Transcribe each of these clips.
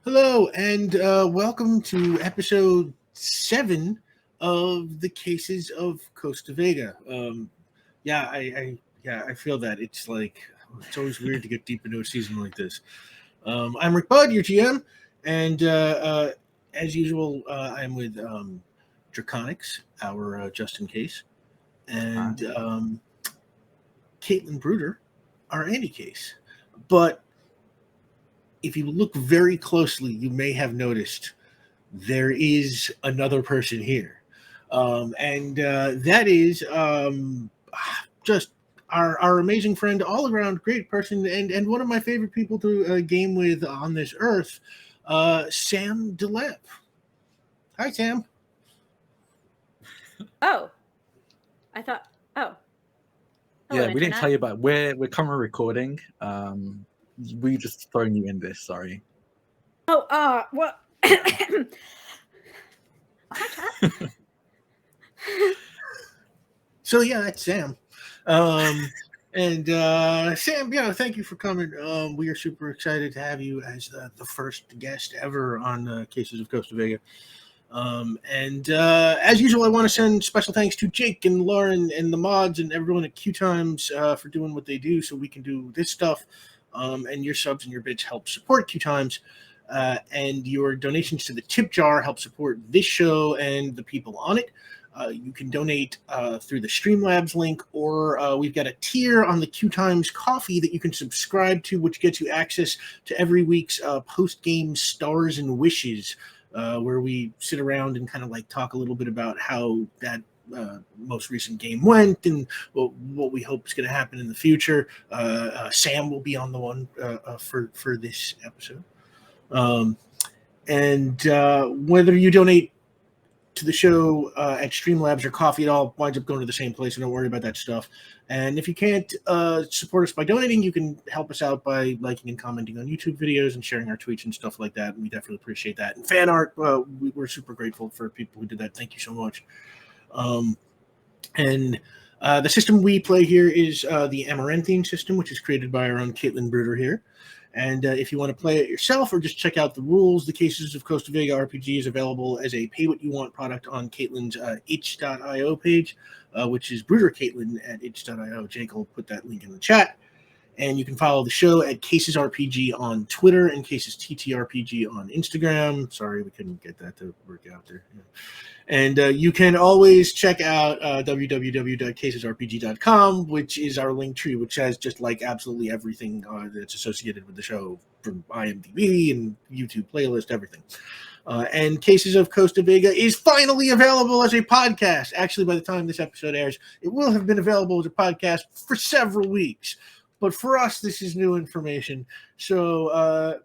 Hello, and welcome to episode 7 of the Cases of Costa Vega. I feel that it's always weird to get deep into a season like this. I'm Rick Budd, your GM, and as usual, I'm with Draconics, our just in case, and Caitlin Bruder, our Andy case. But if you look very closely, you may have noticed there is another person here. And that is just our amazing friend, all around great person, and one of my favorite people to game with on this earth, Sam de Leve. Hi, Sam. Oh, I thought. Oh, hello, Yeah, we didn't Internet. tell you about we're currently recording. We just throwing you in this. Sorry. Oh, what? So yeah, that's Sam. And Sam, thank you for coming. We are super excited to have you as the first guest ever on Cases of Costa Vega. And as usual, I want to send special thanks to Jake and Lauren and the mods and everyone at QueueTimes for doing what they do so we can do this stuff. And your subs and your bits help support QueueTimes. And your donations to the tip jar help support this show and the people on it. You can donate through the Streamlabs link, or we've got a tier on the QueueTimes Coffee that you can subscribe to, which gets you access to every week's post-game Stars and Wishes, where we sit around and kind of like talk a little bit about how that most recent game went and what we hope is going to happen in the future. Sam will be on the one for this episode. And whether you donate to the show at Streamlabs or Coffee, it all winds up going to the same place, so don't worry about that stuff. And if you can't support us by donating, you can help us out by liking and commenting on YouTube videos and sharing our tweets and stuff like that. And we definitely appreciate that. And fan art, we're super grateful for people who did that. Thank you so much. And the system we play here is the AMARANTHINE system, which is created by our own Caitlin Bruder here. And if you want to play it yourself or just check out the rules, the Cases of Costa Vega RPG is available as a pay-what-you-want product on Caitlin's itch.io page, which is Bruder Caitlin at itch.io. Jake will put that link in the chat. And you can follow the show at Cases RPG on Twitter and Cases TTRPG on Instagram. Sorry, we couldn't get that to work out there. Yeah. And you can always check out www.casesrpg.com, which is our link tree, which has just like absolutely everything that's associated with the show, from IMDb and YouTube playlist, everything. And Cases of Costa Vega is finally available as a podcast. Actually, by the time this episode airs, it will have been available as a podcast for several weeks. But for us, this is new information. So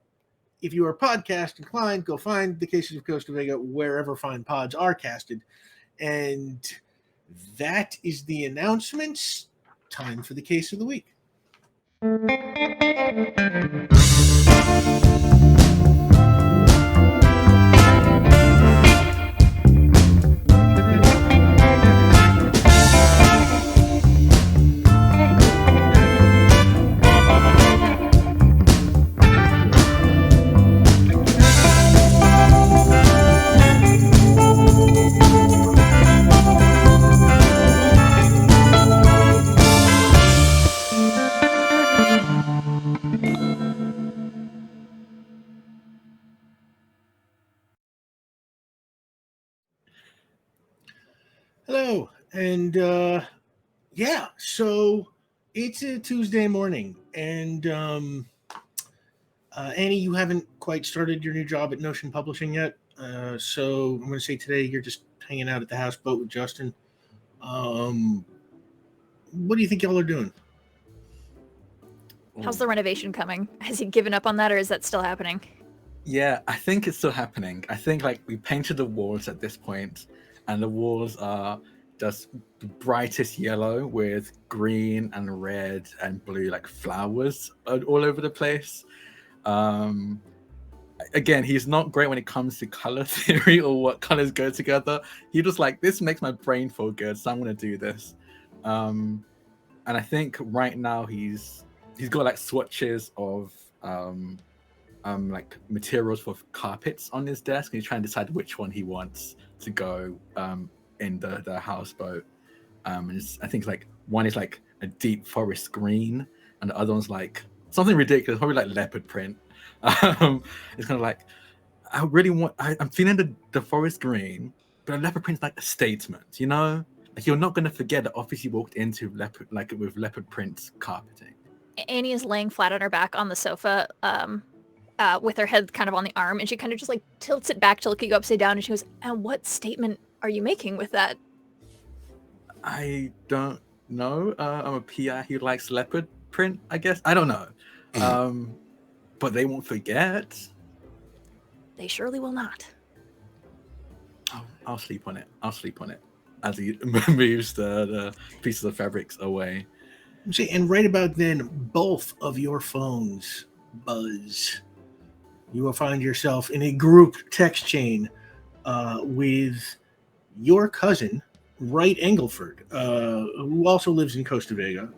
if you are podcast inclined, go find the Cases of Costa Vega wherever fine pods are casted. And that is the announcements. Time for the case of the week. Hello, and so it's a Tuesday morning, and Annie, you haven't quite started your new job at Notion Publishing yet, so I'm going to say today you're just hanging out at the houseboat with Justin. What do you think y'all are doing? How's the renovation coming? Has he given up on that, or is that still happening? Yeah, I think it's still happening. I think like we painted the walls at this point, and the walls are just the brightest yellow with green and red and blue like flowers all over the place. Again, he's not great when it comes to color theory or what colors go together. He just like, this makes my brain feel good, so I'm gonna do this. And I think right now he's got like swatches of like materials for carpets on his desk, and he's trying to decide which one he wants to go in the houseboat. And I think like one is like a deep forest green, and the other one's like something ridiculous, probably like leopard print. It's kind of like I'm feeling the forest green, but a leopard print's like a statement, you know? Like you're not gonna forget the office you walked into with leopard print carpeting. Annie is laying flat on her back on the sofa, with her head kind of on the arm, and she kind of just like tilts it back to look at you upside down, and she goes, "And what statement are you making with that?" I don't know. I'm a PI who likes leopard print, I guess. I don't know. But they won't forget. They surely will not. Oh, I'll sleep on it. As he moves the pieces of fabrics away. See, and right about then, both of your phones buzz. You will find yourself in a group text chain with your cousin, Wright Engelford, who also lives in Costa Vega.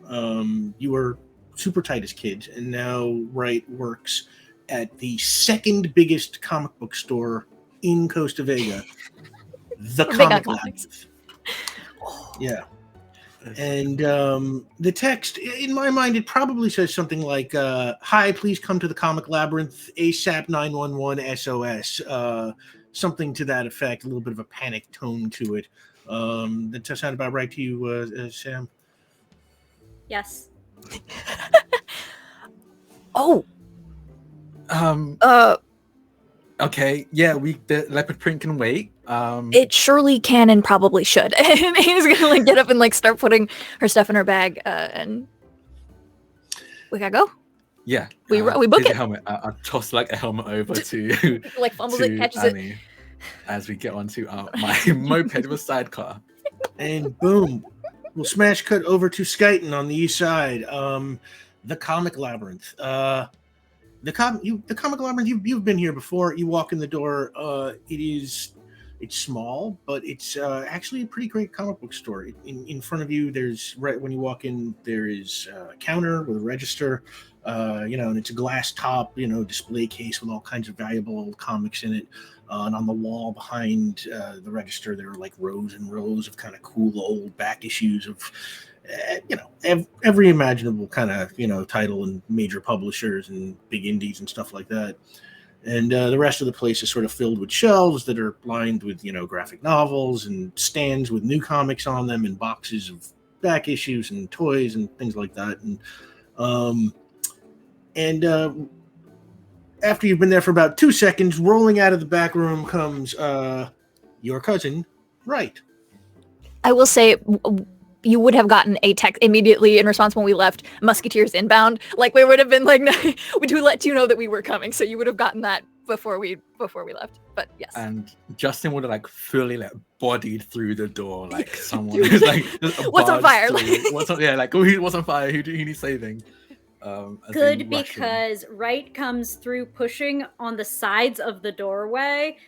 You were super tight as kids, and now Wright works at the second biggest comic book store in Costa Vega, the Comic Labyrinth. Yeah. And the text, in my mind, it probably says something like, "Hi, please come to the Comic Labyrinth, ASAP 911 SOS." Something to that effect, a little bit of a panic tone to it. That does sound about right to you, Sam? Yes. Oh. Okay, yeah, the leopard print can wait. It surely can and probably should. And he's gonna like get up and like start putting her stuff in her bag, and we gotta go. Yeah, we book it. A helmet. I toss like a helmet over to like fumbles to it, catches Annie it as we get onto my moped with a sidecar. And boom, we'll smash cut over to Skyton on the east side. The Comic Labyrinth. The Comic Labyrinth. You've been here before. You walk in the door. It's small, but it's actually a pretty great comic book store. In front of you, there's right when you walk in, there is a counter with a register. And it's a glass top, display case with all kinds of valuable old comics in it. And on the wall behind the register, there are like rows and rows of kind of cool old back issues of, every imaginable kind of, title and major publishers and big indies and stuff like that. And the rest of the place is sort of filled with shelves that are lined with, graphic novels and stands with new comics on them and boxes of back issues and toys and things like that. And after you've been there for about 2 seconds, rolling out of the back room comes your cousin, Wright. I will say you would have gotten a text immediately in response when we left, "Musketeers inbound." Like we would have been like, we do let you know that we were coming, so you would have gotten that before we left. But yes. And Justin would have like fully like bodied through the door, like someone who's like, "What's on fire?" What's on fire? Who needs saving? Good, because Wright comes through pushing on the sides of the doorway.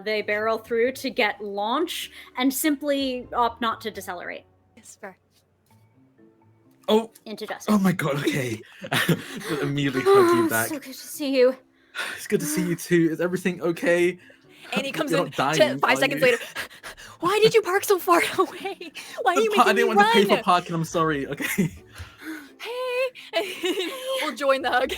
They barrel through to get launch and simply opt not to decelerate. Yes, fair. Oh, into Justin. Oh my god, okay. Immediately hug you back. So good to see you. It's good to see you too. Is everything okay? Annie comes You're in not dying, 5 seconds later. "Why did you park so far away? Why are you making I didn't me want run?" to pay for parking, I'm sorry. Okay. Hey. We'll join the hug.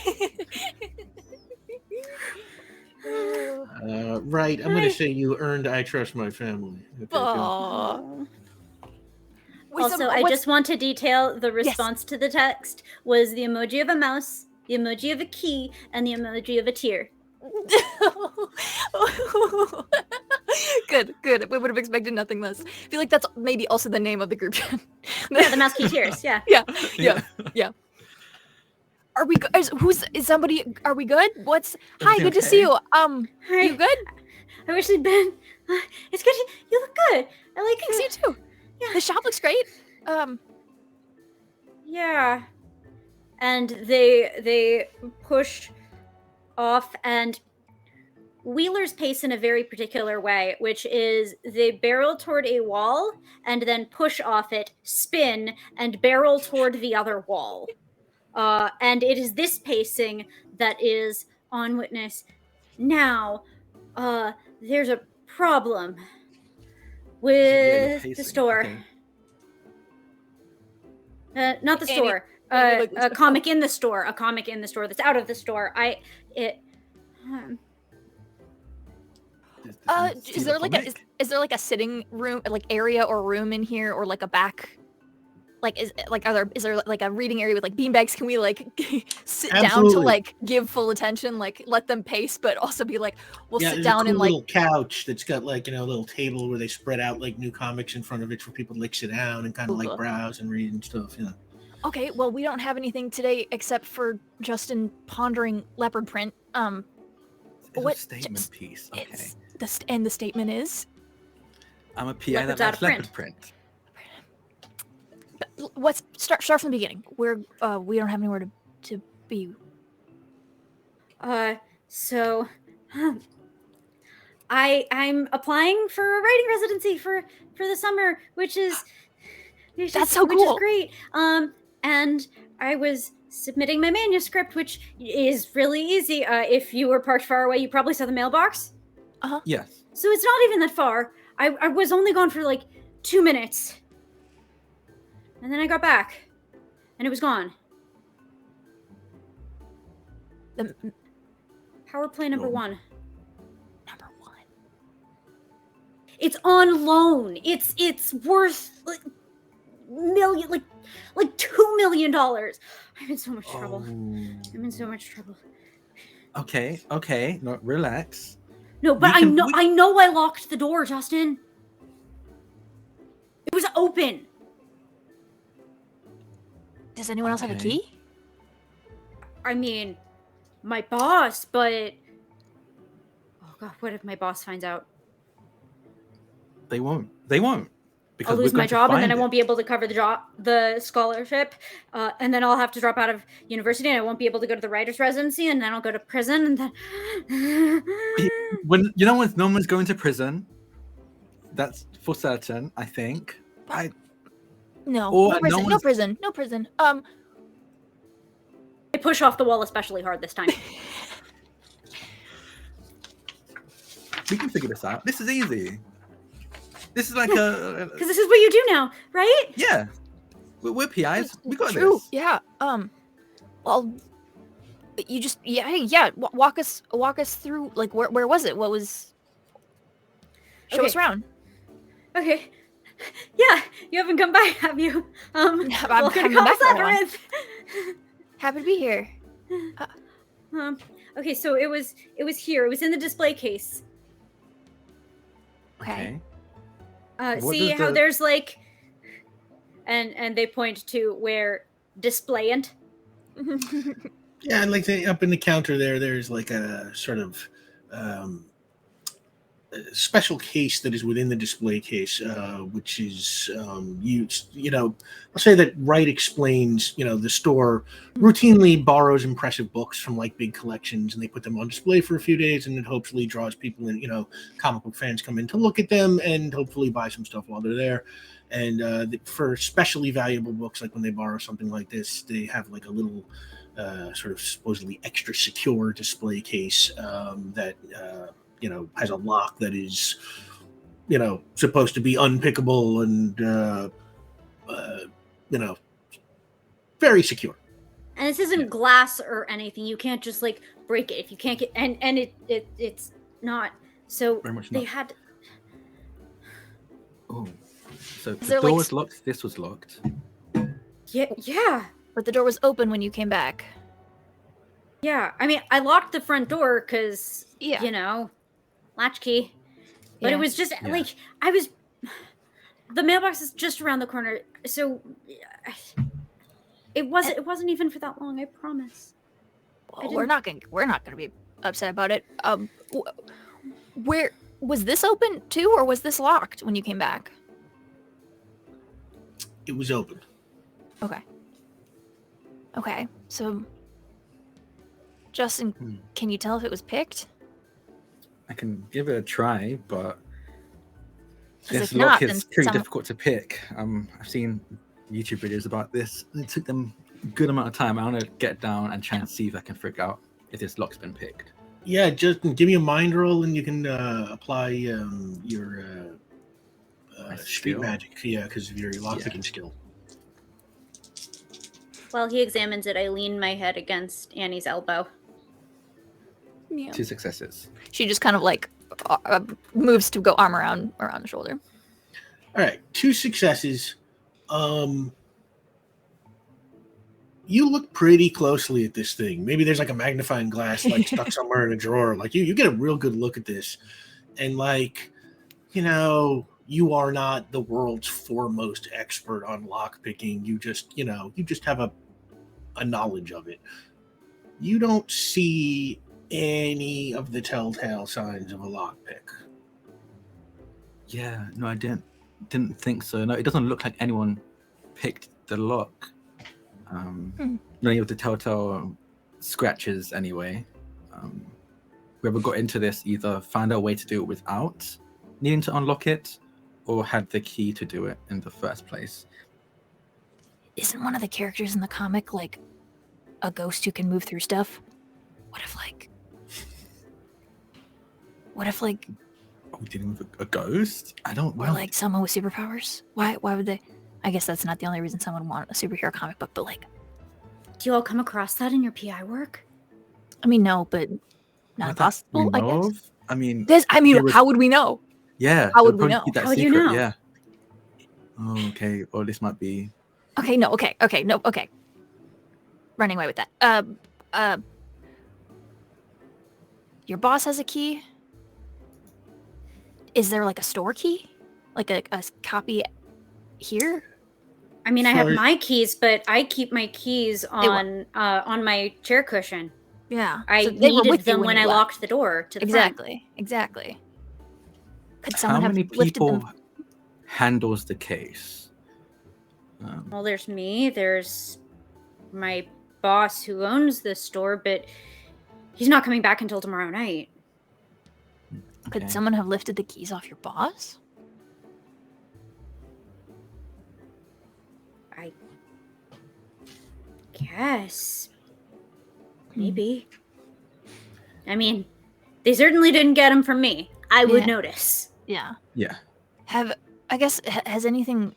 Right, I'm going to say you earned "I Trust My Family." Okay, Aww. Also, I just want to detail the response to the text was the emoji of a mouse, the emoji of a key, and the emoji of a tear. Good. We would have expected nothing less. I feel like that's maybe also the name of the group chat. Yeah, the mouse key tears. Yeah. Yeah. Are we good? Is somebody? Are we good? Hi, good to see you. Hi. You good? I wish it'd been. It's good. You look good. I like Thanks, you too. Yeah. The shop looks great. Yeah. And they push off, and wheelers pace in a very particular way, which is they barrel toward a wall and then push off it, spin, and barrel toward the other wall. And it is this pacing that is on witness. Now, there's a problem with the pacing, store. okay. Not the Annie, store. Annie, like, A comic in the store. A comic in the store that's out of the store. Is there like is there like a sitting room, like area or room in here, or like a back? Like is there like a reading area with like beanbags? Can we like sit down to Absolutely. like give full attention, like let them pace, but also be like we'll sit there's down a cool and like little couch that's got like a little table where they spread out like new comics in front of it for people to like sit down and kind of like Cool. browse and read and stuff. Okay, well we don't have anything today except for Justin pondering leopard print. It's what a statement piece. Okay. It's and the statement is I'm a PI Leopards that out likes of print. leopard print. let's start from the beginning. We don't have anywhere to be. So I'm applying for a writing residency for the summer, which is That's so which cool. is great. And I was submitting my manuscript, which is really easy. If you were parked far away, you probably saw the mailbox. Yes. So it's not even that far. I was only gone for like 2 minutes. And then I got back. And it was gone. Power play number Oh. 1. Number 1. It's on loan. It's worth like $2 million. I'm in so much trouble. I'm in so much trouble. Okay. No, relax. No, but I know I locked the door, Justin. It was open. Does anyone else have a key? I mean, my boss, but oh god, what if my boss finds out? They won't. Because I'll lose we're my going to job, and then find I it. won't be able to cover the scholarship, and then I'll have to drop out of university, and I won't be able to go to the writer's residency, and then I'll go to prison, and then When no one's going to prison. That's for certain. I think. No prison. I push off the wall especially hard this time. We can figure this out. This is easy. This is like a Because this is what you do now, right? yeah. We're PIs. We got True. this. Yeah. Well, you just walk us through. Like where was it? What was? Show us Okay. around. Okay. Yeah, you haven't come by, have you? Welcome to haven't been Comics back for a while. Labyrinth. Happy to be here. Okay, so it was here. It was in the display case. Okay. What See does how the- there's like, and they point to where displayant. Yeah, and like up in the counter there's like a sort of a special case that is within the display case, which is used. I'll say that Wright explains. The store routinely borrows impressive books from like big collections, and they put them on display for a few days, and it hopefully draws people in. Comic book fans come in to look at them and hopefully buy some stuff while they're there. And for especially valuable books, like when they borrow something like this, they have like a little sort of supposedly extra secure display case that has a lock that is supposed to be unpickable and very secure. And this isn't glass or anything. You can't just like break it if you can't get. And it's not. So Very much they not. had. Oh. So Is the there, door like, was locked. This was locked. Yeah. But the door was open when you came back. Yeah. I mean, I locked the front door because Yeah. latchkey. But Yeah. it was just Yeah. like the mailbox is just around the corner, so it wasn't even for that long. I promise. Well, we're not gonna be upset about it. Where was this open too, or was this locked when you came back? It was open. Okay. So, Justin, can you tell if it was picked? I can give it a try, but 'Cause this if not, lock then is pretty some- difficult to pick. I've seen YouTube videos about this. It took them a good amount of time. I want to get down and try and see if I can figure out if this lock's been picked. Yeah, just give me a mind roll, and you can apply your My street skill? magic. Yeah, because of your lockpicking skill. While he examines it, I lean my head against Annie's elbow. Yeah. 2 successes. She just kind of like moves to go arm around the shoulder. All right, 2 successes. You look pretty closely at this thing. Maybe there's like a magnifying glass like stuck somewhere in a drawer. Like you get a real good look at this, and like, you know, you are not the world's foremost expert on lockpicking. You just have a knowledge of it. You don't see any of the telltale signs of a lockpick. Yeah, no, I didn't think so. No, it doesn't look like anyone picked the lock. None of the telltale scratches anyway. Whoever got into this either found a way to do it without needing to unlock it, or had the key to do it in the first place. Isn't one of the characters in the comic like a ghost who can move through stuff? What if like Are we dealing with a ghost? I don't know. or like someone with superpowers? Why would they? I guess that's not the only reason someone would want a superhero comic book, but like, Do you all come across that in your PI work? I mean, no, but not Not that we impossible. I know guess. of? I mean, How was- how would we know? yeah. How they'll would we probably know? keep that How would you secret, know? Yeah. Oh, okay. Or this might be. Okay, no, okay. Running away with that. Your boss has a key. Is there like a store key, like a copy here? I mean, I have Sorry. my keys, but I keep my keys on my chair cushion. Yeah, I so they were needed with you them when you I left. locked the door to the front. Exactly. Could someone How have many lifted people them? handles the case? Well, there's me. There's my boss who owns the store, but he's not coming back until tomorrow night. Could Okay. someone have lifted the keys off your boss? I guess. Maybe. I mean, they certainly didn't get him from me. I would Yeah. notice. Yeah. Yeah. Has anything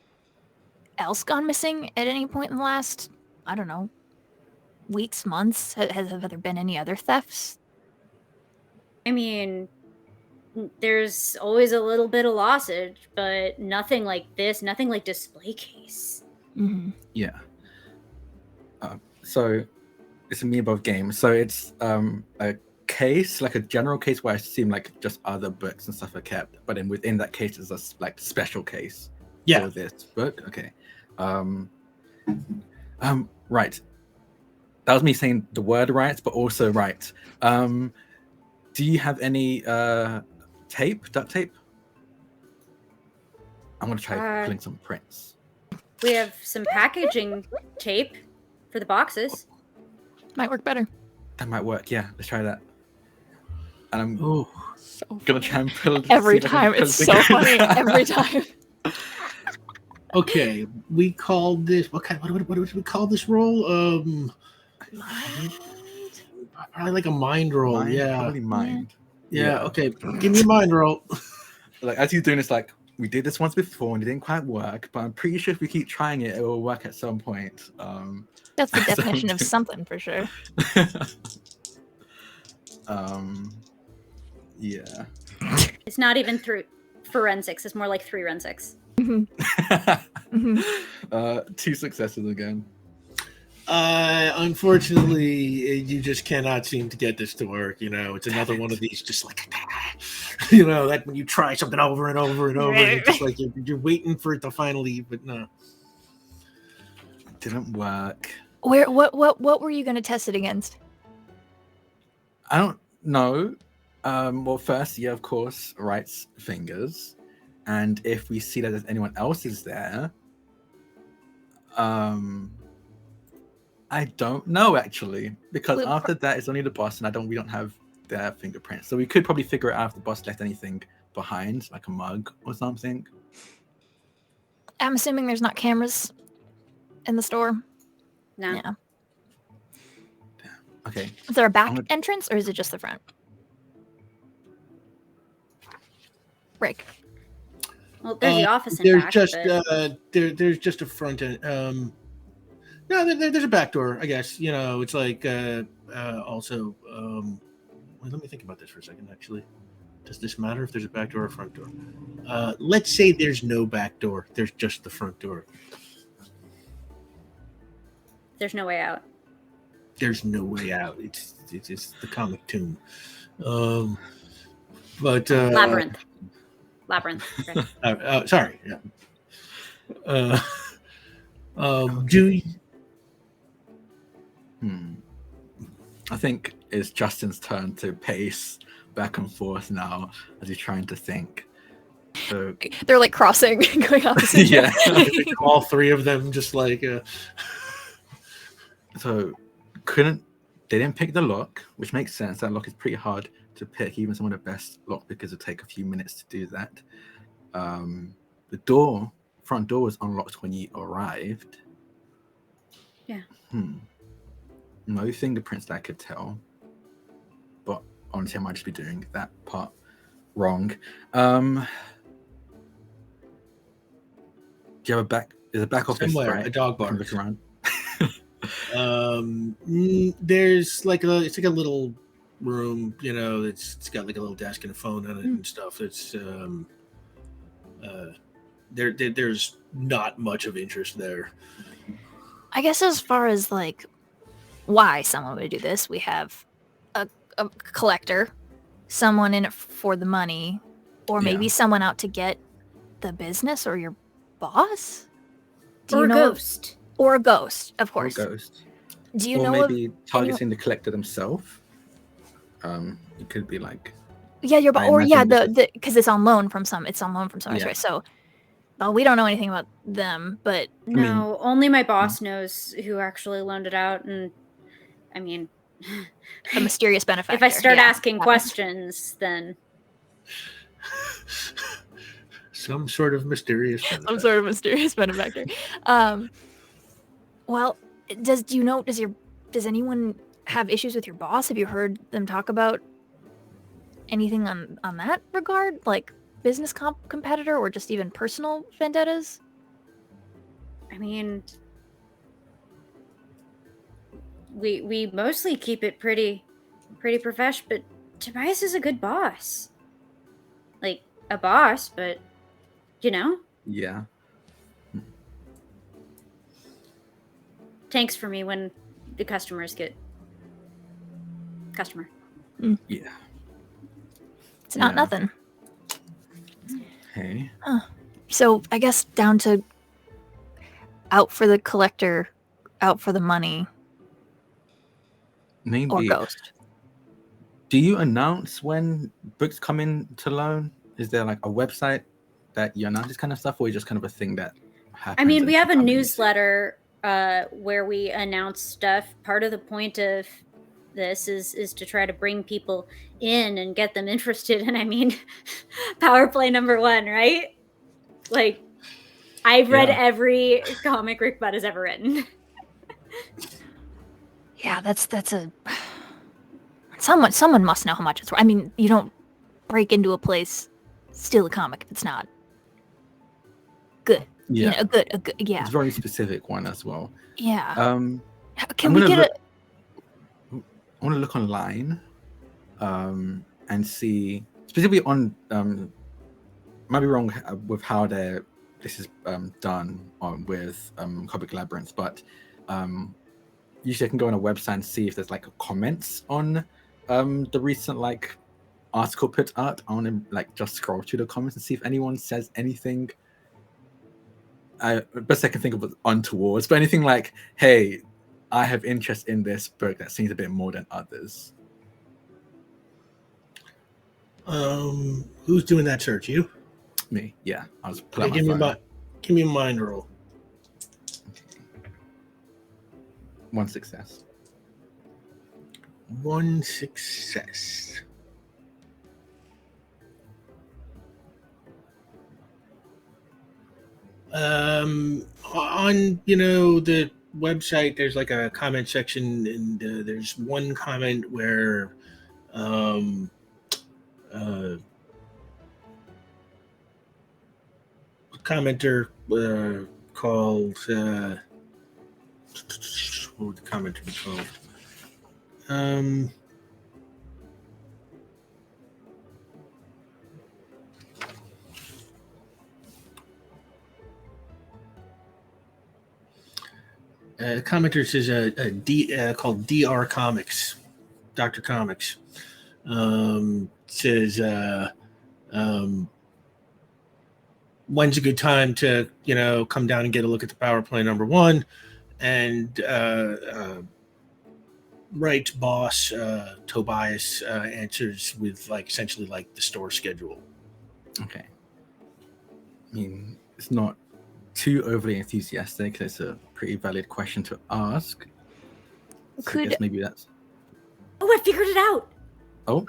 else gone missing at any point in the last, I don't know, weeks, months? Have there been any other thefts? I mean, there's always a little bit of lossage, but nothing like this, nothing like display case. Mm-hmm. Yeah. So it's a me above game. So it's a case, like a general case where I assume like just other books and stuff are kept, but then within that case is a like special case Yeah. for this book. Okay. Right. That was me saying the word right, but also right. Do you have any duct tape? I'm gonna try pulling some prints. We have some packaging tape for the boxes. Might work better. That might work. Yeah, let's try that. And I'm Oh, So gonna try and pull every see if I can time. pull It's it so together. funny. Every time. okay. We called this what did we call this roll? Probably like a mind roll. Mind, yeah. probably mind. Yeah. Okay. Give me a mind roll. Like as you're doing this, like we did this once before and it didn't quite work, but I'm pretty sure if we keep trying it, it will work at some point. That's the definition of something for sure. Yeah. It's not even through forensics. It's more like 3 forensics. Mhm. 2 successes again. Unfortunately, you just cannot seem to get this to work. You know, it's another one of these, just like, you know, that when you try something over and over and over, and it's just like you're waiting for it to finally, but no. It didn't work. What were you going to test it against? I don't know. Well, first, yeah, of course, Wright's fingers, and if we see that there's anyone else is there, I don't know actually, because Well, after that it's only the boss, and we don't have their fingerprints, so we could probably figure it out if the boss left anything behind, like a mug or something. I'm assuming there's not cameras in the store. No. Yeah. Okay. Is there a back I'm gonna- entrance or is it just the front? Rick. Well, there's the office in There's back. just but... there's just a front end. No, there's a back door. I guess it's like also. Wait, let me think about this for a second. Actually, does this matter if there's a back door or a front door? Let's say there's no back door. There's just the front door. There's no way out. There's no way out. It's the comic tomb. But Labyrinth. Right. Sorry. Yeah. Do you, I think it's Justin's turn to pace back and forth now as he's trying to think. So They're like crossing, going opposite. yeah. all three of them just like So they didn't pick the lock, which makes sense. That lock is pretty hard to pick. Even some of the best lock pickers would take a few minutes to do that. The front door was unlocked when you arrived. Yeah. No fingerprints that I could tell. But honestly, I might just be doing that part wrong. Do you have a back? Is a back office somewhere right? a dog Can bark. look around. There's like it's like a little room, it's got like a little desk and a phone on it and stuff. It's there's not much of interest there. I guess as far as like why someone would do this, we have a collector, someone in it for the money, or maybe someone out to get the business or your boss. Or a ghost. Or a ghost, of Or course. ghost. Do you Or know maybe targeting the collector themselves. It could be like because it's on loan from some. It's on loan from someone, right? So, well, we don't know anything about them, but No, only my boss knows who actually loaned it out, and I mean, a mysterious benefactor. if I start asking questions, then Some sort of mysterious benefactor. Well, does anyone have issues with your boss? Have you heard them talk about anything on that regard, like business competitor or just even personal vendettas? I mean, we mostly keep it pretty profesh, but Tobias is a good boss. Like a boss, but Yeah. tanks for me when the customers get customer. Yeah. It's not nothing. Hey. So I guess down to out for the collector, out for the money, Maybe. or ghost. Do you announce when books come in to loan? Is there like a website that you announce this kind of stuff, or is it just kind of a thing that happens? I mean, we have a and people come and newsletter where we announce stuff. Part of the point of this is to try to bring people in and get them interested. And I mean, power play number 1, right? Like, I've read every comic Rick Butt has ever written. Yeah, that's a someone must know how much it's worth. I mean, you don't break into a place, steal a comic if it's not good. Yeah, a good yeah. It's a very specific one as well. Yeah. Can we get I want to look online, and see specifically on. Might be wrong with how this is done with Comic Labyrinth, but usually I can go on a website and see if there's like comments on the recent like article put up. I want to like just scroll through the comments and see if anyone says anything. Best I can think of was untowards, but anything like, "Hey, I have interest in this book that seems a bit more than others." Who's doing that search? You? Me, yeah. I was Okay, pulling my phone. give me a mind roll. One success. One success. On the website, there's like a comment section, and there's one comment where a commenter called what would the commenter be called? The commenter says called DR Comics, Dr. Comics. Says when's a good time to come down and get a look at the power play number one, and Wright's boss Tobias answers with essentially the store schedule. Okay. I mean, it's not too overly enthusiastic. It's a pretty valid question to ask. So I guess maybe that's. Oh, I figured it out. Oh.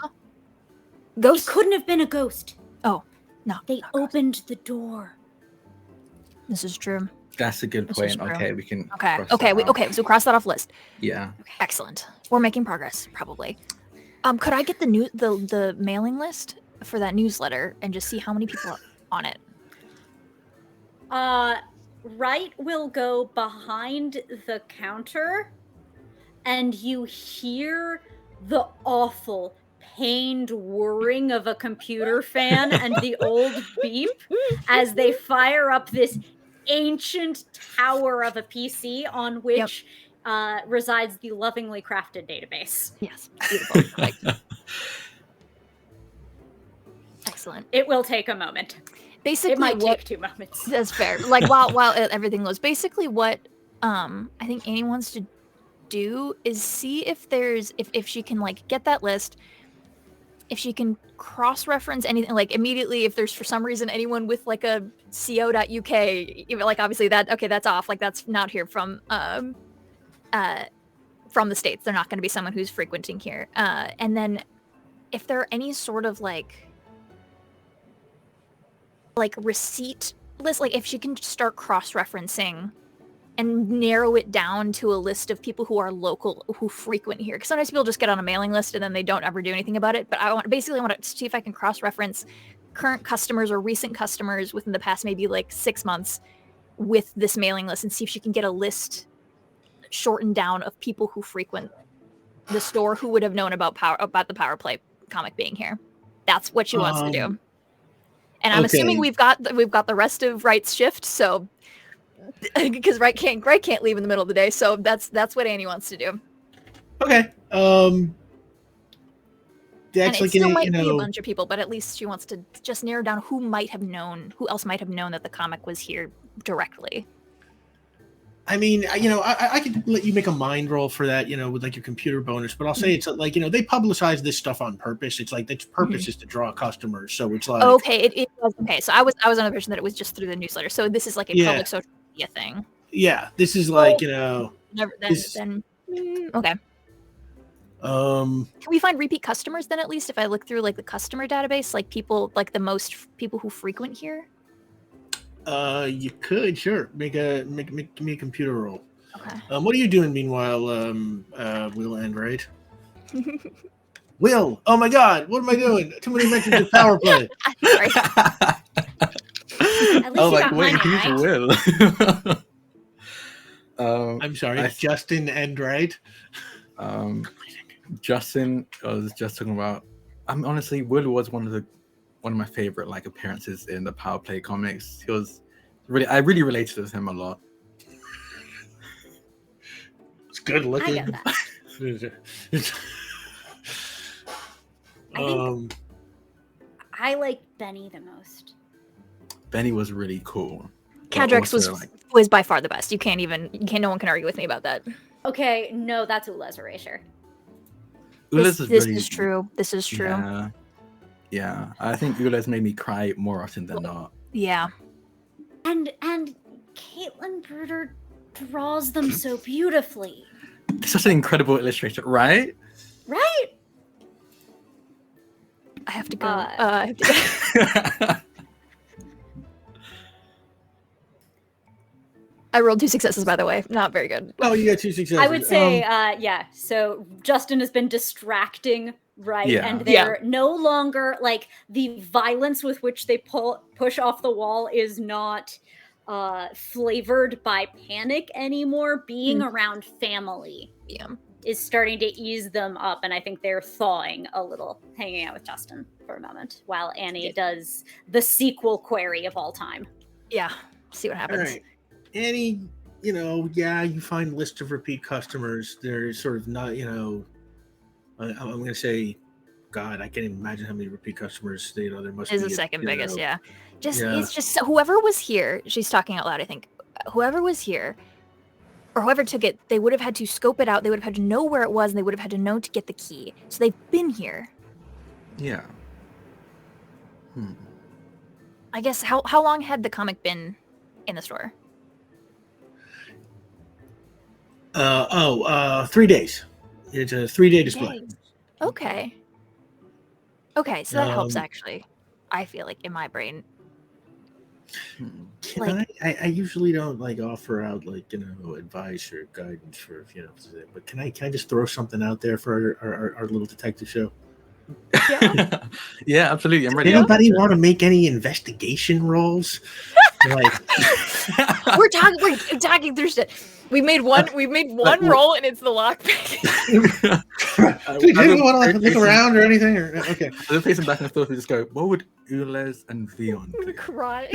Ghost? It couldn't have been a ghost. Oh, no. They opened the door. This is true. That's a good point. Okay, we can. Okay. So cross that off list. Yeah. Okay. Excellent. We're making progress, probably. Could I get the mailing list for that newsletter and just see how many people are on it? Wright will go behind the counter, and you hear the awful, pained whirring of a computer fan and the old beep as they fire up this ancient tower of a PC on which resides the lovingly crafted database. Yes, beautiful. Excellent. It will take a moment. Basically, it might take 2 moments. That's fair. While everything goes, basically what I think Annie wants to do is see if there's if she can get that list, if she can cross-reference anything immediately, if there's for some reason anyone with a co.uk, obviously that's off, that's not here from the States. They're not going to be someone who's frequenting here, and then if there are any sort of receipt list, if she can start cross-referencing and narrow it down to a list of people who are local, who frequent here. Because sometimes people just get on a mailing list and then they don't ever do anything about it. But I want to see if I can cross-reference current customers or recent customers within the past maybe 6 months with this mailing list, and see if she can get a list shortened down of people who frequent the store who would have known about the Power Play comic being here. That's what she wants to do. And I'm assuming we've got the rest of Wright's shift, so because Wright can't leave in the middle of the day, so that's what Annie wants to do. Okay. And it still might be a bunch of people, but at least she wants to just narrow down who else might have known that the comic was here directly. I mean, I could let you make a mind roll for that, with your computer bonus, but I'll say it's they publicize this stuff on purpose. It's its purpose is to draw customers. So it's okay, it was okay. So I was under the impression that it was just through the newsletter. So this is a public social media thing. Yeah, this is okay. Can we find repeat customers then, at least if I look through the customer database, people the most people who frequent here? You could, sure. Give me a computer roll. Okay. What are you doing meanwhile, Will and Wright? Will, oh my God, what am I doing? Too many mentions of Power Play. Sorry. At least you got wait, money, who's right? Will? I'm sorry, Justin and Wright. Justin, I was just talking about. Honestly, Will was one of my favorite appearances in the Power Play comics. He was I really related with him a lot. It's good looking. I get that. I like Benny the most. Benny was really cool. Cadrex was by far the best. No one can argue with me about that. Okay, no, that's Ula's erasure. This is true. This is true. Yeah, I think Ula's made me cry more often than not. Yeah. And Caitlin Bruder draws them so beautifully. Such an incredible illustrator, right? Right? I have to go. I have to go. I rolled 2 successes, by the way. Not very good. Oh, you got 2 successes. I would say, yeah. So Justin has been distracting Wright, Yeah. and they're no longer like the violence with which they push off the wall is not flavored by panic anymore. Being around family is starting to ease them up, and I think they're thawing a little, hanging out with Justin for a moment while Annie does the sequel query of all time. Yeah. See what happens. All right. Annie, you find lists of repeat customers. They're sort of not, I'm going to say, God, I can't even imagine how many repeat customers, there must be. Is the second biggest, It's just whoever was here, she's talking out loud, I think. Whoever was here, or whoever took it, they would have had to scope it out. They would have had to know where it was, and they would have had to know to get the key. So they've been here. Yeah. I guess, how long had the comic been in the store? 3 days. It's a 3-day display. Okay. Okay, so that helps, actually. I feel like in my brain. I usually don't offer out advice or guidance for but can I just throw something out there for our little detective show? Yeah. Yeah, absolutely. I'm ready. Anybody want to make any investigation rolls? We're talking through shit. We made one roll, and it's the lockpick. Did you want to look around or anything? Okay. I'm pacing back and forth. We just go, what would Ulez and Vion I'm gonna do? cry.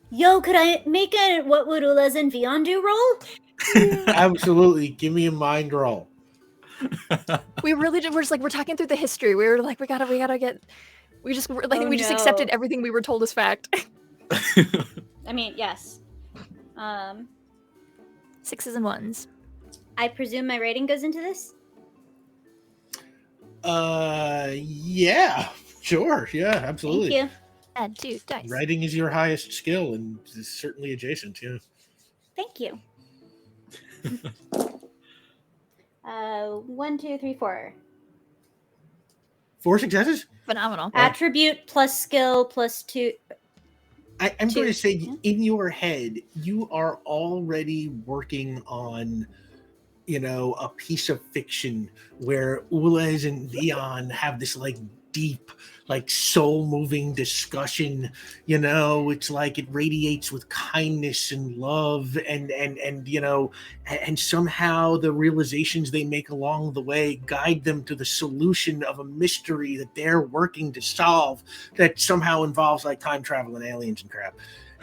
Yo, could I make a what would Ulez and Vion do roll? Absolutely. Give me a mind roll. We really did. We're just we're talking through the history. We were like, we gotta get. We just just accepted everything we were told as fact. I mean, yes. 6s and 1s. I presume my rating goes into this? Yeah, sure. Yeah, absolutely. Thank you. Add 2 dice. Writing is your highest skill and is certainly adjacent, yeah. Thank you. 1, 2, 3, 4. 4 successes? Phenomenal. Attribute plus skill plus 2. I'm going to say, in your head, you are already working on, a piece of fiction where Ulez and Vion have this deep, soul-moving discussion. It's it radiates with kindness and love, and somehow the realizations they make along the way guide them to the solution of a mystery that they're working to solve that somehow involves time travel and aliens and crap.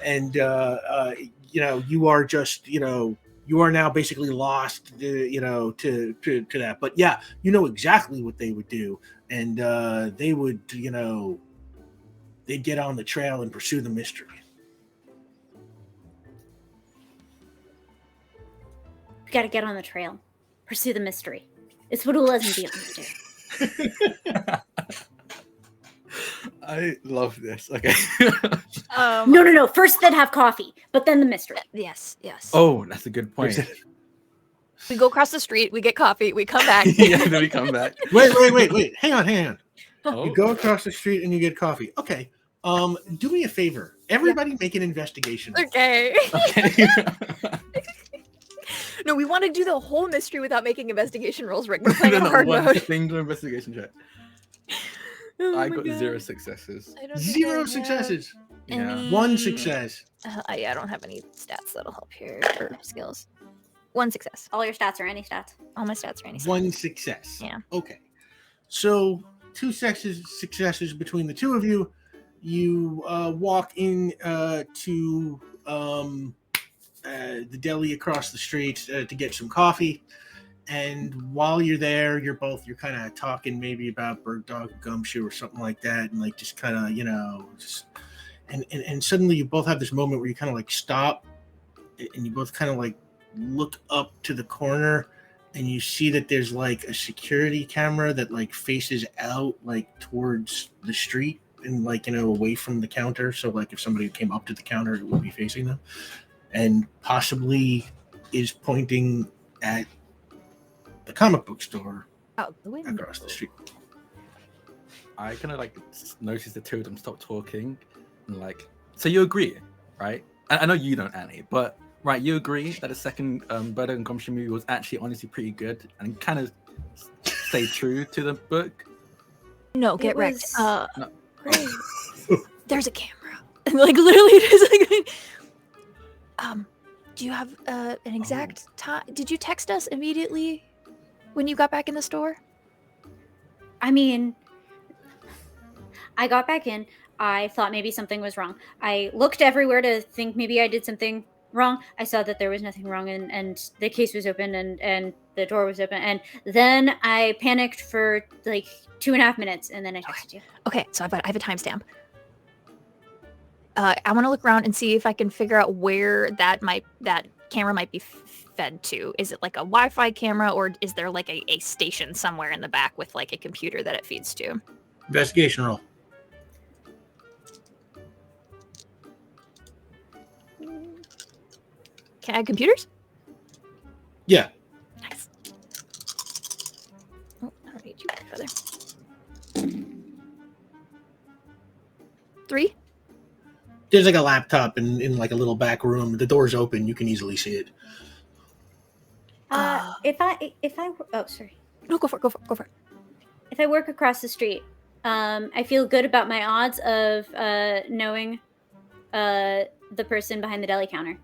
And you are just you are now basically lost to that. But yeah, exactly what they would do. And they would, they'd get on the trail and pursue the mystery. We gotta get on the trail. Pursue the mystery. It's what Ulez and Vion do. I love this. Okay. No. First they'd have coffee, but then the mystery. Yes. Oh, that's a good point. We go across the street, we get coffee, we come back. Yeah, then we come back. Wait. Hang on. Oh. You go across the street and you get coffee. Okay. Do me a favor. Everybody make an investigation. Okay. No, we want to do the whole mystery without making investigation rolls, Rick. We're playing on hard mode. Single investigation check. I got 0 successes. 0 successes. Yeah. 1 success. I don't have any stats that'll help here, or skills. 1 success. All your stats are any stats. All my stats are any stats. 1 success. Yeah. Okay. So 2 successes between the two of you. You walk in to the deli across the street to get some coffee. And while you're there, you're kind of talking maybe about bird dog gumshoe or something like that. And just kind of, and suddenly you both have this moment where you kind of stop and you both kind of look up to the corner and you see that there's a security camera that faces out towards the street and away from the counter. So if somebody came up to the counter, it would be facing them and possibly is pointing at the comic book store across the street. I kind of notice the two of them stop talking and so you agree, right? I know you don't, Annie, but right, you agree that the second Bird and Gumption movie was actually honestly pretty good and kind of stayed true to the book. No, get wrecked. No. Great. There's a camera. Like literally, it is like. Do you have an exact time? Did you text us immediately when you got back in the store? I mean, I got back in. I thought maybe something was wrong. I looked everywhere to think maybe I did something wrong. I saw that there was nothing wrong, and the case was open, and the door was open. And then I panicked for like 2.5 minutes, and then I texted you. Okay, so I have a timestamp. I want to look around and see if I can figure out where that camera might be fed to. Is it like a Wi-Fi camera, or is there like a station somewhere in the back with like a computer that it feeds to? Investigation roll. Can I have computers? Yeah. Nice. Oh, I don't need you, brother. 3. There's like a laptop in like a little back room. The door's open. You can easily see it. If I oh sorry. No, go for it. If I work across the street, I feel good about my odds of knowing the person behind the deli counter.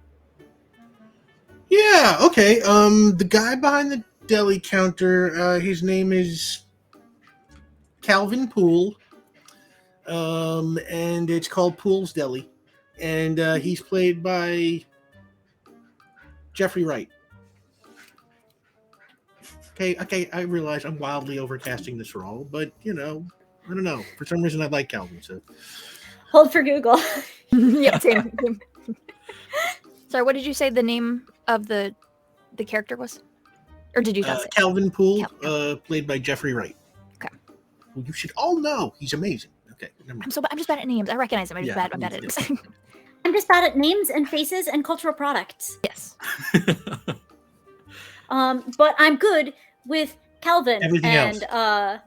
Yeah. Okay. The guy behind the deli counter. His name is Calvin Poole. And it's called Poole's Deli, and he's played by Jeffrey Wright. Okay, I realize I'm wildly overcasting this role, but I don't know. For some reason, I like Calvin. So Hold for Google. Yeah, same. Sorry, what did you say the name of the character was? Or did you not say? Calvin Poole, Calvin. played by Jeffrey Wright. Okay. Well, you should all know he's amazing. Okay, never mind. I'm just bad at names. I recognize him. I'm Yeah, bad at it. I'm just bad at names and faces and cultural products. Yes. But I'm good with Calvin Everything and else.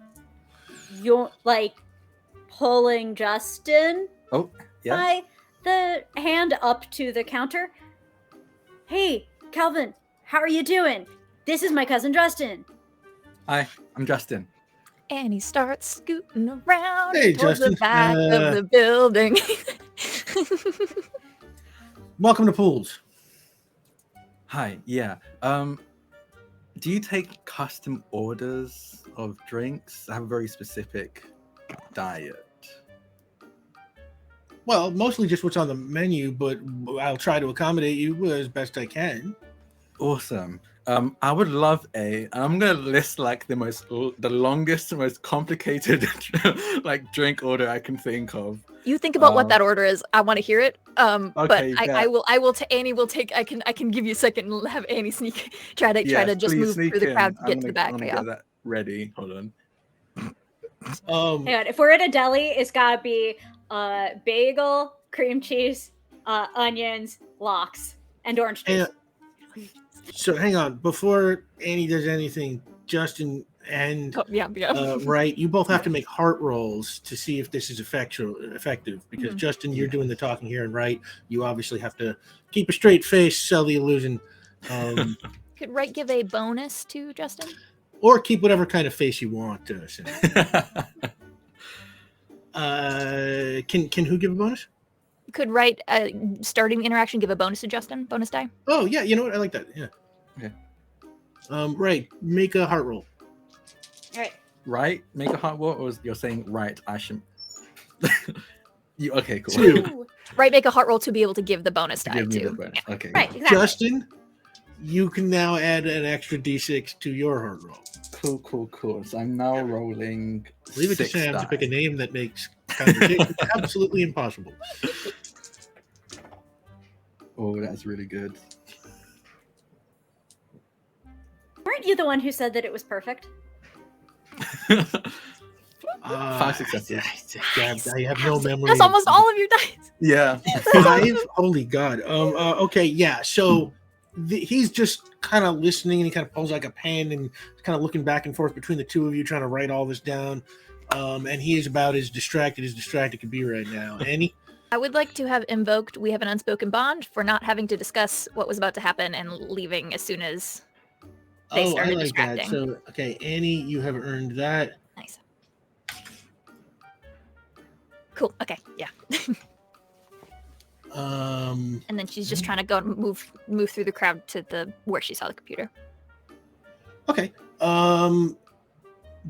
You're like pulling Justin Oh, yeah. by the hand up to the counter. Hey, Calvin, how are you doing? This is my cousin Justin. Hi, I'm Justin. And he starts scooting around Hey, towards Justin. the back of the building. Welcome to Pools. Hi, yeah. Do you take custom orders of drinks? I have a very specific diet. Well, mostly just what's on the menu, but I'll try to accommodate you as best I can. Awesome. I would love and I'm gonna list like the longest, most complicated like drink order I can think of. You think about what that order is. I want to hear it. Okay, But I will. Annie will take. I can give you a second and have Annie sneak. Try to just please move sneak through the in. crowd to I'm get to the back. gonna Yeah. get that ready. Hold on. Hang on, if we're at a deli, it's gotta be bagel, cream cheese, onions, lox, and orange juice. So hang on. Before Annie does anything, Justin and Oh, yeah. Wright, you both have to make heart rolls to see if this is effective. Because Justin, you're doing the talking here, and Wright, you obviously have to keep a straight face, sell the illusion, Could Wright give a bonus to Justin? or keep whatever kind of face you want. Sam. Can who give a bonus? Could Wright, starting the interaction, give a bonus to Justin? Bonus die? Oh yeah, you know what? I like that. Yeah. Okay. Right. Make a heart roll. All right. Right? Make a heart roll, or you're saying right? I should. Okay, cool. 2. Right, make a heart roll to be able to give the bonus die Give me the too. bonus. Yeah. Okay. Right, exactly. Justin, you can now add an extra d6 to your heart roll. Cool. So I'm now rolling. Leave it to 6 Sam to die. pick a name that makes conversation absolutely impossible. Oh, that's really good. Weren't you the one who said that it was perfect? 5 successes. I have no memory. That's almost all of your dice. Yeah. 5. Holy God. Okay. Yeah. So he's just kind of listening, and he kind of pulls like a pen and kind of looking back and forth between the two of you, trying to write all this down. And he is about as distracted could be right now. Annie. I would like to have invoked we have an unspoken bond for not having to discuss what was about to happen and leaving as soon as they I started like that. distracting. So, okay, Annie, you have earned that. Nice. Cool. Okay. Yeah. And then she's just trying to go move through the crowd to the where she saw the computer. Okay.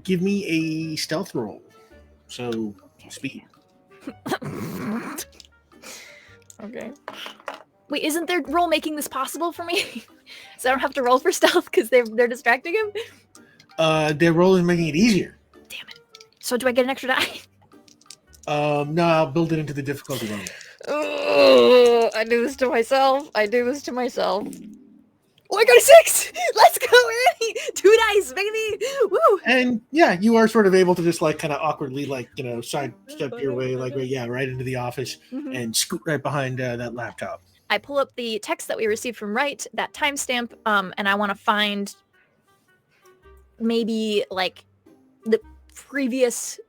Give me a stealth roll. So, speed. Okay. Wait, isn't their roll making this possible for me? So I don't have to roll for stealth because they're distracting him? Their roll is making it easier. Damn it. So do I get an extra die? No, I'll build it into the difficulty level. Oh, I do this to myself. Oh, I got a 6! Let's go, Annie! 2 dice, baby! Woo! And yeah, you are sort of able to just like kind of awkwardly like, sidestep your way like right into the office and scoot right behind that laptop. I pull up the text that we received from Wright, that timestamp, and I want to find maybe like the previous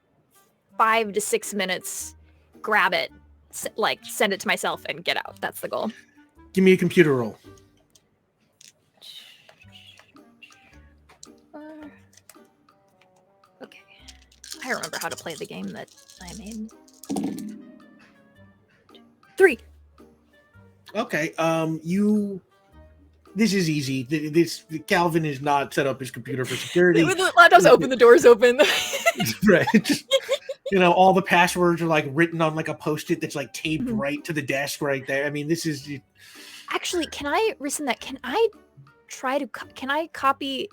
5 to 6 minutes, grab it, send it to myself and get out. That's the goal. Give me a computer roll. Okay. I remember how to play the game that I made. 3. Okay. This is easy. Calvin is not set up his computer for security. The laptop's open, the door's open. Right. All the passwords are like written on like a Post-it that's like taped right to the desk right there. I mean, this is Actually, can I rescind that? Can I copy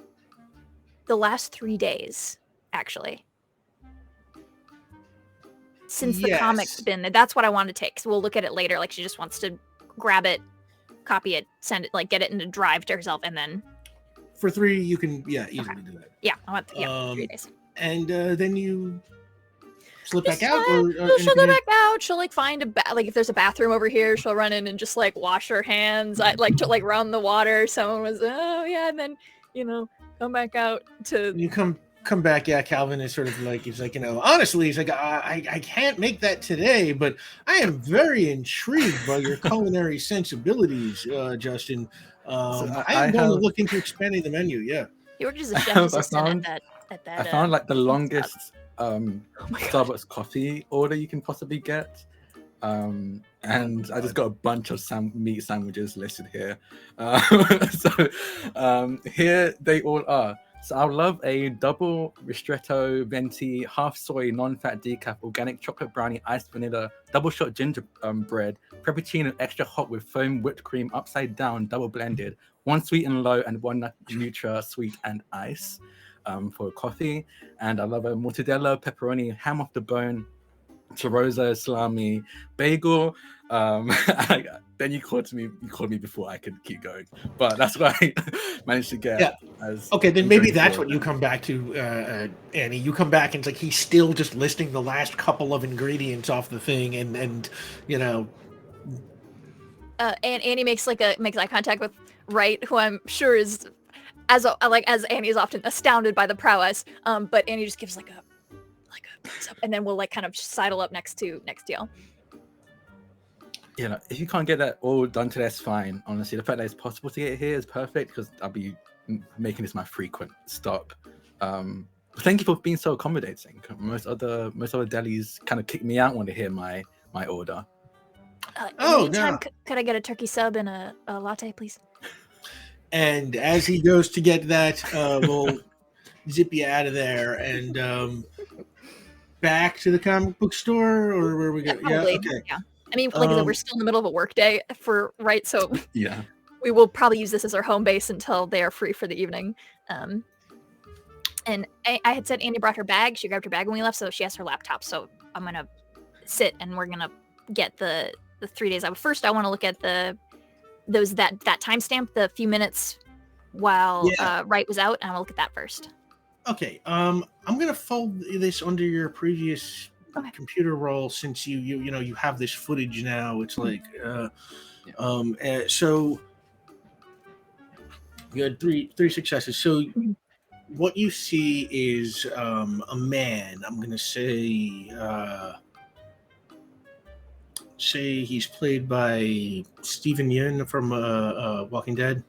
the last 3 days, actually? Since the comic's been there. That's what I want to take. So we'll look at it later. Like she just wants to grab it, copy it, send it, like get it into Drive to herself, and then for 3 you can easily do that. Yeah, I want 3 days. And then you slip back out, she'll go back out. She'll like find if there's a bathroom over here, she'll run in and just like wash her hands. I like to like run the water. Someone was and then come back out to. You come back. Yeah, Calvin is sort of like he's like honestly he's like I can't make that today, but I am very intrigued by your culinary sensibilities, Justin. I am going to look into expanding the menu. Yeah, he worked as a chef assistant at that. I found like the longest Starbucks coffee order you can possibly get. And I just got a bunch of meat sandwiches listed here. Here they all are. So I'll love a double ristretto venti, half soy, non-fat decaf, organic chocolate brownie, iced vanilla, double shot ginger bread, frappuccino extra hot with foam whipped cream, upside down, double blended, 1 sweet and low, and 1 Nutra sweet and ice for coffee. And I love a mortadella, pepperoni, ham off the bone, chorizo, salami, bagel. Then you called me before I could keep going, but that's what I managed to get. Okay, then maybe that's what you come back to, Annie. You come back and it's like he's still just listing the last couple of ingredients off the thing, and and Annie makes eye contact with Wright, who I'm sure is as Annie is often astounded by the prowess. But Annie just gives like a thumbs up, and then we'll like kind of sidle up next to y'all. If you can't get that all done today, that's fine. Honestly, the fact that it's possible to get here is perfect because I'll be making this my frequent stop. Thank you for being so accommodating. Most other delis kind of kick me out when they hear my order. Could I get a turkey sub and a latte, please? And as he goes to get that, we'll zip you out of there and back to the comic book store, or where we go? Yeah, okay. Yeah. I mean, like I said, we're still in the middle of a work day for Wright, so yeah, we will probably use this as our home base until they are free for the evening. And I had said Annie brought her bag. She grabbed her bag when we left, so she has her laptop. So I'm gonna sit and we're gonna get the 3 days. First, I want to look at that timestamp, the few minutes while Wright was out, and I want to look at that first. Okay. I'm gonna fold this under your previous computer roll since you have this footage now. It's like so you had three successes. So what you see is a man. I'm gonna say say he's played by Stephen Yeun from Walking Dead.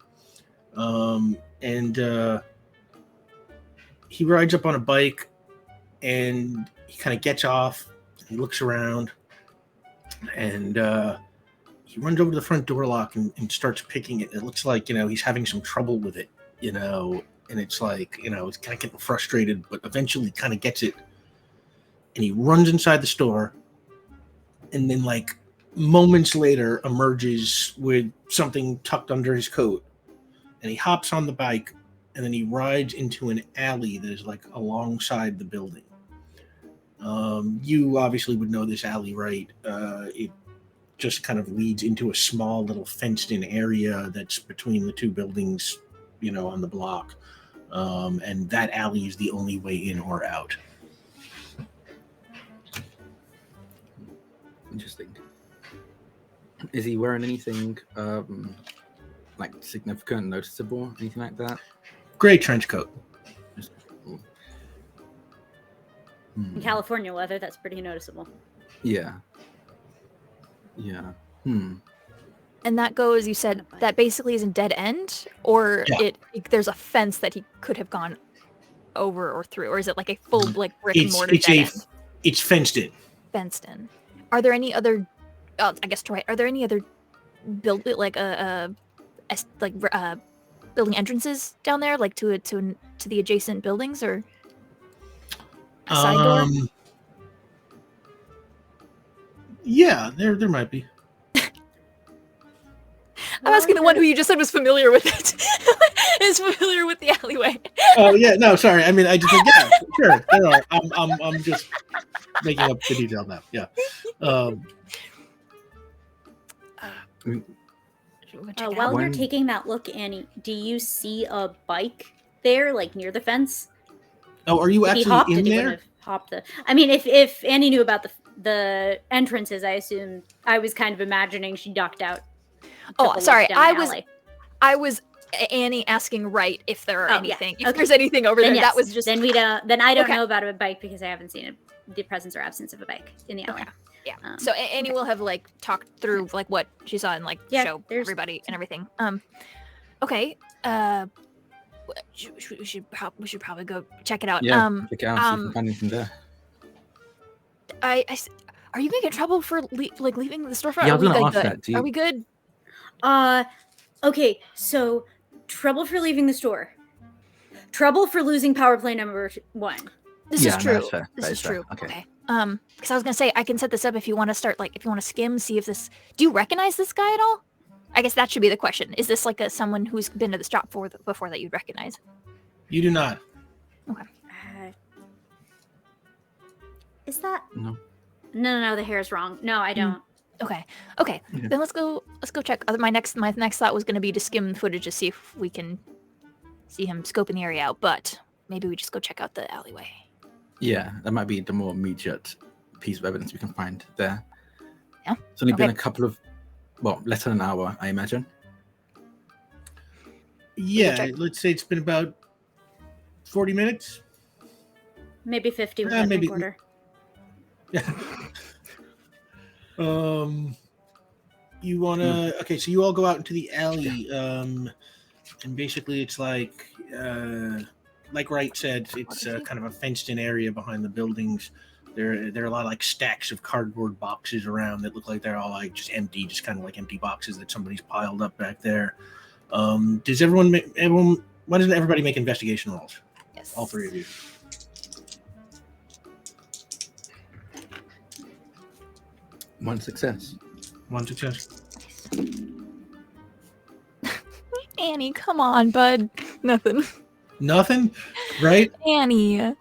And he rides up on a bike and he kind of gets off. He looks around and he runs over to the front door lock and starts picking it. It looks like, he's having some trouble with it, and it's like, he's kind of getting frustrated, but eventually kind of gets it. And he runs inside the store and then like moments later emerges with something tucked under his coat. And he hops on the bike and then he rides into an alley that is like alongside the building. You obviously would know this alley, right? It just kind of leads into a small little fenced-in area that's between the two buildings, on the block. And that alley is the only way in or out. Interesting. Is he wearing anything like significant, noticeable, anything like that? Gray trench coat. In California weather, that's pretty noticeable. Yeah. And that goes, you said, that basically is a dead end? Or there's a fence that he could have gone over or through? Or is it like a full brick and mortar dead end? It's fenced in. Fenced in. Are there any other, I guess to write, are there any other building entrances down there, like to the adjacent buildings, or a side door? Yeah, there might be. I'm asking the one who you just said was familiar with it. Is familiar with the alleyway. Oh yeah, no, sorry. I mean, I just think, yeah, sure. No, I'm just making up the detail now. Yeah. While you're taking that look, Annie, do you see a bike there, like near the fence? Oh, are you actually in there? I mean, if Annie knew about the entrances, I assume I was kind of imagining she ducked out. Oh, sorry. I was Annie asking Wright if there are anything. Yeah. If there's anything over there, yes. that was just. Then I don't know about a bike because I haven't seen the presence or absence of a bike in the alley. Okay. Yeah. So Annie will have talked through what she saw and show everybody and everything. Okay. We should probably go check it out. Yeah. Check it out. See if we can find anything there. Are you making trouble for leaving the storefront? Yeah, I was gonna ask that. Are we good? Okay. So, trouble for leaving the store. Trouble for losing power play number 1. This is true. No, this is true. Okay. Because I was gonna say I can set this up if you want to start if you want to skim, see if this. Do you recognize this guy at all? I guess that should be the question. Is this like someone who's been to the shop before that you'd recognize? You do not. Okay. Is that? No. No. The hair's wrong. No, I don't. Okay. Yeah. Then let's go check. My next thought was gonna be to skim footage to see if we can see him scoping the area out, but maybe we just go check out the alleyway. Yeah, that might be the more immediate piece of evidence we can find there. Yeah. It's only been a couple of, less than an hour, I imagine. Yeah, let's say it's been about 40 minutes. Maybe 50 with that maybe. order. Yeah. You wanna? Okay, so you all go out into the alley, and basically it's like Wright said, it's kind of a fenced-in area behind the buildings. There are a lot of stacks of cardboard boxes around that look like they're all just empty, just kind of like empty boxes that somebody's piled up back there. Does everyone? Why doesn't everybody make investigation rolls? Yes. All 3 of you. One success. Annie, come on, bud. Nothing, right? Annie.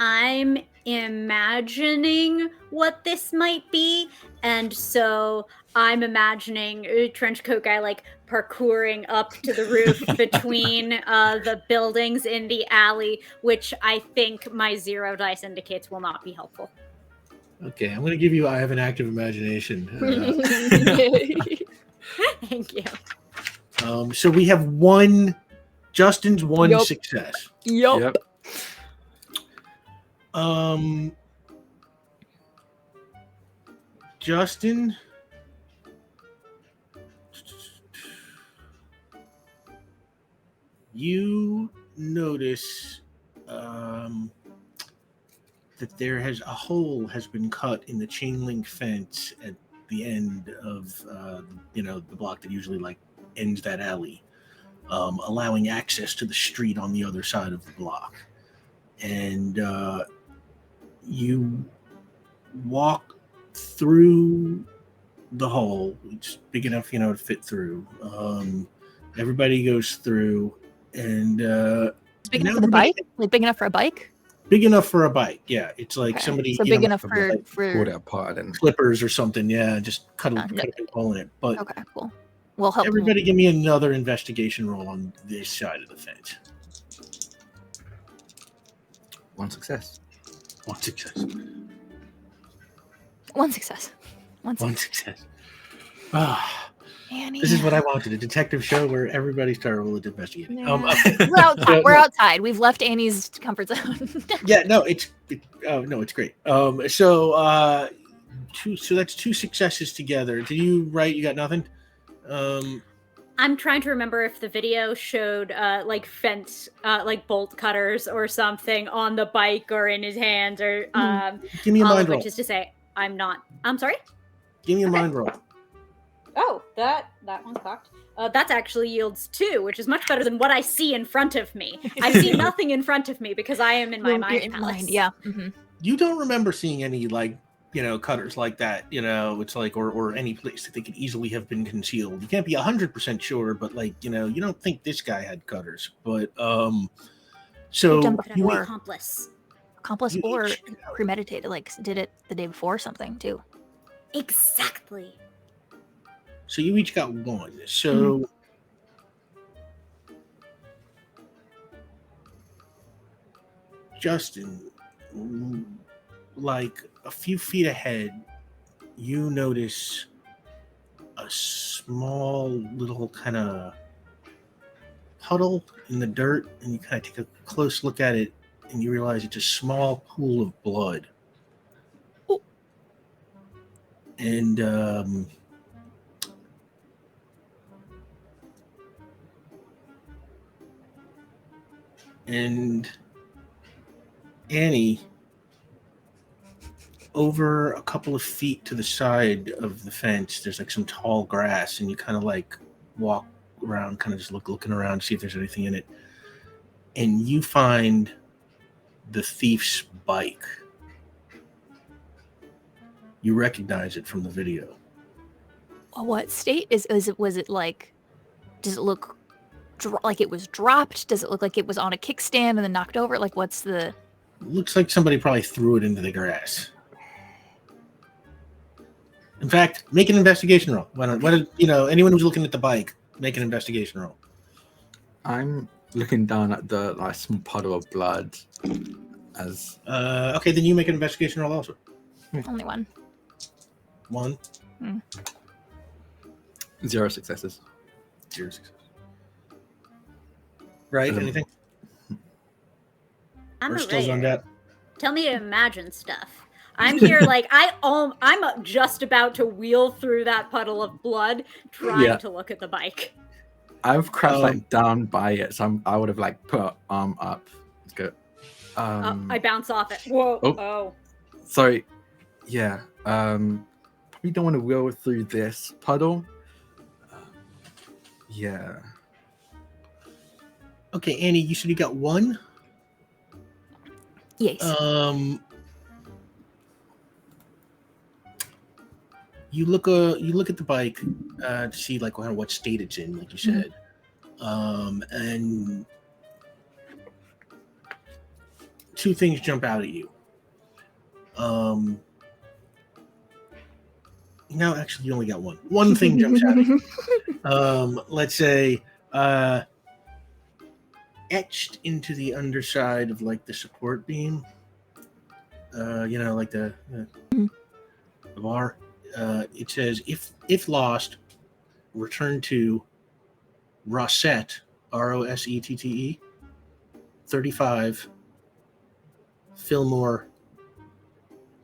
I'm imagining what this might be, and so I'm imagining a trench coat guy parkouring up to the roof between the buildings in the alley, which I think my 0 dice indicates will not be helpful. Okay, I'm going to give you I have an active imagination. Thank you. So we have Justin's one success. Yep. Justin, you notice that there has a hole has been cut in the chain link fence at the end of the block that usually like ends that alley, allowing access to the street on the other side of the block. And you walk through the hole. It's big enough, to fit through. Everybody goes through, and It's big enough for the bike? Like big enough for a bike? Big enough for a bike, yeah. It's like Okay. somebody, So big enough pull for it apart and clippers or something, yeah. Just cut a hole in it. But okay, cool. We'll help. everybody, give me another investigation roll on this side of the fence. one success. One success. One success. One success. Ah. Annie. This is what I wanted, a detective show where everybody's terrible at investigating. Yeah. We're outside. We're outside. We've left Annie's comfort zone. Yeah, no, it's great. So that's two successes together. Did you write? You got nothing? I'm trying to remember if the video showed like fence, like bolt cutters or something on the bike or in his hands, or Give me a mind roll. which is to say, I'm sorry. Give me a mind roll. Oh, that one's cocked. That actually yields 2, which is much better than what I see in front of me. I see nothing in front of me because I am in my mind palace. Yeah. Mm-hmm. You don't remember seeing any cutters like that. It's like or any place that they could easily have been concealed. You can't be 100% sure, but you don't think this guy had cutters. But so you were accomplice or premeditated, like did it the day before or something too. Exactly. So you each got one. So Justin, like a few feet ahead, you notice a small little kind of puddle in the dirt, and you kind of take a close look at it, and you realize it's a small pool of blood. Oh. And Annie, over a couple of feet to the side of the fence, there's like some tall grass, and you kind of like walk around, kind of just looking around to see if there's anything in it. And you find the thief's bike. You recognize it from the video. What state is it? Was it like? Does it look like it was dropped? Does it look like it was on a kickstand and then knocked over? Like, what's the? Looks like somebody probably threw it into the grass. In fact, make an investigation roll. Anyone who's looking at the bike, make an investigation roll. I'm looking down at the small puddle of blood. Okay, then you make an investigation roll also. Only one. One. 0 successes. 0 successes. Right? Anything? I'm We're a still zoned out. Tell me to imagine stuff. I'm here like I'm just about to wheel through that puddle of blood, trying to look at the bike. I've crouched down by it, so I would have put an arm up. Let's go. I bounce off it. Whoa! Oh. Sorry. Yeah. Probably don't want to wheel through this puddle. Yeah. Okay, Annie, you said you got one? Yes. You look at the bike to see what state it's in, like you said, and two things jump out at you. No, actually, you only got one. One thing jumps out at you. Let's say etched into the underside of the support beam. The bar. It says, if lost, return to Rossette, Rossette, 35, Fillmore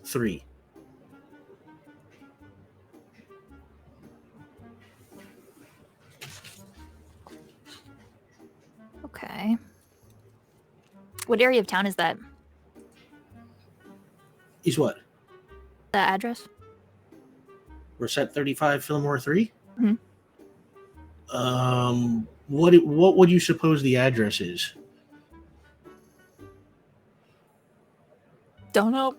3. Okay. What area of town is that? Is what? The address? We're set 35 Fillmore 3? Mhm. What would you suppose the address is? Don't know.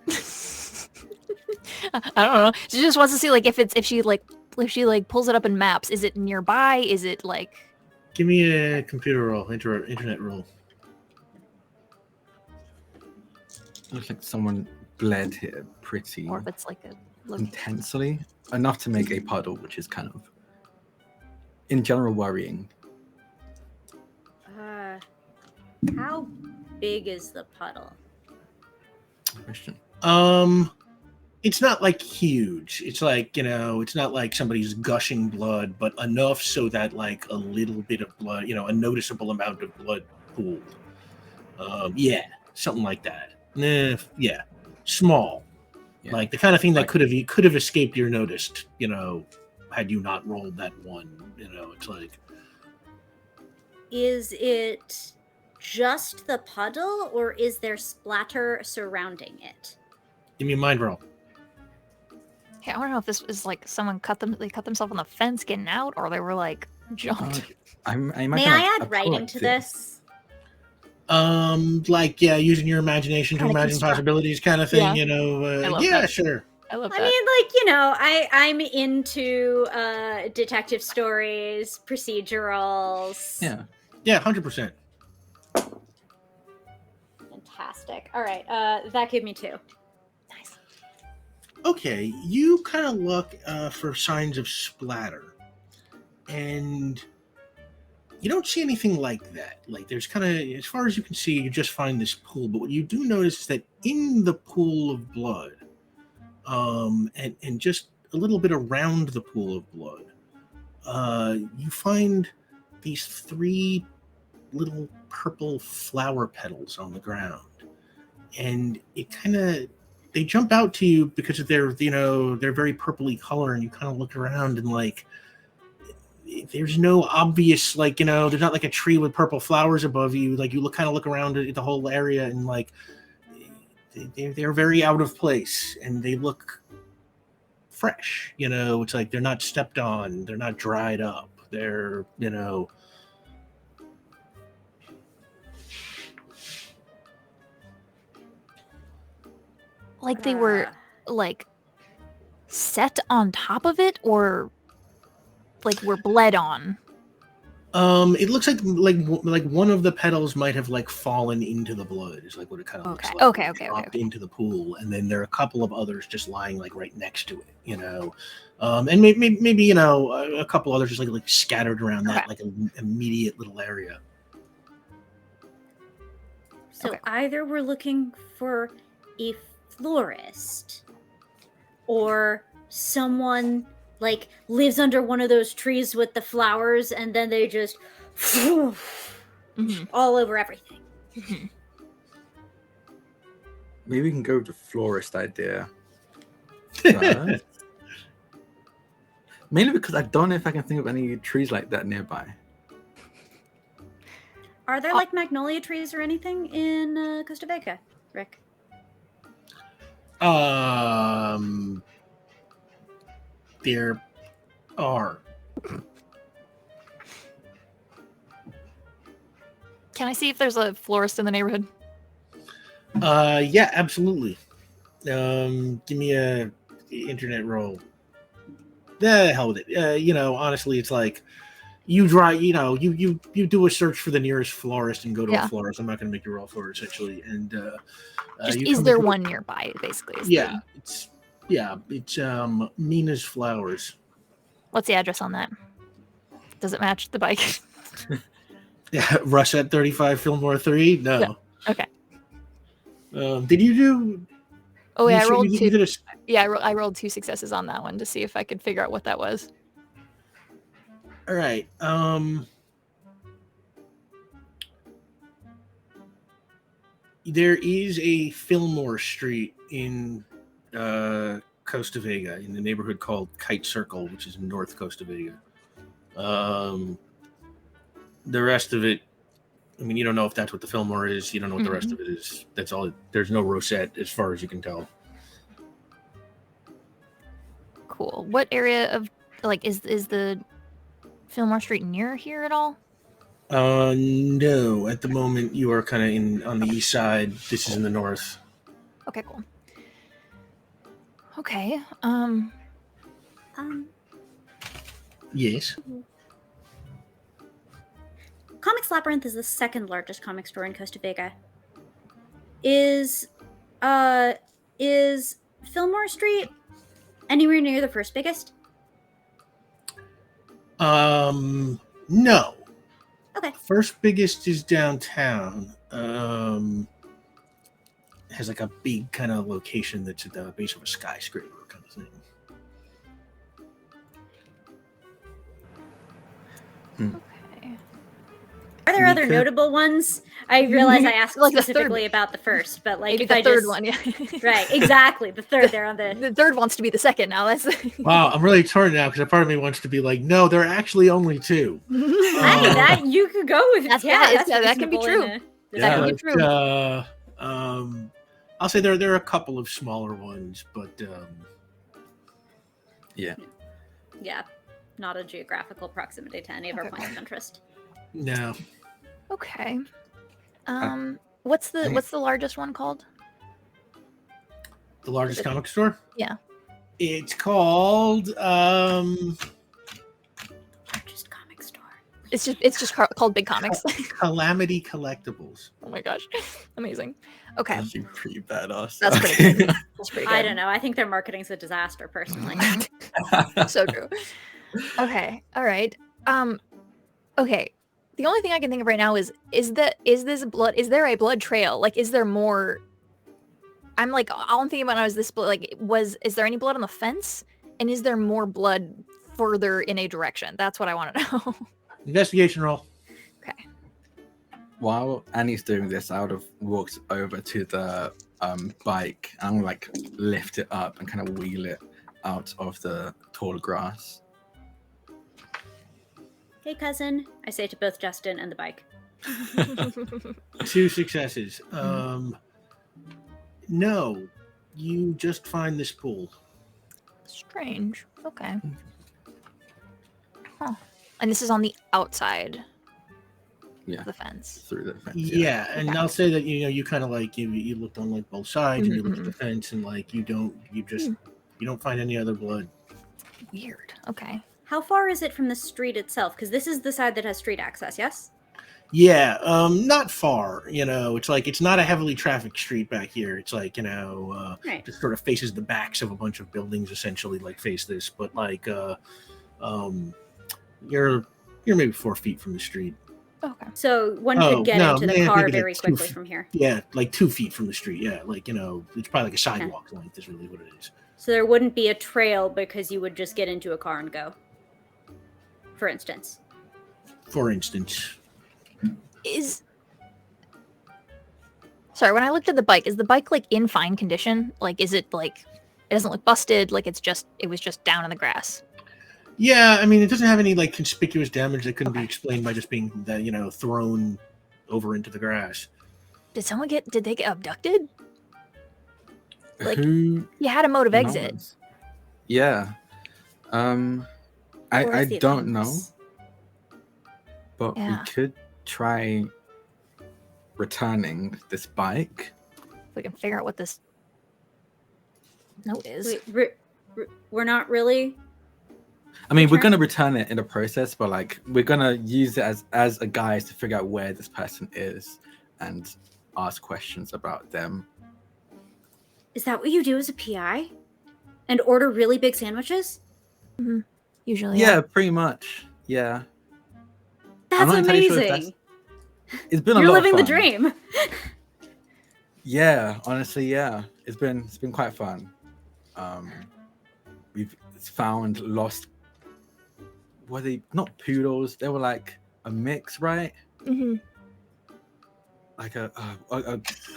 I don't know. She just wants to see like if she pulls it up in maps. Is it nearby? Is it like? Give me a computer roll, internet roll. Looks like someone bled here pretty Or if it's like a intensely, enough to make a puddle, which is kind of, in general, worrying. How big is the puddle? Question. It's not like huge. It's like, it's not like somebody's gushing blood, but enough so that like a little bit of blood, a noticeable amount of blood pooled. Yeah, something like that. Yeah, small. Yeah. Like the kind of thing that could have escaped your notice, had you not rolled that one. It's like. Is it just the puddle, or is there splatter surrounding it? Give me a mind roll. Hey, I don't know if this is like someone cut themselves on the fence getting out, or they were like jumped. May I add writing to this? Using your imagination to imagine possibilities, kind of thing. I love yeah, that. sure. I love that. I mean, I'm into detective stories, procedurals. Yeah, 100%. Fantastic. All right, that gave me 2. Nice. Okay, you kind of look for signs of splatter, and you don't see anything like that. Like there's kind of, as far as you can see, you just find this pool. But what you do notice is that in the pool of blood, and just a little bit around the pool of blood, you find these 3 little purple flower petals on the ground, and it kind of, they jump out to you because they're very purpley color, and you kind of look around and like there's no obvious there's not like a tree with purple flowers above you. Like you look around at the whole area, and like they're very out of place, and they look fresh. It's like they're not stepped on, they're not dried up, they're like they were like set on top of it, or like were bled on. It looks like one of the petals might have like fallen into the blood, is like what it kind of looks like. Okay. Dropped into the pool, and then there are a couple of others just lying like right next to it, and maybe a couple others just like scattered around that like an immediate little area. So either we're looking for a florist, or someone like lives under one of those trees with the flowers, and then they just all over everything. Maybe we can go with the florist idea. Mainly because I don't know if I can think of any trees like that nearby. Are there like magnolia trees or anything in Costa Vega, Rick? There are. Can I see if there's a florist in the neighborhood? Yeah, absolutely. Give me a internet roll. The hell with it. Honestly, it's like you do a search for the nearest florist and go to a florist. I'm not going to make you roll for it, essentially. And is there one nearby? Basically, it's Mina's Flowers. What's the address on that? Does it match the bike? Yeah, Rush at 35 Fillmore 3. No. Yeah. Okay. Did you do? Oh yeah, I rolled 2. Yeah, I rolled 2 successes on that one to see if I could figure out what that was. All right. There is a Fillmore Street in Costa Vega, in the neighborhood called Kite Circle, which is in North Costa Vega. The rest of it, I mean, you don't know if that's what the Fillmore is. You don't know what the rest of it is. That's all. There's no Rosette as far as you can tell. Cool. What area of like is the Fillmore Street near here at all? No. At the moment, you are kind of on the east side. This is in the north. Okay, cool. Okay. Yes. Comics Labyrinth is the second largest comic store in Costa Vega. Is Fillmore Street anywhere near the first biggest? No. Okay. First biggest is downtown. Has like a big kind of location that's at the base of a skyscraper kind of thing. Okay. Are there other notable ones? I realize I asked Like the specifically third. about the first, but like Maybe if the I third just one, yeah. right, exactly the third. They're on the. The third wants to be the second now. That's Wow, I'm really torn now because a part of me wants to be like, no, there are actually only two. Hey, that you could go with. That's- Yeah, that is- that's that can be reasonable true. in a- That can be But, true. I'll say there are a couple of smaller ones, but Yeah. Yeah, not a geographical proximity to any of our Okay. points of interest. no. Okay. What's the largest one called? The largest comic store? Yeah. It's called Largest comic store. It's just called Big Comics. Calamity Collectibles. Oh my gosh, amazing. Okay, That's actually pretty badass. that's pretty good. That's pretty good. I don't know. I think their marketing's a disaster, personally. So true. Okay, all right. Okay. The only thing I can think of right now is there a blood trail? Like, is there more? I'm like, all I'm thinking about now is this blood. Like, is there any blood on the fence? And is there more blood further in a direction? That's what I want to know. Investigation roll. Okay. While Annie's doing this, I would have walked over to the bike and like lift it up and kind of wheel it out of the tall grass. Hey, cousin, I say to both Justin and the bike. 2 successes. No, you just find this pool. Strange. Okay. Huh. And this is on the outside. Yeah. Of the fence. Through the fence. Yeah, and Okay. I'll say that you kind of like you looked on like both sides and you looked at the Mhm. fence and like you don't find any other blood. Weird. Okay. How far is it from the street itself? Because this is the side that has street access, yes? Yeah, not far. It's like it's not a heavily trafficked street back here. It's like Right. just sort of faces the backs of a bunch of buildings, essentially like face this. But like, you're maybe 4 feet from the street. Okay. So one Oh, could get no, into the maybe car like very 2 quickly feet. from here. Yeah, like 2 feet from the street. Yeah, like it's probably like a sidewalk length is really what it is. So there wouldn't be a trail because you would just get into a car and go. For instance. For instance, Sorry, when I looked at the bike, is the bike like in fine condition? Like, is it like it doesn't look busted? Like it was just down in the grass. yeah. I mean, it doesn't have any like conspicuous damage that couldn't be Okay. explained by just being that thrown over into the grass. Did they get abducted? Like, Who you had a mode of exit. knows? Yeah. Or I is the don't know, attendants? but Yeah. we could try returning this bike. If we can figure out what this note is. Wait, we're not really. I mean, we're Return? gonna return it in the process, but like we're gonna use it as a guide to figure out where this person is and ask questions about them. Is that what you do as a PI? And order really big sandwiches? Usually, Yeah, pretty much. Yeah, That's not entirely sure if amazing. it's been a You're lot of living the fun. dream. Yeah, honestly, yeah, it's been quite fun. We've found lost. Were they not poodles? They were like a mix, right? hmm Like it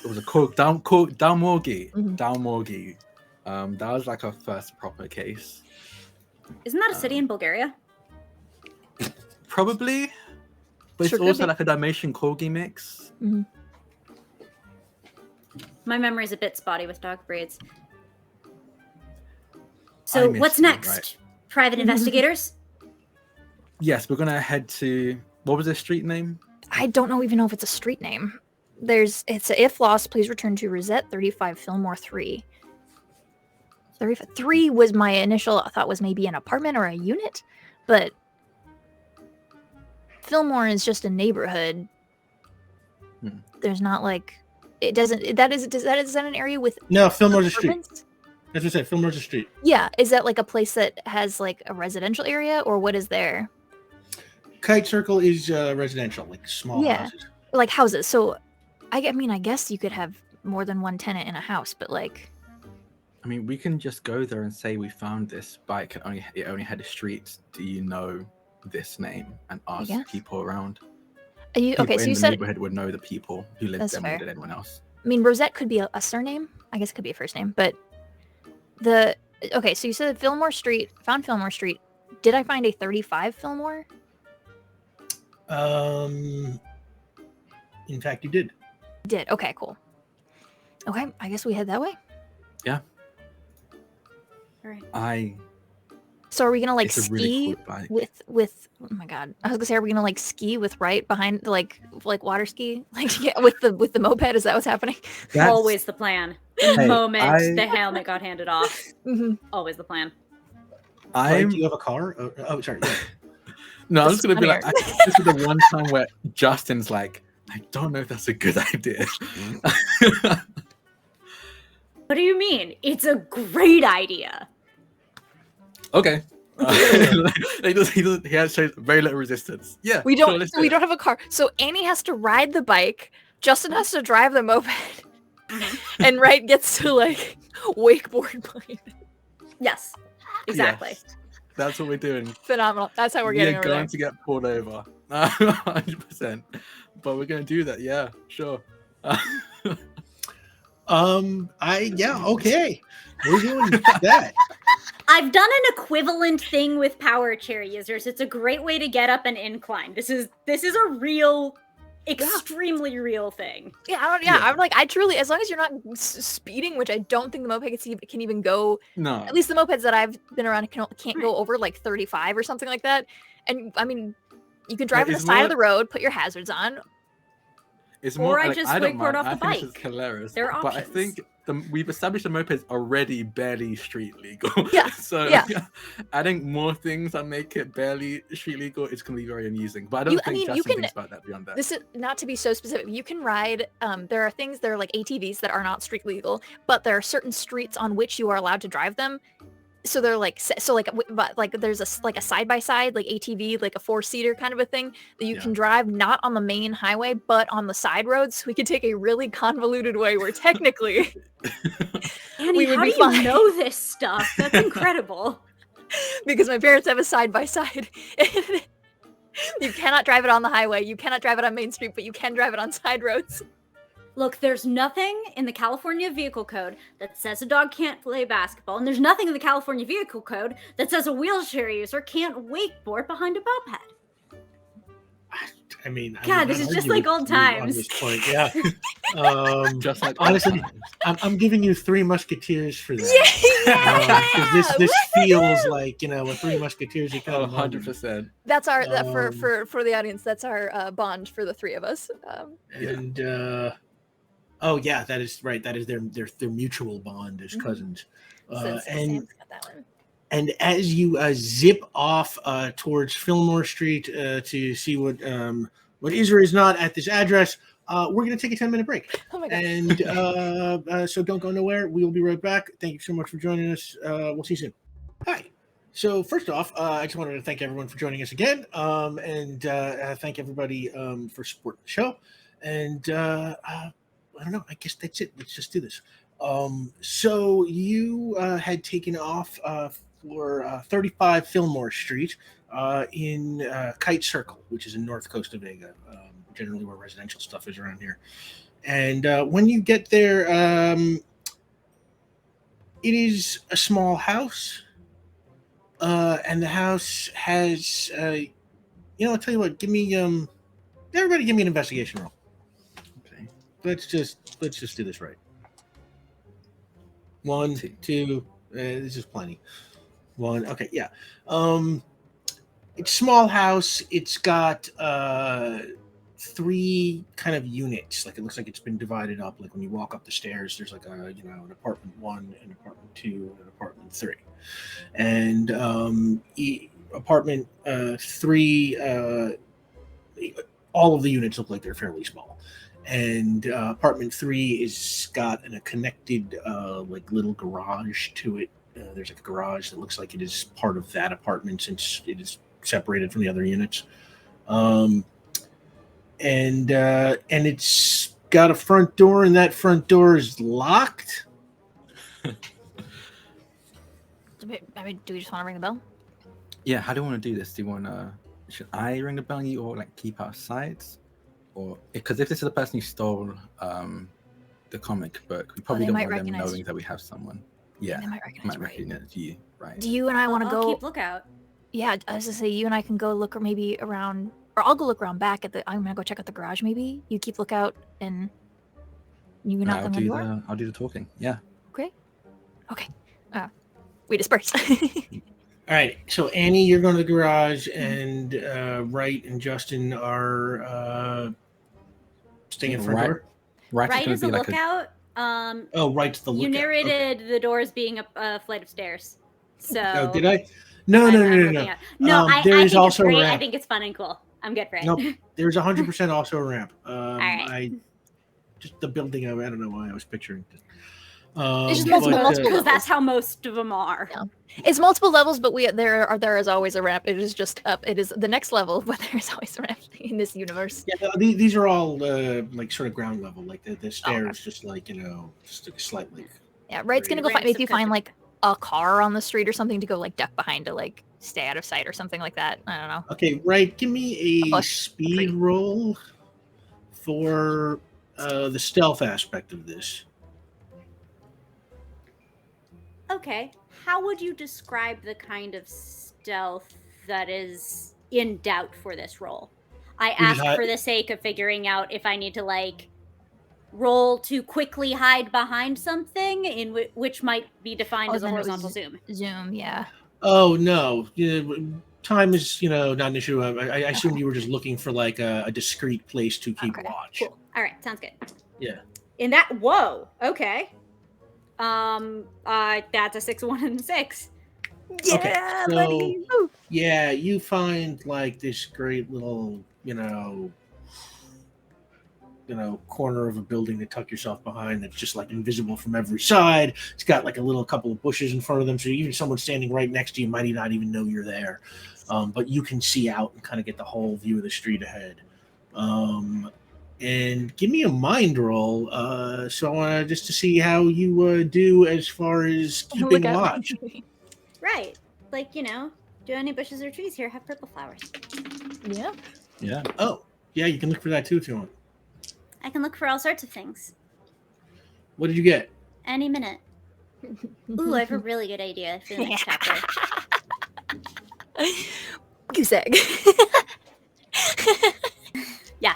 was a Dalmorgie. Mhm. Dalmorgie. That was like our first proper case. Isn't that a city in Bulgaria? Probably. But Sure it's could also be. like a Dalmatian corgi mix. Mhm. My memory's a bit spotty with dog breeds. I So miss what's you, next, right. private investigators? Yes, we're gonna head to, what was the street name? I don't even know if it's a street name. It's a, if lost, please return to Rosette 35 Fillmore 3. 3 was my initial thought was maybe an apartment or a unit, but Fillmore is just a neighborhood. There's not like it doesn't that is that an area with No, Fillmore's a street. apartments? As I said, Fillmore's a street. Yeah, is that like a place that has like a residential area or what is there? Kite Circle is residential, like small Yeah. houses. Like houses. So I mean I guess you could have more than one tenant in a house, but like I mean, we can just go there and say we found this bike and it only had a street. Do you know this name? And ask guess. people around. are you People okay, so in you the said neighborhood would know the people who lived That's there more fair. than anyone else. I mean Rosette could be a surname. I guess it could be a first name, but okay, so you said Fillmore Street, found Fillmore Street. Did I find a 35 Fillmore? In fact, you did. Did. Okay, cool. Okay, I guess we head that way. All right. So are we gonna like It's a ski really cool bike. with oh my god. I was gonna say are we gonna like ski with Wright behind like water ski? Like yeah, with the moped, is that what's happening? That's- Always the plan. The Hey, moment the helmet got handed off. Mhm. Always the plan. Right, I'm do you have a car? Oh sorry. Yeah. no, I This was gonna be like, funnier. I think this is the one time where Justin's like, I don't know if that's a good idea. What do you mean? It's a great idea. Okay. He has shown very little resistance. Yeah. We sure, don't let's do we it. don't have a car. So Annie has to ride the bike, Justin has to drive the moped, and Wright gets to like wakeboard behind it. Yes. Exactly. Yes, that's what we're doing. Phenomenal. That's how we're We getting are over going there. to get pulled over. 100%. But we're going to do that. Yeah, sure. Okay. We're doing that. I've done an equivalent thing with power chair users. It's a great way to get up an incline. This is a real, extremely real thing. Yeah, I'm like, I truly, as long as you're not speeding, which I don't think the moped can even go. No. At least the mopeds that I've been around can't go over like 35 or something like that. And I mean, you can drive on the it's side more- of the road, put your hazards on. It's Or more I like, just I don't wakeboard mind. off I the think it's bike. hilarious. There are but I options. think we've established the mopeds already barely street legal. Yeah, So yeah. adding more things that make it barely street legal is going to be very amusing. But I don't think Justin thinks about that beyond that. This is not to be so specific. You can ride. There are things that are like ATVs that are not street legal, but there are certain streets on which you are allowed to drive them. So they're like but like there's a side by side like ATV, like a 4-seater kind of a thing that you can drive not on the main highway but on the side roads. So we could take a really convoluted way where technically Annie, we would how be do you fine. know this stuff? That's incredible. because my parents have a side by side. You cannot drive it on the highway. You cannot drive it on Main Street, but you can drive it on side roads. Look, there's nothing in the California Vehicle Code that says a dog can't play basketball, and there's nothing in the California Vehicle Code that says a wheelchair user can't wakeboard behind a moped. I mean, God, would this not is just argue like with old you on times. this point. Yeah. Just like honestly, I'm giving you Three Musketeers for that. Because this feels like a Three Musketeers. You kind Oh, of 100%. That's our for the audience. That's our bond for the three of us. And oh yeah, that is right. That is their mutual bond as cousins. Since Sam's got that one. And as you zip off towards Fillmore Street to see what is or is not at this address, we're going to take a 10-minute break. Oh my god. And so don't go nowhere. We will be right back. Thank you so much for joining us. We'll see you soon. Hi. So first off, I just wanted to thank everyone for joining us again, and thank everybody for supporting the show. And I don't know. I guess that's it. Let's just do this. So you had taken off for 35 Fillmore Street in Kite Circle, which is in North Costa Vega, generally where residential stuff is around here. And when you get there, it is a small house, and the house has, I'll tell you what. Give me Everybody, give me an investigation roll. Okay. Let's just do this right. 1, 2. This is plenty. 1. Okay, yeah. It's small house. It's got 3 kind of units. Like it looks like it's been divided up. Like when you walk up the stairs, there's like an apartment 1, an apartment 2, and an apartment 3. And apartment 3, all of the units look like they're fairly small. And apartment 3 is got a connected like little garage to it. There's like a garage that looks like it is part of that apartment since it is separated from the other units. And it's got a front door, and that front door is locked. I mean, do we just want to ring the bell? Yeah, how do you want to do this? Do you want to? Should I ring the bell, you, or like keep our sides? Or because if this is the person who stole the comic book, we probably don't want them knowing that we have someone. Yeah, they might recognize you, right? Do you and I want to go keep lookout? Yeah, I was gonna say you and I can go look, or maybe around, or I'll go look around back at the. I'm gonna go check out the garage. Maybe you keep lookout, and you knock on the door. I'll do the talking. Yeah. Okay. We disperse. All right. So Annie, you're going to the garage, and Wright and Justin are staying in front door. Wright is a lookout. Wright's the lookout. You narrated the doors being a flight of stairs. So. Oh, did I? No. No, I there is think also it's great. a ramp. I think it's fun and cool. I'm good for it. Nope. There's 100% also a ramp. All right. Just the building. I don't know why I was picturing. It's just multiple because that's how most of them are. Yeah. It's multiple levels, but there is always a ramp. It is just up. It is the next level, but there is always a ramp in this universe. Yeah, these are all like sort of ground level. Like the stairs, just like just slightly. Yeah, Wright's gonna go find. Maybe find like a car on the street or something to go like duck behind to like stay out of sight or something like that. I don't know. Okay, Wright, give me a speed roll for the stealth aspect of this. Okay, how would you describe the kind of stealth that is in doubt for this role? I asked for the sake of figuring out if I need to like roll to quickly hide behind something, in which might be defined as a horizontal zoom. Zoom, yeah. Oh no, time is not an issue. I assumed you were just looking for like a discreet place to keep watch. Cool. All right, sounds good. Yeah. In that, whoa, okay. That's a 6, 1, and a 6. Yeah, okay, so, buddy. Yeah, you find like this great little, corner of a building to tuck yourself behind that's just like invisible from every side. It's got like a couple of bushes in front of them, so even someone standing right next to you might not even know you're there. But you can see out and kind of get the whole view of the street ahead. And give me a mind roll, so just to see how you do as far as keeping watch. Right, like do any bushes or trees here have purple flowers? Yeah. Yeah. Oh, yeah, you can look for that too if you want. I can look for all sorts of things. What did you get? Any minute. Ooh, I have a really good idea for the next chapter. Goose egg. Yeah.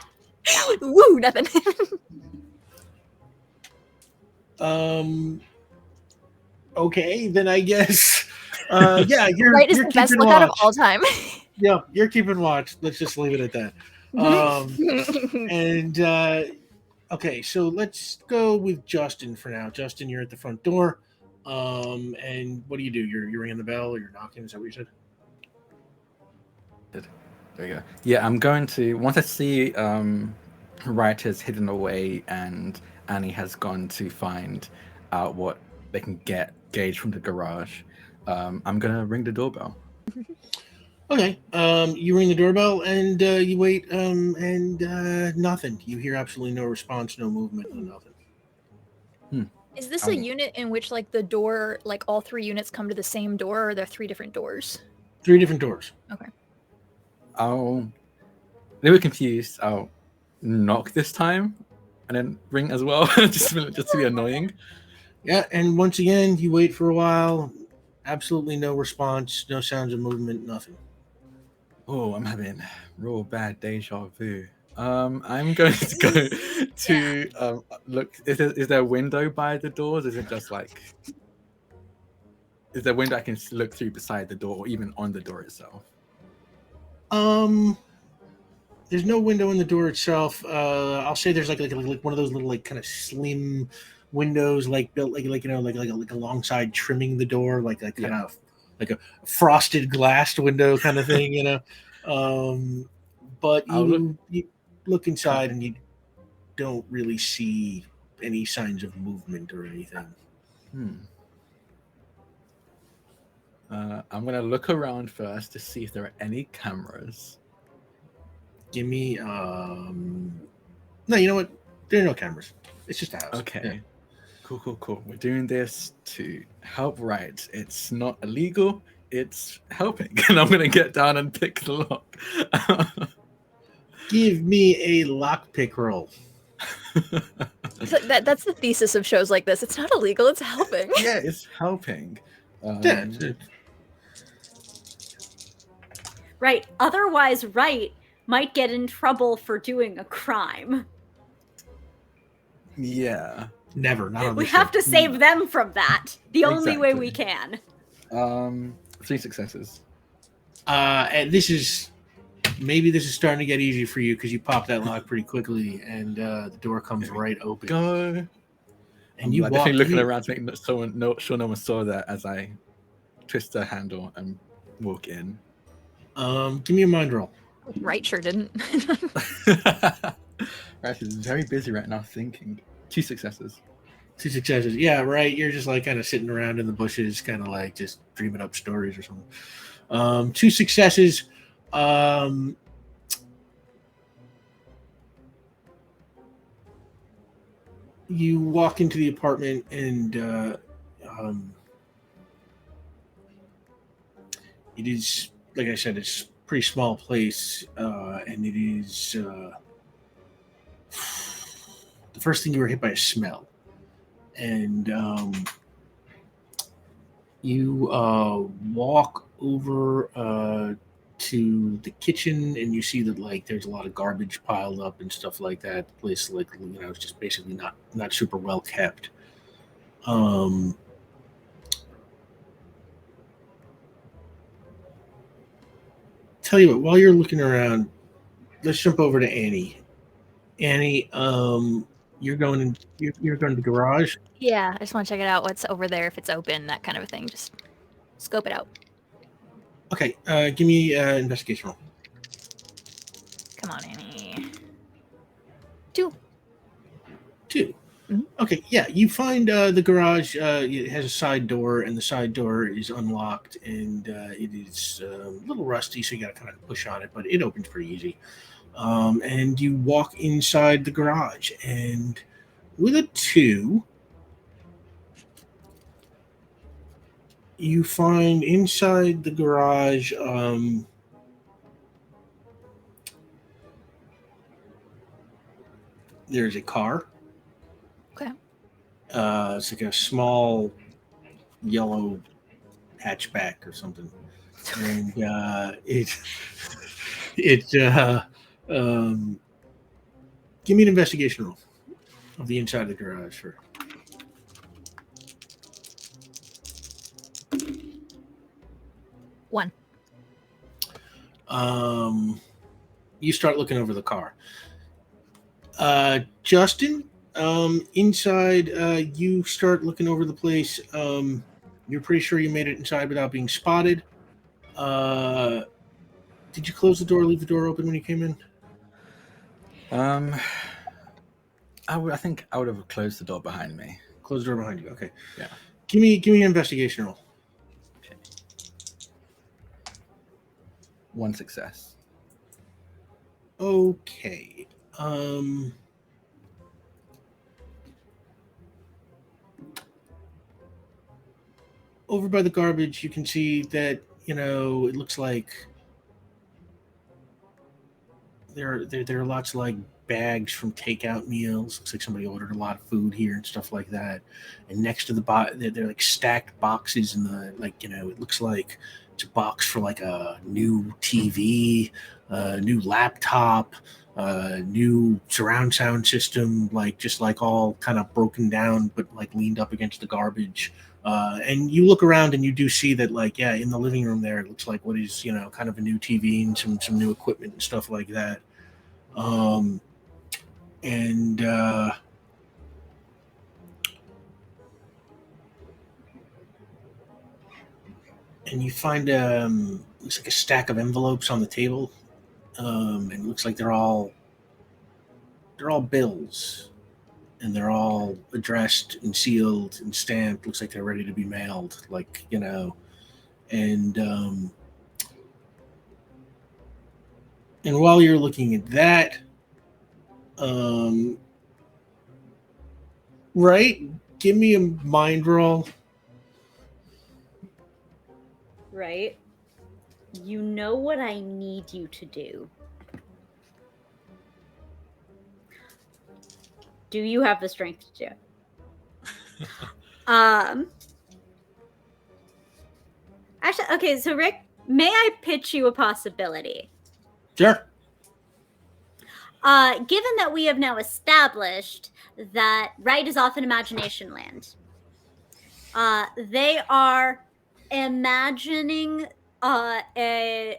Woo, nothing. Okay, then I guess. Yeah, you're Wright is you're the best keeping lookout of watch. all time. Yeah, you're keeping watch. Let's just leave it at that. Okay, so let's go with Justin for now. Justin, you're at the front door. And what do? You're ringing the bell or you're knocking? Is that what you said? There you go. Yeah, I'm going to, once I see Wright has hidden away and Annie has gone to find out what they can gauge from the garage, I'm going to ring the doorbell. Okay. You ring the doorbell and you wait, and nothing. You hear absolutely no response, no movement, no nothing. Is this a unit in which like the door, like all 3 units come to the same door, or are there 3 different doors? 3 different doors. Okay. They were confused. I'll knock this time and then ring as well, just to be annoying. Yeah, and once again, you wait for a while. Absolutely no response, no sounds of movement, nothing. Oh, I'm having real bad deja vu. I'm going to go to look. Is there a window by the doors? Is it just like? Is there a window I can look through beside the door, or even on the door itself? There's no window in the door itself. I'll say there's like one of those little like kind of slim windows, like built like alongside trimming the door, like kind of like a frosted glassed window kind of thing, But you look inside and you don't really see any signs of movement or anything. I'm gonna look around first to see if there are any cameras. Give me no, you know what? There are no cameras. It's just a house. Okay. Yeah. Cool. We're doing this to help Wright. It's not illegal. It's helping. And I'm gonna get down and pick the lock. Give me a lockpick roll. So that's the thesis of shows like this. It's not illegal. It's helping. Yeah, it's helping. Right. Otherwise, Wright might get in trouble for doing a crime. Yeah. Never. Not on We this have show. to save them from that. The only way we Exactly. can. 3 successes. And this is starting to get easy for you because you pop that lock pretty quickly, and the door comes right open. Go. And you I'm walk definitely looking in. around to make sure no one saw that as I twist the handle and walk in. Give me a mind roll. Right, sure didn't. Wright is very busy right now thinking. 2 successes. 2 successes. Yeah, right. You're just like kind of sitting around in the bushes, kind of like just dreaming up stories or something. 2 successes. You walk into the apartment, and it is, like I said, it's a pretty small place, and it is the first thing you were hit by a smell, and you walk over to the kitchen, and you see that like there's a lot of garbage piled up and stuff like that. The place, like, it's just basically not super well kept. Tell you what, while you're looking around, let's jump over to Annie. Annie, you're going to the garage. Yeah, I just want to check it out. What's over there? If it's open, that kind of a thing. Just scope it out. Okay, give me investigation roll. Come on, Annie. 2. 2. Mhm. Okay, yeah, you find the garage. It has a side door, and the side door is unlocked, and it is a little rusty, so you got to kind of push on it, but it opens pretty easy. And you walk inside the garage, and with a 2, you find inside the garage there's a car. Okay. It's like a small yellow hatchback or something, and give me an investigation roll of the inside of the garage for. One. You start looking over the car. Justin, inside, you start looking over the place. You're pretty sure you made it inside without being spotted. Did you close the door, leave the door open when you came in? I think I would have closed the door behind me. Close the door behind you. Okay. Yeah. Give me an investigation roll. Okay. 1 success. Okay. Over by the garbage, you can see that, it looks like there are lots of like bags from takeout meals. Looks like somebody ordered a lot of food here and stuff like that. And next to the they're like stacked boxes in the, like, it looks like it's a box for like a new TV, a new laptop, new surround sound system, like just like all kind of broken down, but like leaned up against the garbage. And you look around and you do see that, like, yeah, in the living room there, it looks like what is, kind of a new TV and some new equipment and stuff like that. And you find looks like a stack of envelopes on the table, and it looks like they're all bills, and they're all addressed and sealed and stamped. Looks like they're ready to be mailed, like, and while you're looking at that, right, give me a mind roll. Right? You know what I need you to do. Do you have the strength to do it? Actually, okay, so Rick, may I pitch you a possibility? Sure. Given that we have now established that Wright is off in imagination land, they are imagining a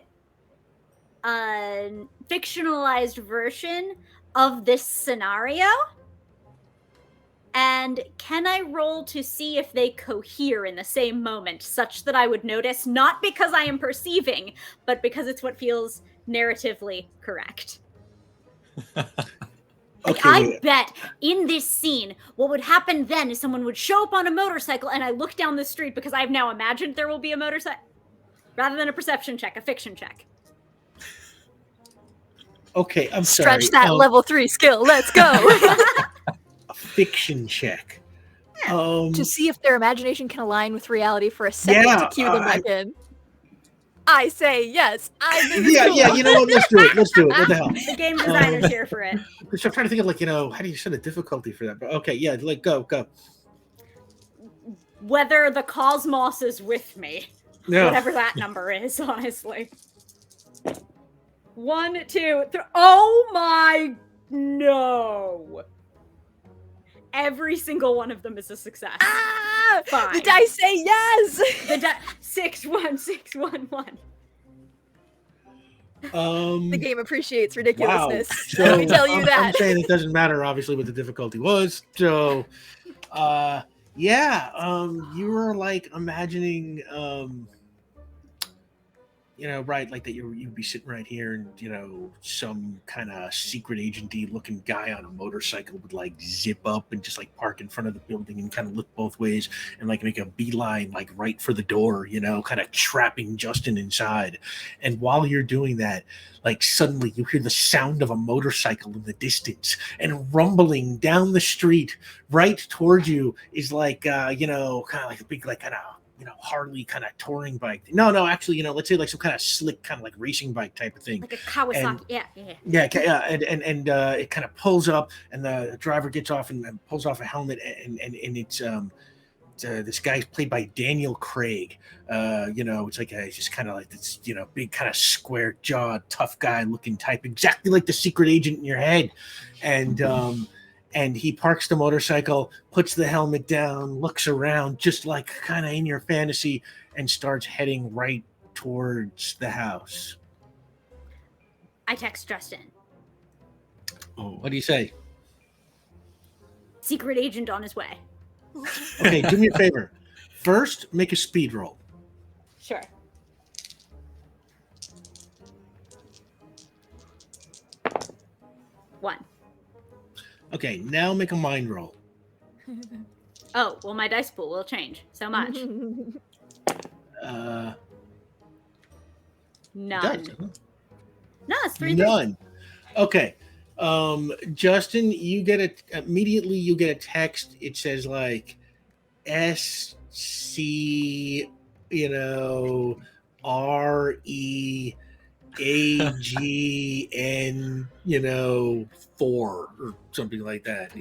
fictionalized version of this scenario. And can I roll to see if they cohere in the same moment, such that I would notice, not because I am perceiving, but because it's what feels narratively correct? Like, Okay, I bet in this scene, what would happen then is someone would show up on a motorcycle, and I look down the street because I've now imagined there will be a motorcycle. Rather than a perception check, a fiction check. Okay, I'm Stretch sorry. that level 3 skill. Let's go. A fiction check. To see if their imagination can align with reality for a second to cue them back in. I say yes. Yeah, you know what? Let's do it. What the hell? The game designer's here for it. So I'm trying to think of, like, how do you set a difficulty for that? But okay, yeah, like, go. Whether the cosmos is with me. Yeah. Whatever that number is, honestly. 1, 2, 3. Oh my, no. Every single one of them is a success. Fine. The dice say yes. 6, 1, 6, 1, 1. The game appreciates ridiculousness. Wow. So Let me tell you that. I'm saying it doesn't matter, obviously, what the difficulty was. So, you were like imagining, right, like that you'd be sitting right here, and some kind of secret agenty looking guy on a motorcycle would like zip up and just like park in front of the building and kind of look both ways and like make a beeline like right for the door, kind of trapping Justin inside. And while you're doing that, like suddenly you hear the sound of a motorcycle in the distance, and rumbling down the street right towards you is like kind of like a big, like, kind of Harley kind of touring bike. No, actually, let's say like some kind of slick, kind of like racing bike type of thing. Like a Kawasaki. And, yeah. And it kind of pulls up, and the driver gets off and pulls off a helmet, and it's this guy played by Daniel Craig. It's like just kind of like this, big kind of square jawed, tough guy looking type, exactly like the secret agent in your head. And he parks the motorcycle, puts the helmet down, looks around, just like kind of in your fantasy, and starts heading right towards the house. I text Justin. Oh, what do you say? Secret agent on his way. Okay, do me a favor. First, make a speed roll. Sure. One. Okay, now make a mind roll. Oh, well, my dice pool will change so much. None. No, it's 3. None. Okay. Justin, you get immediately you get a text. It says like SC, REAGN, 4 or something like that,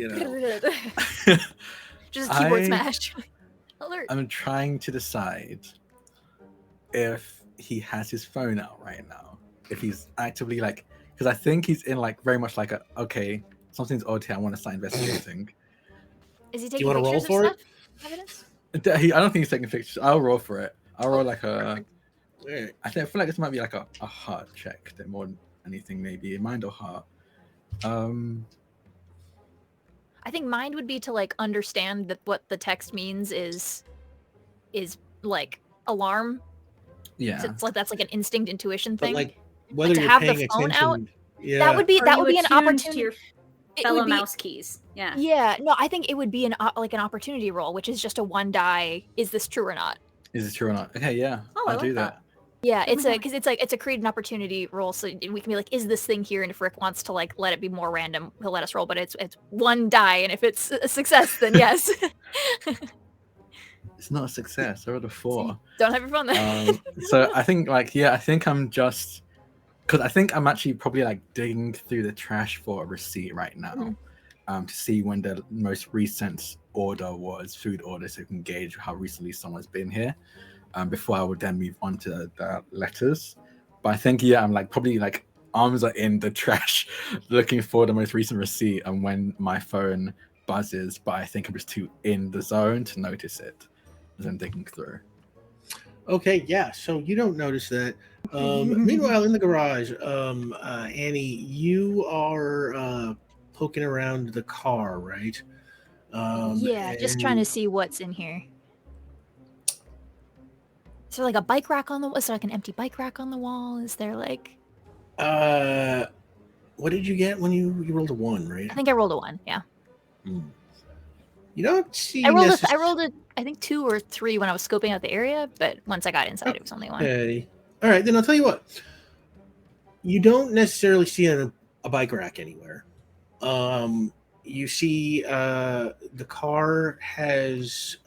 Just a keyboard smash. Alert. I'm trying to decide if he has his phone out right now, if he's actively like because I think he's in like very much like a okay, something's odd here. I want to start investigating. Is he Do taking you want to roll pictures for of it? stuff? Evidence? I don't think he's taking pictures. I'll roll for it. I'll roll like a. Alright. I feel like this might be like a heart check, that more than anything, maybe mind or heart. I think mind would be to like understand that what the text means is like alarm. Yeah. So it's like that's like an instinct intuition But thing. like whether to you're have the paying phone out, attention, yeah, that would be Are that you would be an attuned to opportunity. your It fellow would be, mouse keys. Yeah. yeah, no, I think it would be an opportunity roll, which is just a one die. Is this true or not? Is it true or not? Okay, yeah. Oh, I I'll like do that. that. Yeah, Oh it's my a God. because it's like it's a create an opportunity roll, so we can be like, is this thing here? And if Rick wants to like let it be more random, he'll let us roll. But it's one die, and if it's a success, then yes. It's not a success. I rolled a 4. Don't have your phone there. So I think like I think I'm just because I think I'm actually probably like digging through the trash for a receipt right now, to see when the most recent order was, food order, so you can gauge how recently someone's been here. Before I would then move on to the letters. But I think I'm like probably like arms are in the trash, looking for the most recent receipt, and when my phone buzzes, but I think I'm just too in the zone to notice it as I'm digging through. Okay, yeah. So you don't notice that. Meanwhile, in the garage, Annie, you are poking around the car, right? Yeah, just trying to see what's in here. Is there like a bike rack on the wall? Is there like an empty bike rack on the wall? Is there like... What did you get when you rolled a 1, right? I think I rolled a 1, yeah. You don't see... I rolled a, I think 2 or 3 when I was scoping out the area, but once I got inside, it was only 1. Okay. All right, then I'll tell you what. You don't necessarily see a bike rack anywhere. You see the car has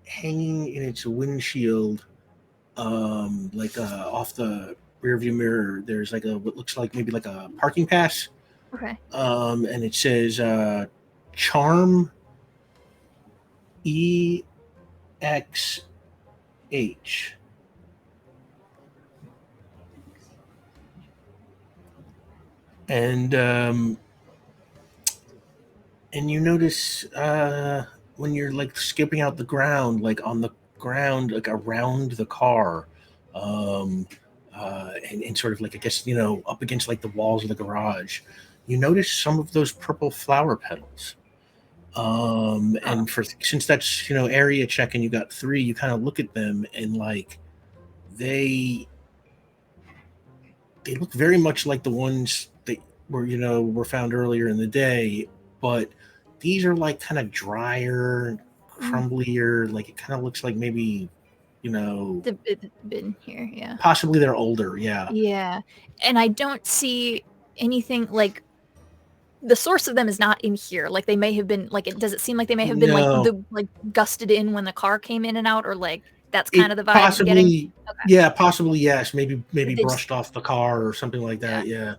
hanging in its windshield, like off the rearview mirror, there's like what looks like maybe like a parking pass. Okay. And it says Charm EXH. And you notice when you're like skipping out the ground, like on the ground, like around the car, and sort of like, I guess, up against like the walls of the garage, you notice some of those purple flower petals. And since that's, area check and you got 3, you kind of look at them and like they look very much like the ones that were found earlier in the day, but these are like kind of drier, crumblier. Like it kind of looks like maybe, It's been here, yeah. Possibly they're older, yeah. Yeah, and I don't see anything like the source of them is not in here. Like they may have been like does it seem like they may have been like gusted in when the car came in and out, or like that's kind of the vibe possibly, I'm getting? Okay. Yeah, possibly yes. Maybe brushed just off the car or something like that. Yeah.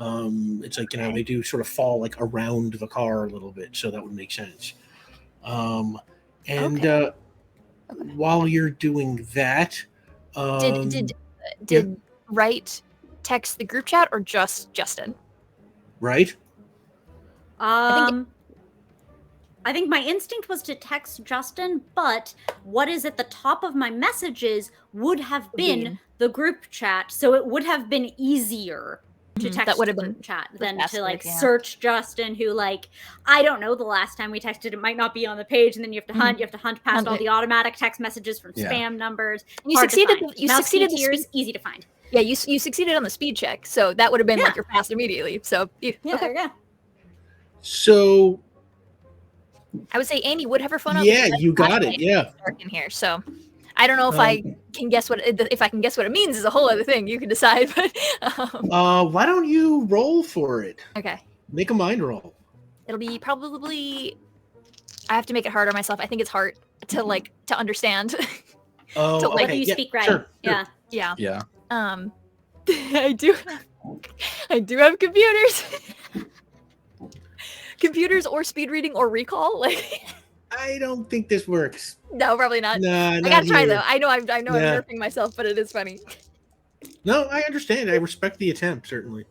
It's like they do sort of fall like around the car a little bit, so that would make sense. While you're doing that, did Wright text the group chat or just Justin? Right. I think my instinct was to text Justin, but what is at the top of my messages would have been the group chat, so it would have been easier to text that would have the been group chat the than best to like way, yeah. search Justin, who like I don't know, the last time we texted it might not be on the page, and then you have to hunt. You have to hunt past all the automatic text messages from spam numbers. And you succeeded. You succeeded. Easy to find. Yeah, you succeeded on the speed check, so that would have been like your fast immediately. So there you go. So I would say Annie would have her phone up. Yeah, you got it. Yeah. In here, so I don't know if I can guess what it means is a whole other thing. You can decide. But why don't you roll for it? Okay. Make a mind roll. It'll be probably. I have to make it harder myself. I think it's hard to understand. Oh, to, okay. You speak right. Sure. Yeah. I do have computers. Computers or speed reading or recall, like I don't think this works. No, probably not. Nah, I gotta try though. I know I'm nerfing myself, but it is funny. No, I understand. I respect the attempt, certainly.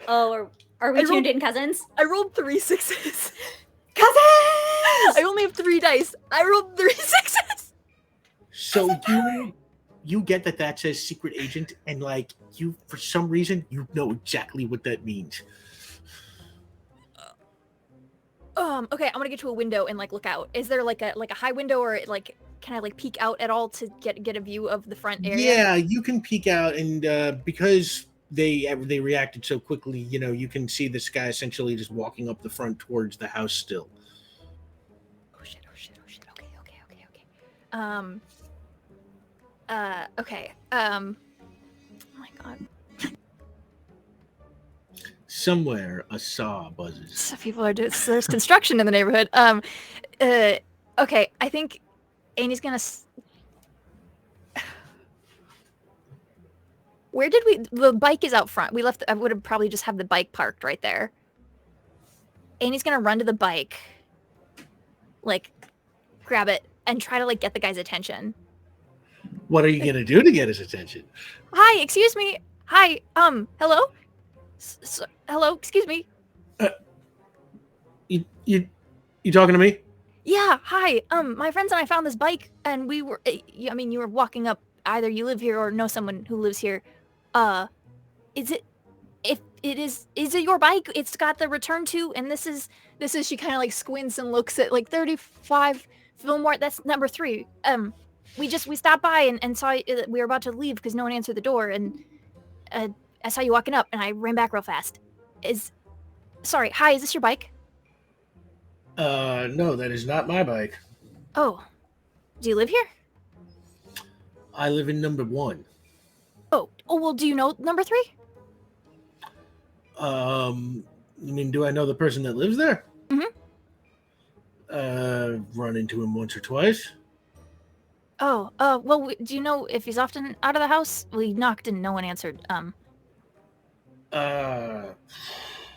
Oh, are we tuned in, cousins? I rolled 3 sixes. Cousins! I only have 3 dice. I rolled 3 sixes. So you get that says secret agent, and like you, for some reason, you know exactly what that means. Okay, I'm gonna get to a window and like look out. Is there like a high window, or like can I like peek out at all to get a view of the front area? Yeah, you can peek out, and because they reacted so quickly, you can see this guy essentially just walking up the front towards the house still. Oh shit! Okay. Okay. Oh my god. Somewhere a saw buzzes. So people are doing. So there's construction in the neighborhood. Okay. I think Annie's gonna. Where did we? The bike is out front. We left. I would have probably just have the bike parked right there. Annie's gonna run to the bike, like, grab it and try to like get the guy's attention. What are you gonna do to get his attention? Hi, excuse me. Hi, hello. Hello, excuse me. You talking to me? Yeah, hi. My friends and I found this bike, and we were. I mean, you were walking up. Either you live here or know someone who lives here. Is it? If it is it your bike? It's got the return to, and this is. She kind of like squints and looks at like 35 Fillmore. That's number 3. We stopped by and saw we were about to leave because no one answered the door, and I saw you walking up, and I ran back real fast. Sorry. Hi, is this your bike? No, that is not my bike. Oh, do you live here? I live in number 1. Oh, well, do you know number 3? You mean, do I know the person that lives there? Mm-hmm. Run into him once or twice. Oh, well, do you know if he's often out of the house? We knocked and no one answered.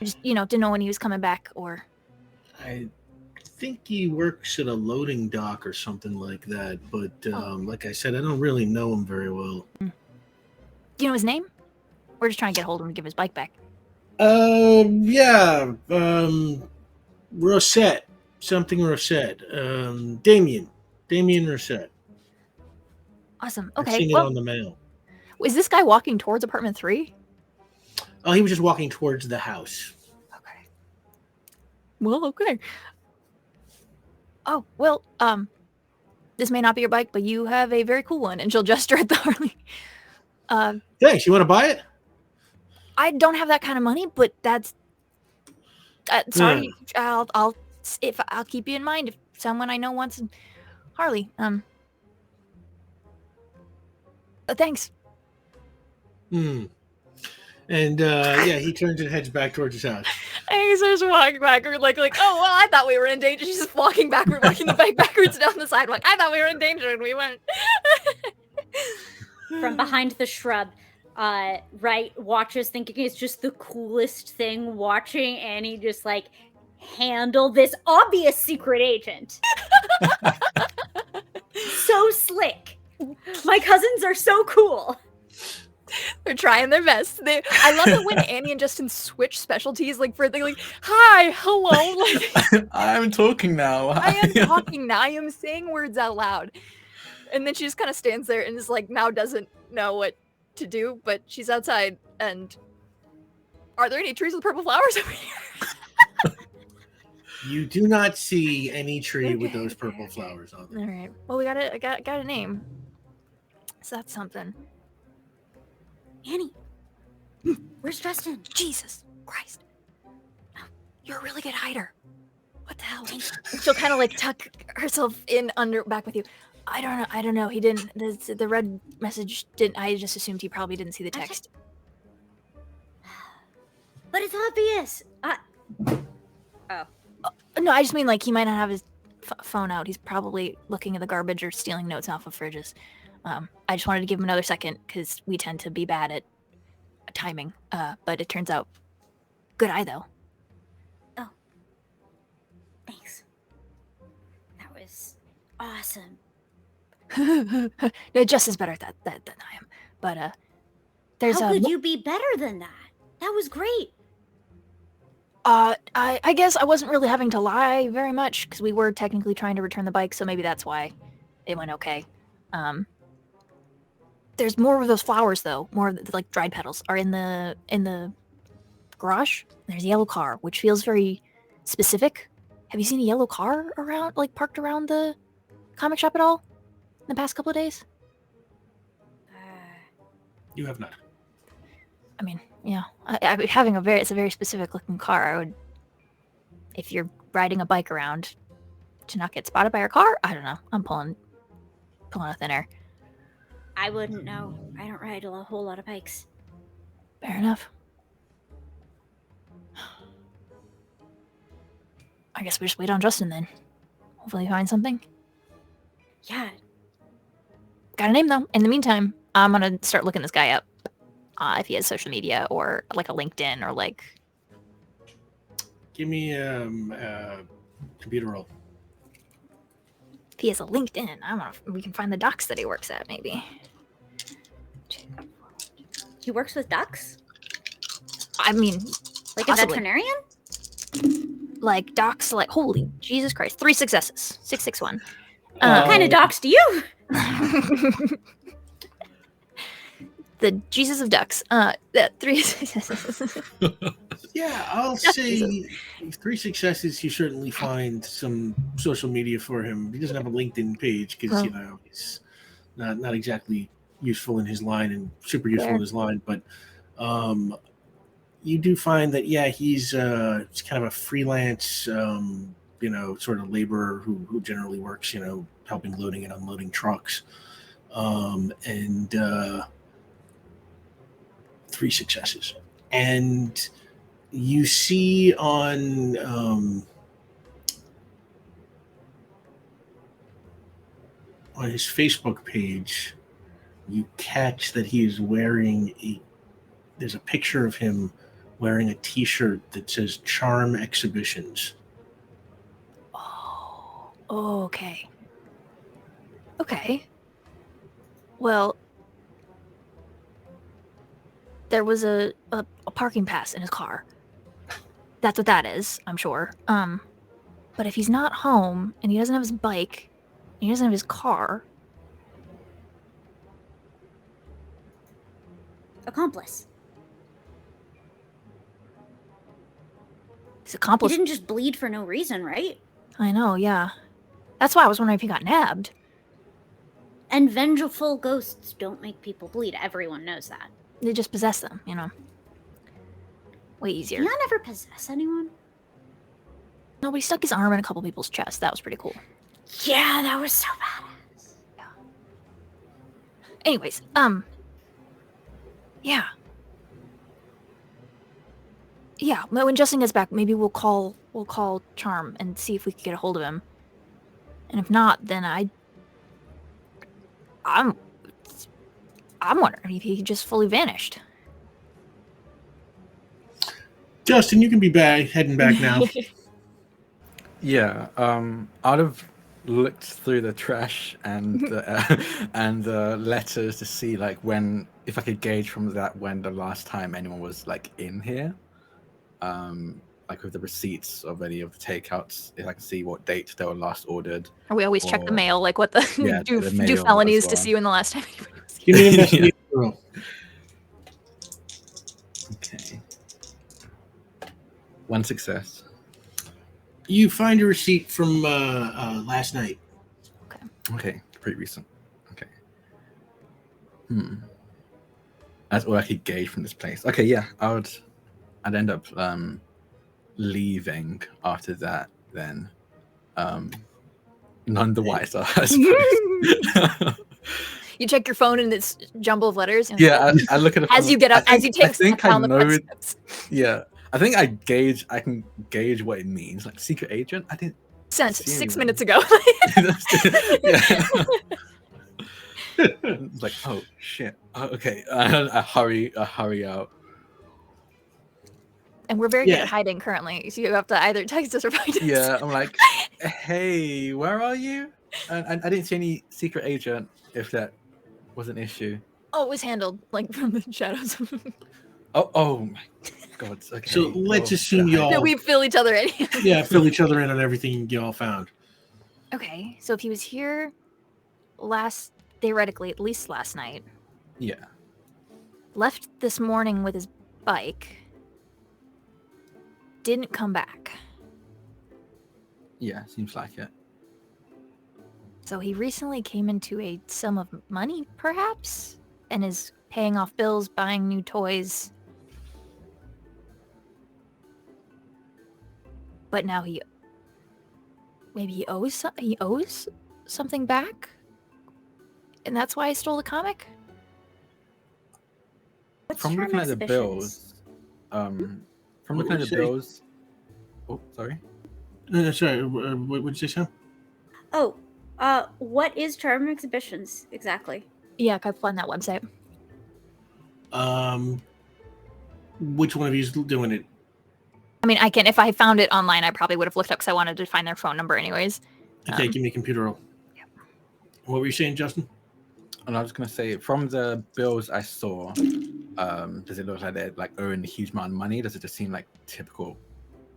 Just, didn't know when he was coming back, or... I think he works at a loading dock or something like that, but like I said, I don't really know him very well. Do you know his name? We're just trying to get hold of him to give his bike back. Yeah, Rosette. Something Rosette. Damien Rosette. Awesome. I've Okay. seen it on the mail. Is this guy walking towards apartment 3? Oh, he was just walking towards the house. Okay. Well, okay. Oh, well, this may not be your bike, but you have a very cool one, and she'll gesture at the Harley. Thanks. You want to buy it? I don't have that kind of money, but that's sorry. I'll keep you in mind if someone I know wants a Harley. Thanks. And yeah, he turns and heads back towards his house. And he starts walking backward, like, oh well, I thought we were in danger. She's just walking backward, walking the bike backwards down the sidewalk. I thought we were in danger, and we weren't. From behind the shrub, Wright watches, thinking it's just the coolest thing, watching Annie just like handle this obvious secret agent. So slick. My cousins are so cool. They're trying their best. I love it when Annie and Justin switch specialties, like for they're like, "Hi, hello." Like, I'm talking now. I am talking now. I am saying words out loud. And then she just kind of stands there and is like, now doesn't know what to do, but she's outside. And are there any trees with purple flowers over here? You do not see any tree with those purple flowers on them. All right. Well, I got a name. So that's something. Annie, where's Justin? Jesus Christ. Oh, you're a really good hider. What the hell? She'll kind of like tuck herself in back with you. I don't know. He didn't. The red message didn't. I just assumed he probably didn't see the text. But it's obvious. No, I just mean like he might not have his phone out. He's probably looking at the garbage or stealing notes off of fridges. I just wanted to give him another second because we tend to be bad at timing. But it turns out, good eye though. Oh, thanks. That was awesome. No, Justin's better at that than I am. But There's How could you be better than that? That was great. I guess I wasn't really having to lie very much because we were technically trying to return the bike, so maybe that's why it went okay. There's more of those flowers though. More of the, like dried petals are in the garage. There's a yellow car, which feels very specific. Have you seen a yellow car around, like parked around the comic shop at all in the past couple of days? You have not. I mean, yeah, having it's a very specific looking car. I would, if you're riding a bike around, to not get spotted by your car. I don't know. I'm pulling a thin air. I wouldn't know. I don't ride a whole lot of bikes. Fair enough. I guess we just wait on Justin then. Hopefully he finds something. Yeah. Got a name though. In the meantime, I'm gonna start looking this guy up. If he has social media or like a LinkedIn or like. Give me computer roll. If he has a LinkedIn, I don't know if we can find the docs that he works at maybe. He works with ducks? I mean, Like possibly. a veterinarian? Like docs, like holy Jesus Christ, 3 successes, 661. What kind of docs do you? The Jesus of ducks. That 3 successes. Yeah, I'll say 3 successes. You certainly find some social media for him. He doesn't have a LinkedIn page because he's not exactly useful in his line and super useful in his line. But you do find that he's kind of a freelance, sort of laborer who generally works, helping loading and unloading trucks, and 3 successes. And you see on his Facebook page, you catch that he is wearing there's a picture of him wearing a t-shirt that says Charm Exhibitions. Oh, okay. Okay. Well, there was a parking pass in his car. That's what that is, I'm sure. But if he's not home and he doesn't have his bike, and he doesn't have his car, Accomplice. his accomplice. He didn't just bleed for no reason, right? I know, yeah. That's why I was wondering if he got nabbed. And vengeful ghosts don't make people bleed. Everyone knows that. They just possess them, Way easier. Did Leon ever possess anyone? No, but he stuck his arm in a couple people's chests. That was pretty cool. Yeah, that was so badass. Anyways, yeah. Yeah, when Justin gets back, maybe we'll call Charm and see if we can get a hold of him. And if not, then I'm wondering if he just fully vanished. Justin, you can be heading back now. Yeah, I'd have looked through the trash and the letters to see if I could gauge from that when the last time anyone was in here. With the receipts of any of the takeouts, if I can see what date they were last ordered. Or we always check the mail, what the do mail felonies as to well. see when the last time anybody was Give me an investigation roll. Okay. 1 success. You find a receipt from last night. Okay, pretty recent. Okay. That's all I could gauge from this place. Okay, yeah, I'd end up leaving after that then. None the wiser, I suppose. You check your phone and it's jumble of letters. Yeah, I look at it as you get up, as you take step down the footsteps. Yeah, I think I can gauge what it means. Secret agent. I didn't. Sent 6 minutes ago. It's oh shit. Okay, I hurry out. And we're very good at hiding currently, so you have to either text us or find us. Yeah, I'm hey, where are you? And I didn't see any secret agent, if that was an issue. Oh, it was handled like from the shadows. Oh my God. Okay. So let's assume God. y'all- That we fill each other in. Yeah, fill each other in on everything y'all found. Okay, so if he was here theoretically, at least last night, Yeah. left this morning with his bike, didn't come back. Yeah, seems like it. So he recently came into a sum of money, perhaps, and is paying off bills, buying new toys. But now maybe he owes something back, and that's why I stole the comic. What's From your looking at the suspicions? bills, from What looking at would the you say? bills. Oh, sorry. No, sorry. What would you say, Sam? Oh, what is Charm Exhibitions exactly? Yeah, I find that website. Which one of you is doing it? I mean, I can. If I found it online, I probably would have looked up because I wanted to find their phone number, anyways. Okay, give me a computer roll. Yep. What were you saying, Justin? And I was gonna say, from the bills I saw, does it look like they're like owing a huge amount of money? Does it just seem like typical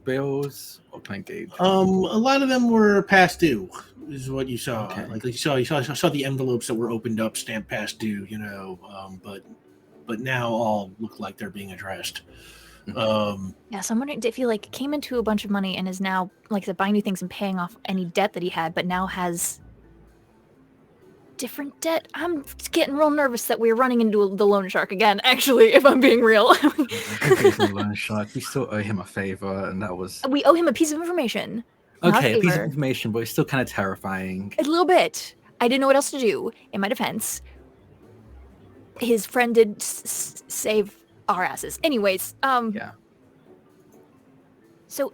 bills? Or can I gauge? A lot of them were past due, is what you saw. Okay. Like you saw the envelopes that were opened up, stamped past due. But now all look like they're being addressed. Yeah, so I'm wondering if he like came into a bunch of money and is now like I said, buying new things and paying off any debt that he had, but now has different debt. I'm getting real nervous that we're running into the loan shark again. Actually, if I'm being real, I think he's a loan shark. We still owe him a favor, and that was we owe him a piece of information. not okay. A piece of favor. information, but it's still kind of terrifying. A little bit. I didn't know what else to do. In my defense, his friend did save our asses. Anyways, Yeah, So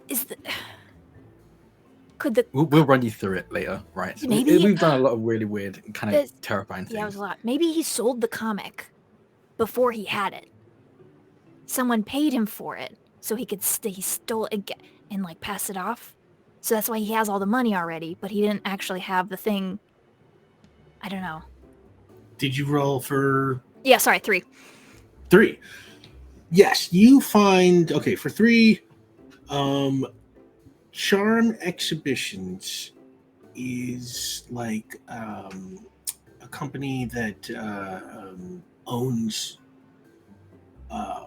could the we'll run you through it later, right? Maybe, We've done a lot of really weird, kind of there's- terrifying things. yeah, it was a lot. Maybe he sold the comic before he had it. Someone paid him for it, so he could he stole it and like pass it off. So that's why he has all the money already, but he didn't actually have the thing. I don't know. Did you roll for Yeah, sorry, 3. 3? Yes, you find for 3. Charm Exhibitions is like a company that owns a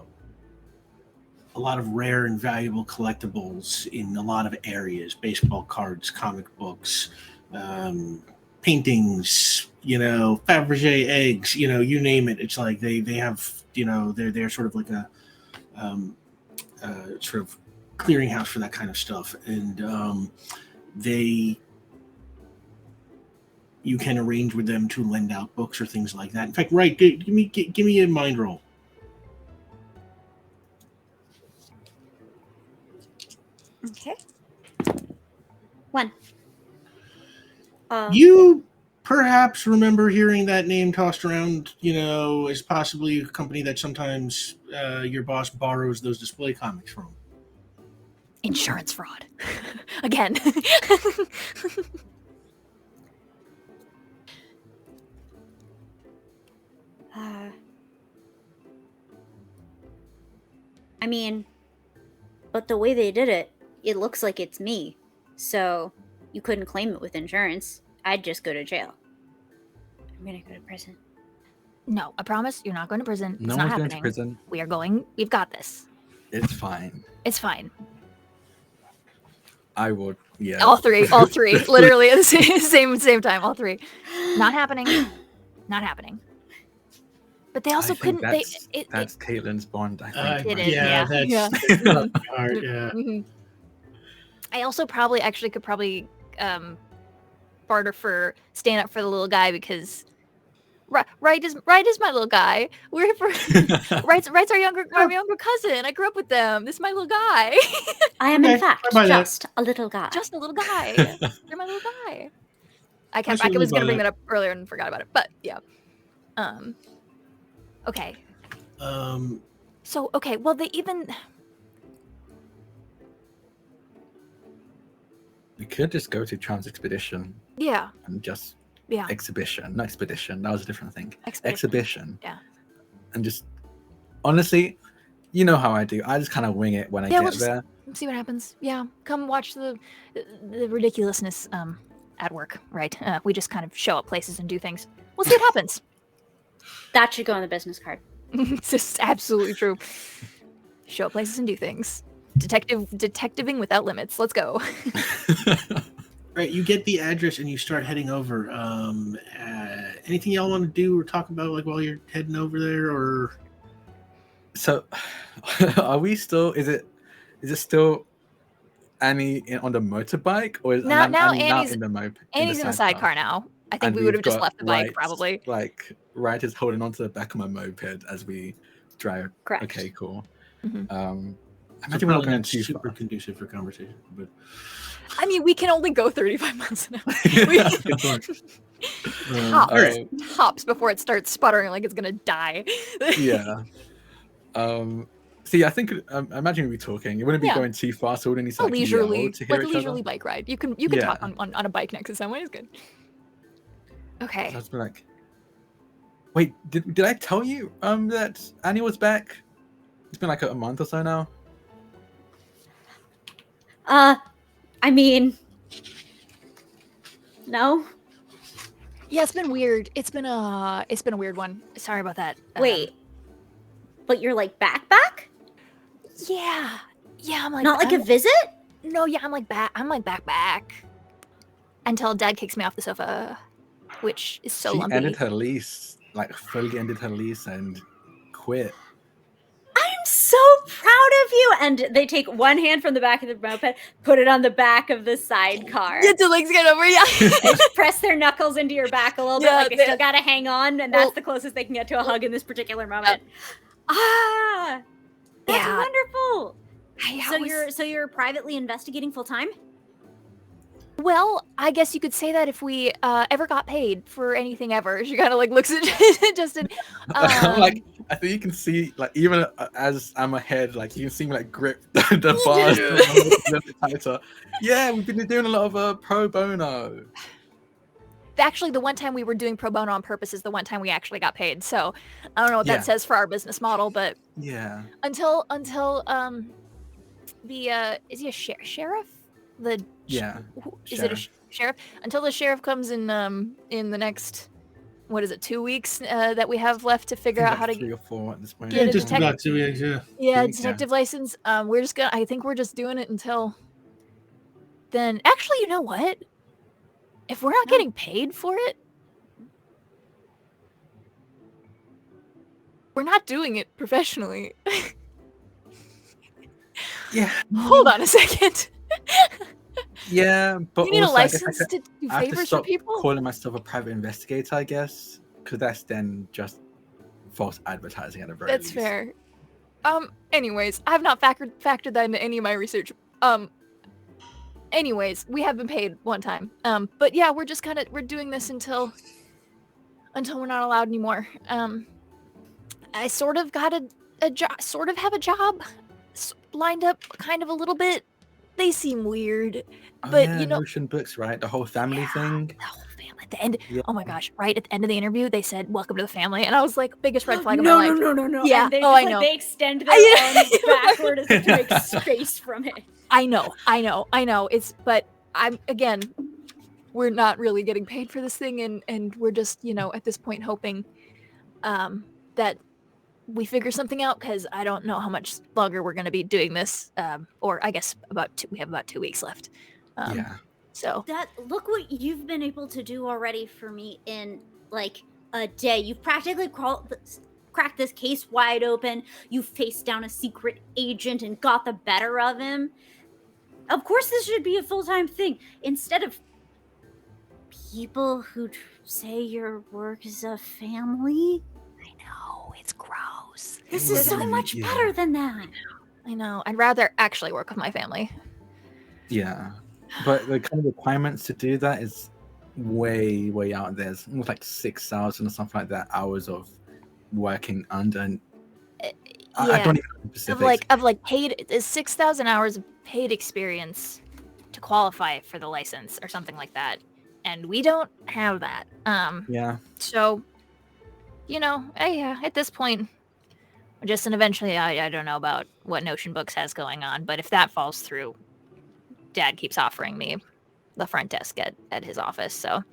lot of rare and valuable collectibles in a lot of areas: baseball cards, comic books, paintings, Fabergé eggs, you name it. It's like they have, they're sort of like a sort of clearinghouse for that kind of stuff, and you can arrange with them to lend out books or things like that. In fact, Wright, give me a mind roll. Okay. 1. You perhaps remember hearing that name tossed around, as possibly a company that sometimes your boss borrows those display comics from. Insurance fraud. Again. I mean, but the way they did it, it looks like it's me. So you couldn't claim it with insurance. I'd just go to jail. I'm gonna go to prison. No, I promise you're not going to prison. No It's not one's happening. going to prison. We are going. We've got this. It's fine. It's fine. I would. Yeah. All three, literally at the same time. All 3. Not happening. Not happening. But they also I think couldn't. That's Caitlin's bond. I think. It right? is, Yeah, yeah. that's not hard. Yeah. Mhm. I also could barter for stand up for the little guy because Wright is my little guy. We're here for Wright's our younger cousin. I grew up with them. This is my little guy. I am Okay, in fact I buy that. just a little guy. Just a little guy. They're my little guy. I Absolutely was gonna buy bring that. that up earlier and forgot about it, but yeah. Okay. So okay, well they even We could just go to Trans Expedition yeah. and just Yeah. exhibition, not expedition. That was a different thing. Expedition. Exhibition. Yeah. And just honestly, you know how I do. I just kind of wing it when I Yeah, get there. See what happens. Yeah, come watch the ridiculousness at work, right? We just kind of show up places and do things. We'll see what happens. That should go on the business card. It's just absolutely true. Show up places and do things. Detectiving without limits. Let's go. Right, you get the address and you start heading over. Anything y'all want to do or talk about, like while you're heading over there, or? So, are we still? Is it still Annie on the motorbike, or is Now Annie Annie's in the moped? Annie's in the sidecar now. I think And we would have we've just got left the bike, Wright, probably. Like Wright is holding onto the back of my moped as we drive. Correct. Okay, cool. Mhm. I imagine we're not going too super far. conducive for conversation, but I mean, we can only go 35 miles an hour. good point. Hops, Alright. hops before it starts sputtering like it's gonna die. Yeah. See, I think I imagine we'll be talking. It wouldn't be Yeah. going too fast. So we wouldn't need to A like, leisurely, yell to hear like a each leisurely other. bike ride. You can Yeah. talk on a bike next to someone. It's good. Okay. So I was like, wait, did I tell you that Annie was back? It's been like a month or so now. I mean, no. Yeah, it's been weird. It's been a weird one. Sorry about that. Wait, but you're like back? Yeah. I'm like Not like a I'm- visit? No, yeah, I'm like back. Until Dad kicks me off the sofa, which is so She lumpy. ended her lease, like fully ended her lease and quit. I'm so proud of you. And they take one hand from the back of the moped, put it on the back of the sidecar. Get the legs get over, yeah. And press their knuckles into your back a little bit, Yeah, like they they- still gotta hang on, and that's the closest they can get to a hug in this particular moment. That's Yeah. wonderful. I So you're privately investigating full time? Well, I guess you could say that if we ever got paid for anything ever. She kind of like looks at Justin. Like I think you can see, like even as I'm ahead, like you can see me like grip the bars a little bit tighter. Yeah, we've been doing a lot of pro bono. Actually, the one time we were doing pro bono on purpose is the one time we actually got paid. So I don't know what Yeah. that says for our business model, but Yeah. until the is he a sheriff? Yeah. Is it a sheriff? Until the sheriff comes in the next, what is it, 2 weeks that we have left to figure out how to 3 or 4 at this point. get Yeah, a just detective. about 2 weeks, yeah. Yeah, Yeah. detective license. I think we're just doing it until then. Actually, you know what? If we're not getting paid for it, we're not doing it professionally. Yeah. Hold on a second. Yeah, but You need a also, I guess license to do I have to favors for stop people? calling myself a private investigator, I guess, because that's then just false advertising at the very That's least. fair. Anyways, I have not factored that into any of my research. Anyways, we have been paid one time. But yeah, we're just we're doing this until we're not allowed anymore. I sort of got a job, sort of have a job lined up, kind of a little bit. They seem weird, Oh, but yeah, you know, Notion books, right? The whole family Yeah. thing. the whole family. At the end, Yeah. oh my gosh! Right at the end of the interview, they said, "Welcome to the family," and I was like, "Biggest red flag of No, my life." no. Yeah, And they I just, know. they extend their Yeah. arms backward as if to make space from it. I know. But we're not really getting paid for this thing, and we're just, at this point hoping that we figure something out, because I don't know how much longer we're going to be doing this, or I guess we have about 2 weeks left. Yeah. So Look what you've been able to do already for me in like a day. You've practically cracked this case wide open. You faced down a secret agent and got the better of him. Of course, this should be a full-time thing instead of people who say your work is a family. I know, it's gross. This It is so really- much yeah. better than that. I know. I'd rather actually work with my family. Yeah. But the kind of requirements to do that is way out there. It's almost like 6,000 or something like that hours of working under. And I Yeah. don't even know the specifics. Of like paid 6,000 hours of paid experience to qualify for the license or something like that, and we don't have that. Yeah. So, at this point, and eventually, I don't know about what Notion Books has going on, but if that falls through, Dad keeps offering me the front desk at his office. So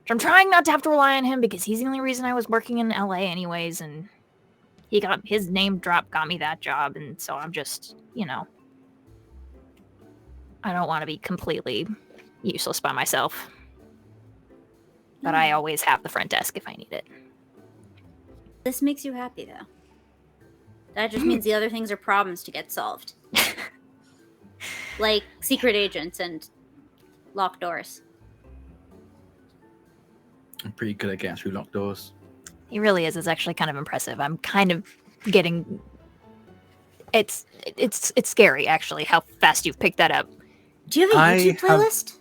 I'm trying not to have to rely on him because he's the only reason I was working in LA anyways, and he got his name drop, got me that job, and so I'm just, I don't want to be completely useless by myself. But I always have the front desk if I need it. This makes you happy, though. That just means the other things are problems to get solved. Like secret agents and locked doors. I'm pretty good at getting through locked doors. He really is. It's actually kind of impressive. I'm kind of getting... It's scary, actually, how fast you've picked that up. Do you have a YouTube playlist?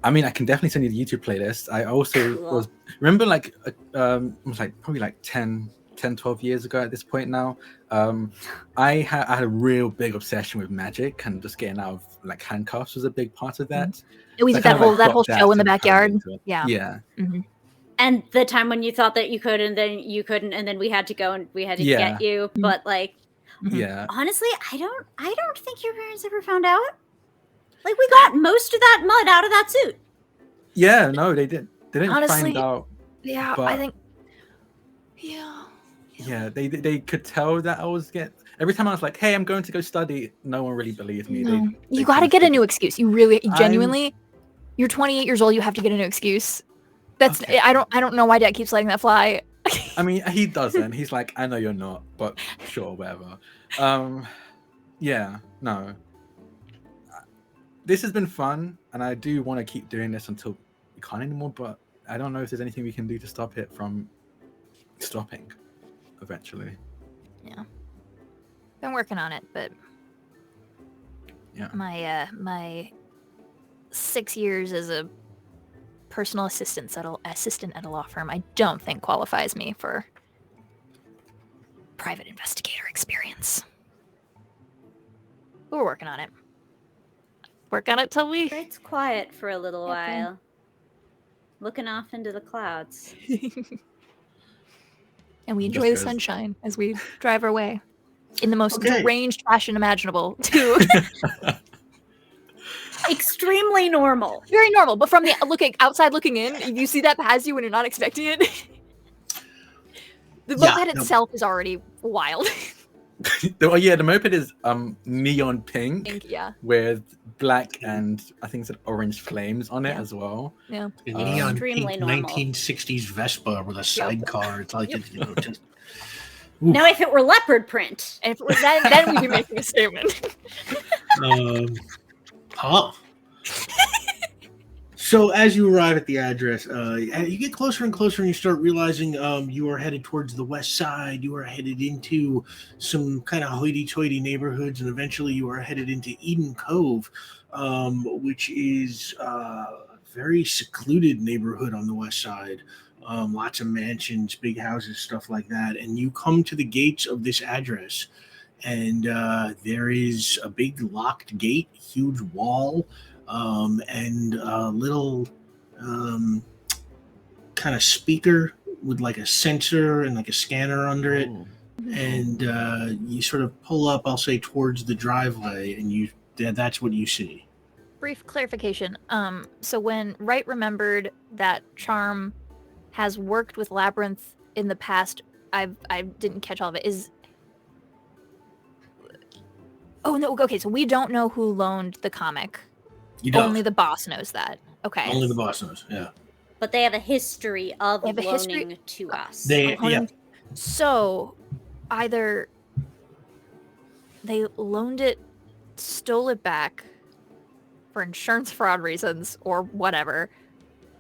I mean, I can definitely send you the YouTube playlist. I also remember it was probably 10, 12 years ago at this point now. I had a real big obsession with magic, and just getting out of handcuffs was a big part of that. We did that whole show in the backyard. Yeah. Yeah. Mm-hmm. And the time when you thought that you could and then you couldn't, and then we had to go and we had to get you. But yeah. Honestly, I don't think your parents ever found out. We got most of that mud out of that suit. Yeah, no, they didn't. They didn't Honestly, find out. Yeah, but, I think. Yeah. Yeah, they could tell that I was every time I was like, "Hey, I'm going to go study," no one really believed me. No. You got to get a new excuse. You really, genuinely, you're 28 years old. You have to get a new excuse. That's okay. I don't know why Dad keeps letting that fly. I mean, he doesn't. He's like, I know you're not, but sure, whatever. Yeah, no. This has been fun, and I do want to keep doing this until we can't anymore, but I don't know if there's anything we can do to stop it from stopping eventually. Yeah. Been working on it, but yeah. My 6 years as a personal assistant at a law firm, I don't think qualifies me for private investigator experience. But we're working on it. Work on it till we... It's quiet for a little while. Looking off into the clouds. And we enjoy the sunshine as we drive our way. In the most deranged fashion imaginable, too. Extremely normal. Very normal, but from the outside looking in, you see that pass you when you're not expecting it. The moped itself is already wild. The moped is neon pink with black and I think it's orange flames on it as well. Yeah, neon pink 1960s Vespa with a sidecar. It's like just. Now, if it were leopard print, and if it was that, then we'd be making a statement. So as you arrive at the address, you get closer and closer, and you start realizing you are headed towards the west side. You are headed into some kind of hoity-toity neighborhoods, and eventually you are headed into Eden Cove, which is a very secluded neighborhood on the west side. Lots of mansions, big houses, stuff like that. And you come to the gates of this address, and there is a big locked gate, huge wall, and a little kind of speaker with like a sensor and like a scanner under it. And you sort of pull up, I'll say, towards the driveway, and that's what you see. Brief clarification. So when Wright remembered that Charm has worked with Labyrinth in the past, I didn't catch all of it. Oh no, okay, so we don't know who loaned the comic. You don't. Only the boss knows that. Okay. Only the boss knows, yeah. But they have a history of loaning to us. So either they loaned it, stole it back for insurance fraud reasons or whatever,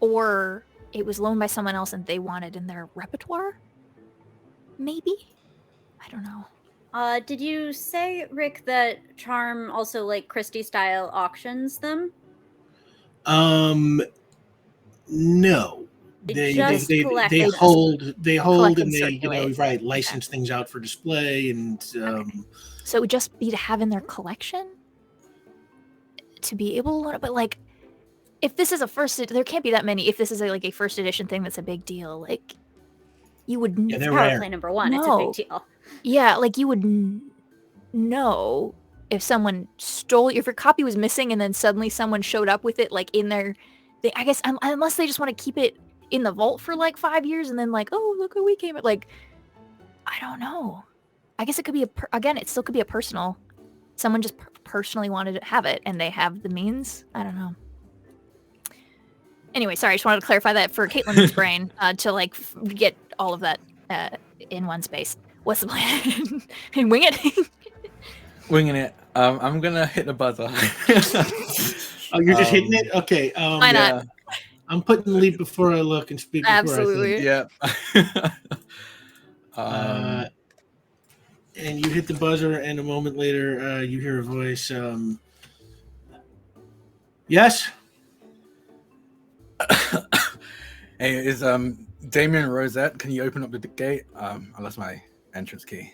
or it was loaned by someone else and they want it in their repertoire? Maybe? I don't know. Did you say, Rick, that Charm also Christie style auctions them? No. They hold and they license things out for display and So it would just be to have in their collection to be able to, but if this is a there can't be that many. If this is like a first edition thing, that's a big deal. Like, you would. Yeah, they're Power rare. play number 1. It's a big deal. Yeah, like you would know if someone stole, if your copy was missing, and then suddenly someone showed up with it, like in their. I guess unless they just want to keep it in the vault for like 5 years, and then like, oh, look who we came at. Like, I don't know. I guess it could be it still could be a personal. Someone just personally wanted to have it, and they have the means. I don't know. Anyway, sorry, I just wanted to clarify that for Caitlin's brain to like get all of that in one space. What's the plan? And wing it. Winging it. I'm gonna hit the buzzer. Oh, you're just hitting it? Okay. Why not? I'm putting leap before I look and speak before Absolutely. I think. Yeah. And you hit the buzzer, and a moment later, you hear a voice. Yes? Hey, is Damien Rosette? Can you open up the gate? I lost my entrance key.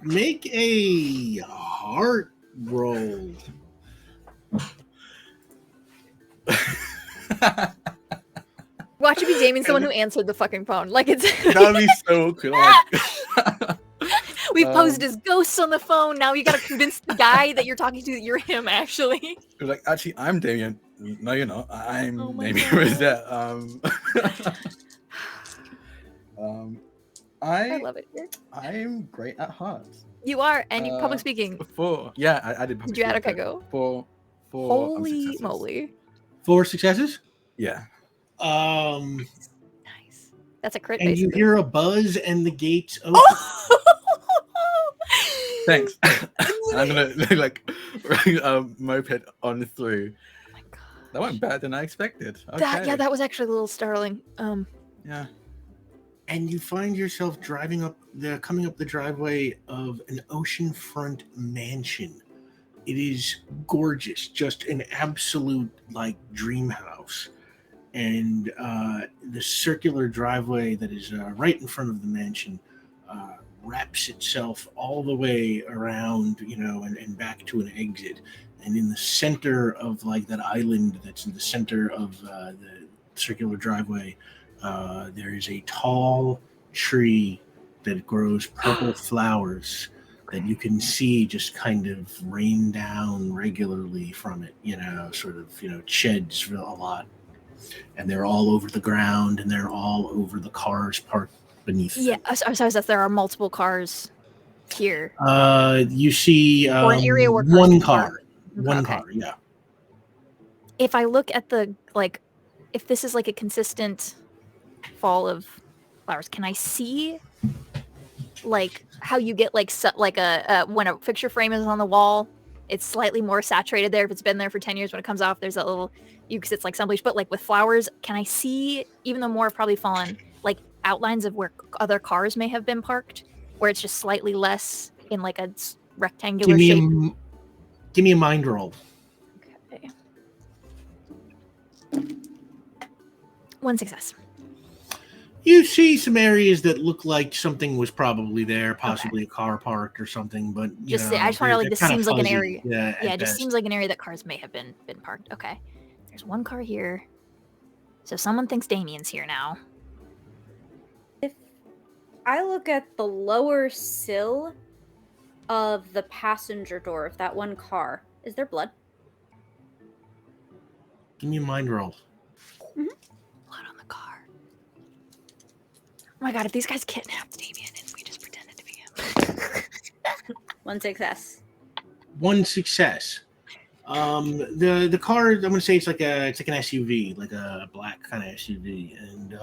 Make a heart roll. Watch it be Damien's the one who answered the fucking phone. Like it's. That'd be so cool. We've posed as ghosts on the phone. Now you gotta convince the guy that you're talking to that you're him, actually. You're like, actually, I'm Damien. No, you're not. I'm Oh my Damien God. Rosette. I love it here. I'm great at heart. You are, and you public speaking. 4. Yeah, I did public Did you add? speaking. Okay, go. 4. Holy successes. moly! 4 successes? Yeah. Nice. That's a crit. And you basically. hear a buzz, and the gates open. Thanks. I'm gonna like moped on through. Oh my God. That went better than I expected. Okay. That was actually a little startling. Yeah. And you find yourself coming up the driveway of an oceanfront mansion. It is gorgeous, just an absolute like dream house. And the circular driveway that is right in front of the mansion wraps itself all the way around, and back to an exit. And in the center of like that island that's in the center of the circular driveway, there is a tall tree that grows purple flowers that you can see just kind of rain down regularly from it, sheds a lot. And they're all over the ground, and they're all over the cars parked beneath them. Yeah, I'm sorry, there are multiple cars here. You see Or an area where cars one can car. park. One Okay. car, yeah. If I look at if this is like a consistent fall of flowers, can I see like how you get like when a picture frame is on the wall, it's slightly more saturated there if it's been there for 10 years. When it comes off, there's that little because it's like sun bleach. But like with flowers, can I see, even though more have probably fallen, like outlines of where other cars may have been parked, where it's just slightly less in like a rectangular shape? Give me a mind roll. Okay. 1 success. You see some areas that look like something was probably there, possibly a car parked or something, but I just want to like, this seems like an area. Yeah, it just seems like an area that cars may have been parked. Okay. There's one car here. So someone thinks Damien's here now. If I look at the lower sill of the passenger door of that one car, is there blood? Give me a mind roll. Blood on the car. Oh my God, if these guys kidnapped Damien and we just pretended to be him. 1 success. 1 success. The car, I'm gonna say it's like an SUV, like a black kind of SUV, and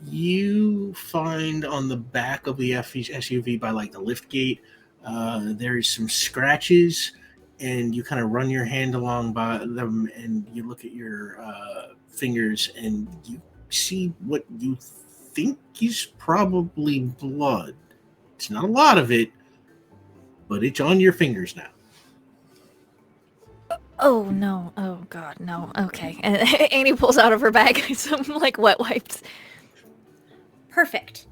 you find on the back of the SUV by like the lift gate, there's some scratches, and you kind of run your hand along by them, and you look at your fingers, and you see what you think is probably blood. It's not a lot of it, but it's on your fingers now. Oh no. Oh God, no. Okay. And Annie pulls out of her bag some like wet wipes. Perfect.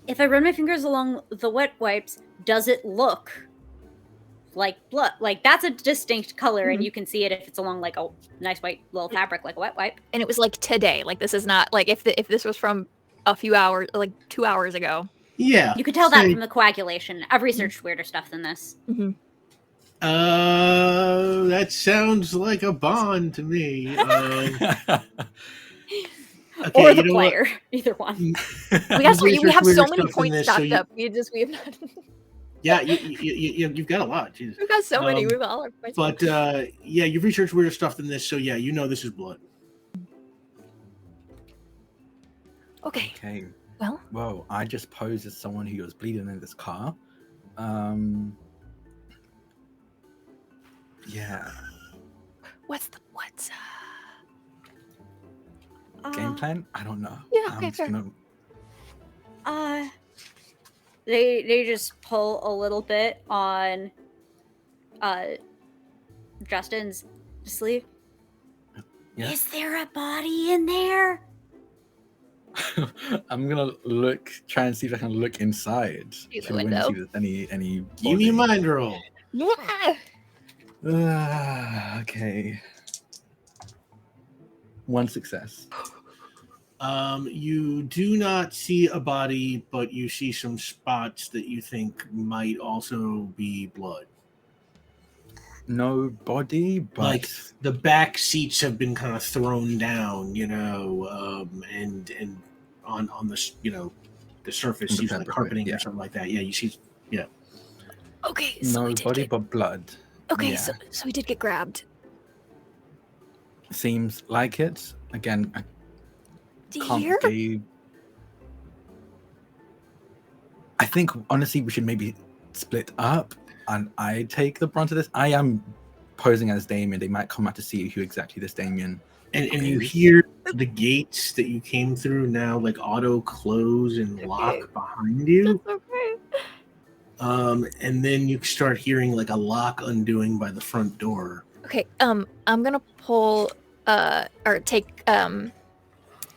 If I run my fingers along the wet wipes, does it look like blood? Like, that's a distinct color, and you can see it if it's along like a nice white little fabric, like a wet wipe. And it was like today. Like this is not like if this was from a few hours, like 2 hours ago. Yeah. You could tell that from the coagulation. I've researched weirder stuff than this. That sounds like a bond to me. Okay, Or the player, either one. We have so many points stocked up. We have not. Yeah, you've got a lot. Jesus. We've got so many. We've got all our points. But yeah, you've researched weirder stuff than this, so yeah, you know this is blood. Okay. Okay. Well. Whoa! I just posed as someone who was bleeding in this car. Yeah. What's Game plan? I don't know. Yeah. Okay. Fair. They just pull a little bit on Justin's sleeve. Yeah. Is there a body in there? I'm gonna try and see if I can look inside. See the to win, window. see if there's any Give me a mind roll. Okay. 1 success. You do not see a body, but you see some spots that you think might also be blood. No body, but Like the back seats have been kind of thrown down, and on the the surface, On the usually like fabric, carpeting yeah. or something like that. Yeah, you see. Yeah. Okay. So no body, but blood. Okay. Yeah. So we did get grabbed. Seems like it. Again, I Do you can't hear? believe. I think honestly we should maybe split up, and I take the brunt of this. I am posing as Damien. They might come out to see who exactly this Damien. And you hear the gates that you came through now like auto close and lock behind you. That's okay. And then you start hearing like a lock undoing by the front door. Okay. I'm gonna pull or take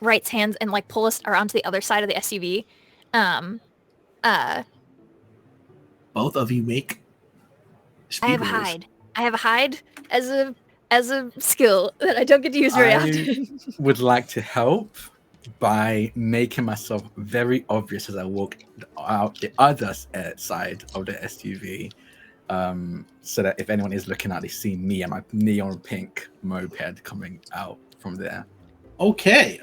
Wright's hands and like pull us around to the other side of the SUV. Both of you make speed I have rolls. I have a hide as a skill that I don't get to use very I often. would like to help by making myself very obvious as I walk out the other side of the SUV, so that if anyone is looking out, they see me and my neon pink moped coming out from there. Okay.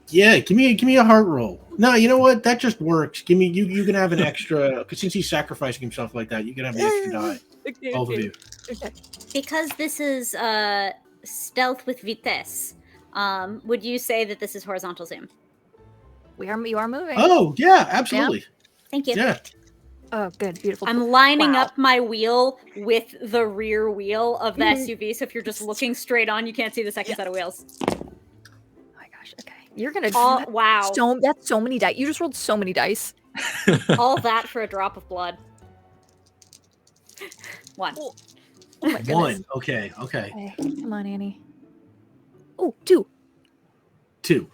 Yeah. Give me a heart roll. No, you know what? That just works. Give me you can have an extra because since he's sacrificing himself like that, you can have an extra die. Okay, Both of you. Okay. Because this is stealth with vitesse, would you say that this is horizontal zoom? You are moving. Oh yeah, absolutely. Thank you. Yeah. Oh, good, beautiful. I'm lining Wow. up my wheel with the rear wheel of the SUV, so if you're just looking straight on, you can't see the second set of wheels. Oh my gosh. Okay. You're gonna. Oh, wow. That's so many dice. You just rolled so many dice. All that for a drop of blood. 1. Oh my goodness. 1. Okay. Okay, come on, Annie. Oh, 2. 2.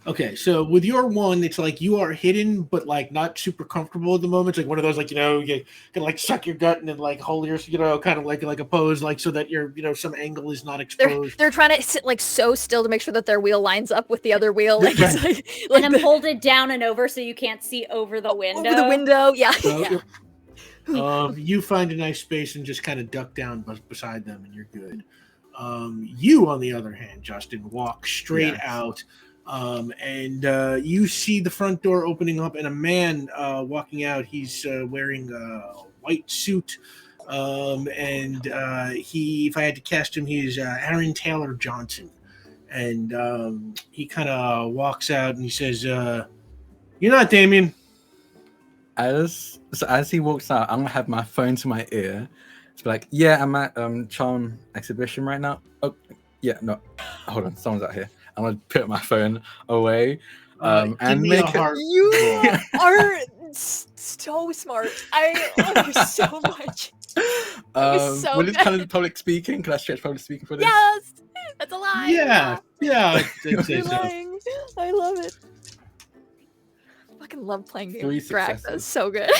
Okay, so with your 1, it's like you are hidden, but like not super comfortable at the moment. It's like one of those, like, you can like suck your gut and then like hold your, kind of like a pose, like so that your, some angle is not exposed. They're trying to sit like so still to make sure that their wheel lines up with the other wheel. Like, Right. it's like And I'm folded down and over so you can't see over the window. over the window. Yeah. So, you find a nice space and just kind of duck down beside them, and you're good. You, on the other hand, Justin, walk straight out. And you see the front door opening up and a man walking out. He's wearing a white suit. And he, if I had to cast him, he's Aaron Taylor Johnson. And he kind of walks out and he says, "You're not Damien." As he walks out, I'm gonna have my phone to my ear. It's like, yeah, I'm at Charm exhibition right now. Oh, yeah, no, hold on, someone's out here. I'm gonna put my phone away and make a heart. You are so smart. I love you so much. So will it kind of public speaking? Can I stretch public speaking for this? Yes, that's a lie. Yeah. I'd say You're so. lying. I love it. I fucking love playing games. 3 with Drax. successes. That's so good.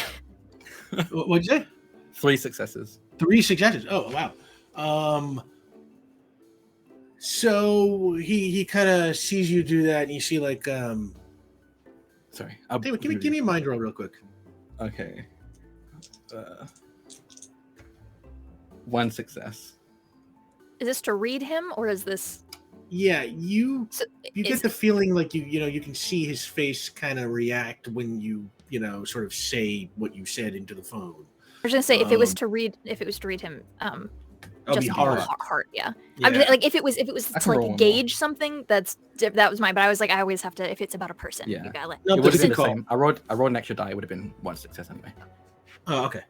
What'd you say? 3 successes. 3 successes. Oh wow. So he kind of sees you do that, and you see like Sorry. give me a mind roll real quick. Okay. 1 success. Is this to read him, or is this? Yeah, you get is- the feeling like you can see his face kind of react when you sort of say what you said into the phone. I was gonna say if it was to read him, It'll be hard. Heart, yeah. Yeah. I'm just like if it was I to can roll like one gauge something, that was mine. But I was like, I always have to if it's about a person. Yeah. You gotta let. No, It but would have good been the call. same. I rolled an extra die. It would have been 1 success anyway. Oh, okay.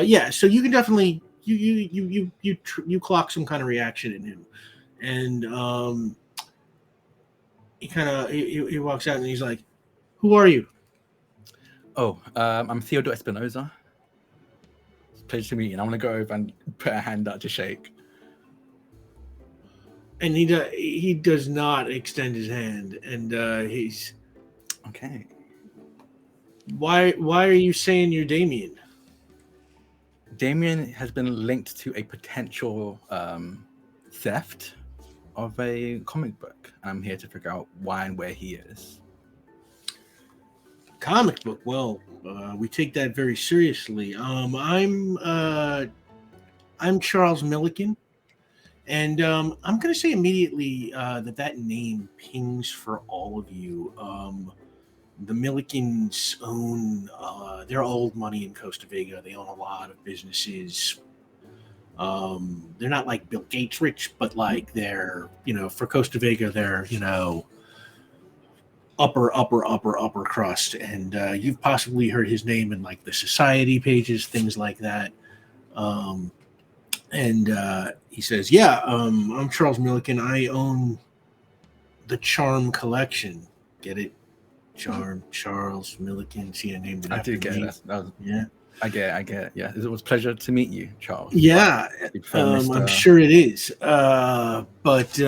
Yeah. So you can definitely you clock some kind of reaction in him, and he walks out and he's like, "Who are you?" Oh, I'm Theodore Espinoza. It's a pleasure to meet you. And I'm gonna go over and put a hand out to shake. And he does not extend his hand, and he's Okay. why are you saying you're Damien? Damien has been linked to a potential theft of a comic book. I'm here to figure out why and where he is. Comic book. Well, we take that very seriously. I'm Charles Milliken, and I'm going to say immediately that name pings for all of you. The Millikens own they're old money in Costa Vega. They own a lot of businesses. They're not like Bill Gates rich, but like they're for Costa Vega they're upper crust, and you've possibly heard his name in like the society pages, things like that. And he says, "Yeah, I'm Charles Milliken. I own the Charm Collection. Get it? Charm, Charles Milliken. See, I named it I after do get me. it. Yeah, I get it. Yeah, it was a pleasure to meet you, Charles. yeah. You'd prefer I'm Mr. sure it is. But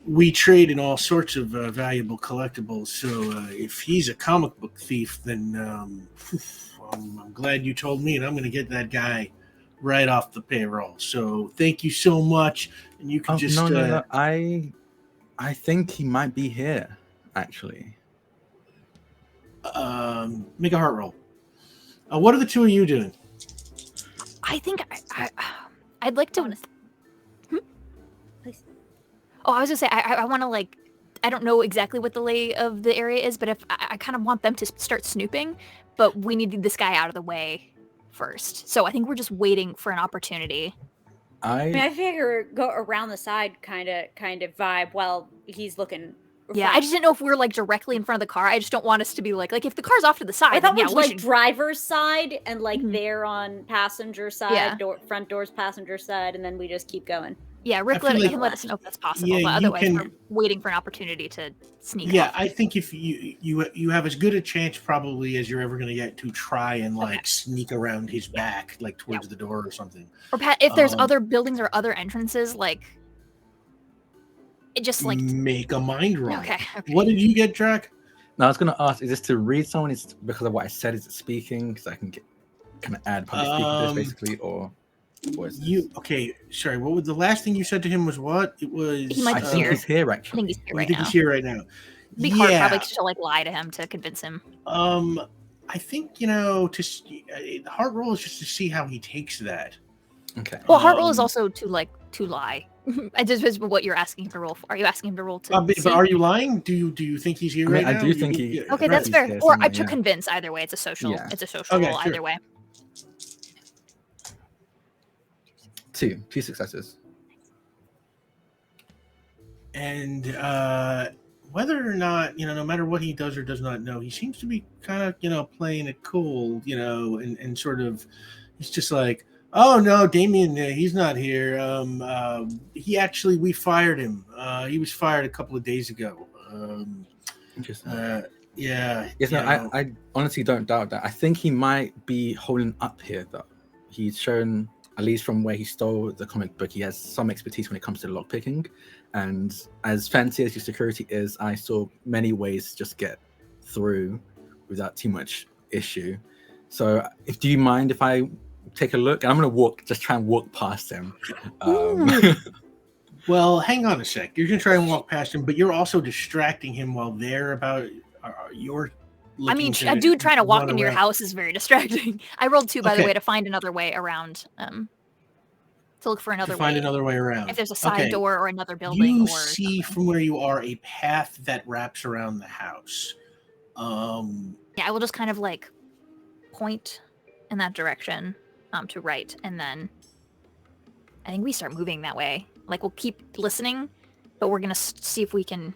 we trade in all sorts of valuable collectibles. So if he's a comic book thief, then I'm glad you told me, and I'm going to get that guy right off the payroll. So thank you so much. And you can Oh, just no. I think he might be here, actually. make a heart roll. What are the two of you doing? I think I'd like to. Honestly. Please. Oh, I was gonna say I want to like. I don't know exactly what the lay of the area is, but if I kind of want them to start snooping, but we need this guy out of the way first. So I think we're just waiting for an opportunity. I mean, I figure go around the side kind of vibe while he's looking. Yeah, I just didn't know if we were like directly in front of the car. I just don't want us to be like if the car's off to the side. I thought then, we yeah, like should... driver's side and like Mhm. they're on passenger side, Yeah. front door's passenger side, and then we just keep going. Yeah, Rick I feel like- can let us know if that's possible. Yeah, but you otherwise, can- we're waiting for an opportunity to sneak Yeah, off. I think if you have as good a chance probably as you're ever going to get to try and like Okay. sneak around his back, like towards the door or something. Or Pat, if there's Um, other buildings or other entrances, like it just like Make a mind roll. okay. What did you get, Drac? Now, I was going to ask, is this to read someone? Is because of what I said? Is it speaking? Because I can kind of add public speaking to this, basically, or what is this? You okay? Sorry, what was the last thing you said to him? Was what? It was. He might I be think here. he's here, I actually. think he's here I right think now. he's here right now. It'd be hard Yeah. probably to like lie to him to convince him. I think the heart roll is just to see how he takes that. Okay. Well, heart roll is Um, also to lie. I just is what you're asking him to roll for. Are you asking him to roll to? But see? are you lying? Do you think he's here I mean, right I now? do think he- Okay, right. that's he's fair. here Or somewhere, to yeah. convince either way. It's a social. Yeah. It's a social Okay, roll sure. either way. 2 successes. And whether or not no matter what he does or does not know, he seems to be kind of playing it cool, and sort of he's just like, oh no, Damien, he's not here. We fired him. He was fired a couple of days ago. Interesting. Yeah. Yes, no, I honestly don't doubt that. I think he might be holding up here, though. He's shown, at least from where he stole the comic book, he has some expertise when it comes to lockpicking. And as fancy as your security is, I saw many ways to just get through without too much issue. So, do you mind if I take a look? And I'm gonna just try and walk past him. Well, hang on a sec. You're gonna try and walk past him, but you're also distracting him while they're about. You're. I mean, looking a dude trying to walk run into your around. house is very distracting. I rolled 2, by the Okay. way, to find another way around. To look for another to find way. another way around. If there's a side Okay. door or another building. You or see something. from where you are a path that wraps around the house. Yeah, I will just kind of like point in that direction to right, and then I think we start moving that way. Like we'll keep listening, but we're gonna see if we can.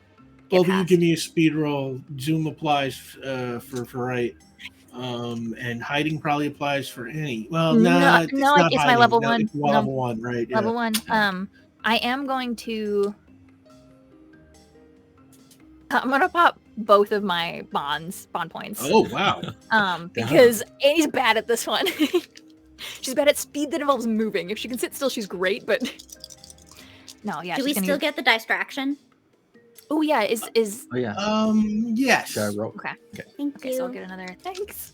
Both of you give me a speed roll. Zoom applies for Wright. And hiding probably applies for any. Well, No, it's not it's my hiding. level No, 1. It's level 1, right? Yeah. Level 1. I am going to. I'm gonna pop both of my bond points. Oh wow. Because Annie's bad at this one. She's bad at speed that involves moving. If she can sit still, she's great. But no, yeah. Do we still get the distraction? Oh yeah. Is Oh yeah. Yes. Should I roll? okay. Thank Okay, you. so I'll get another. Thanks.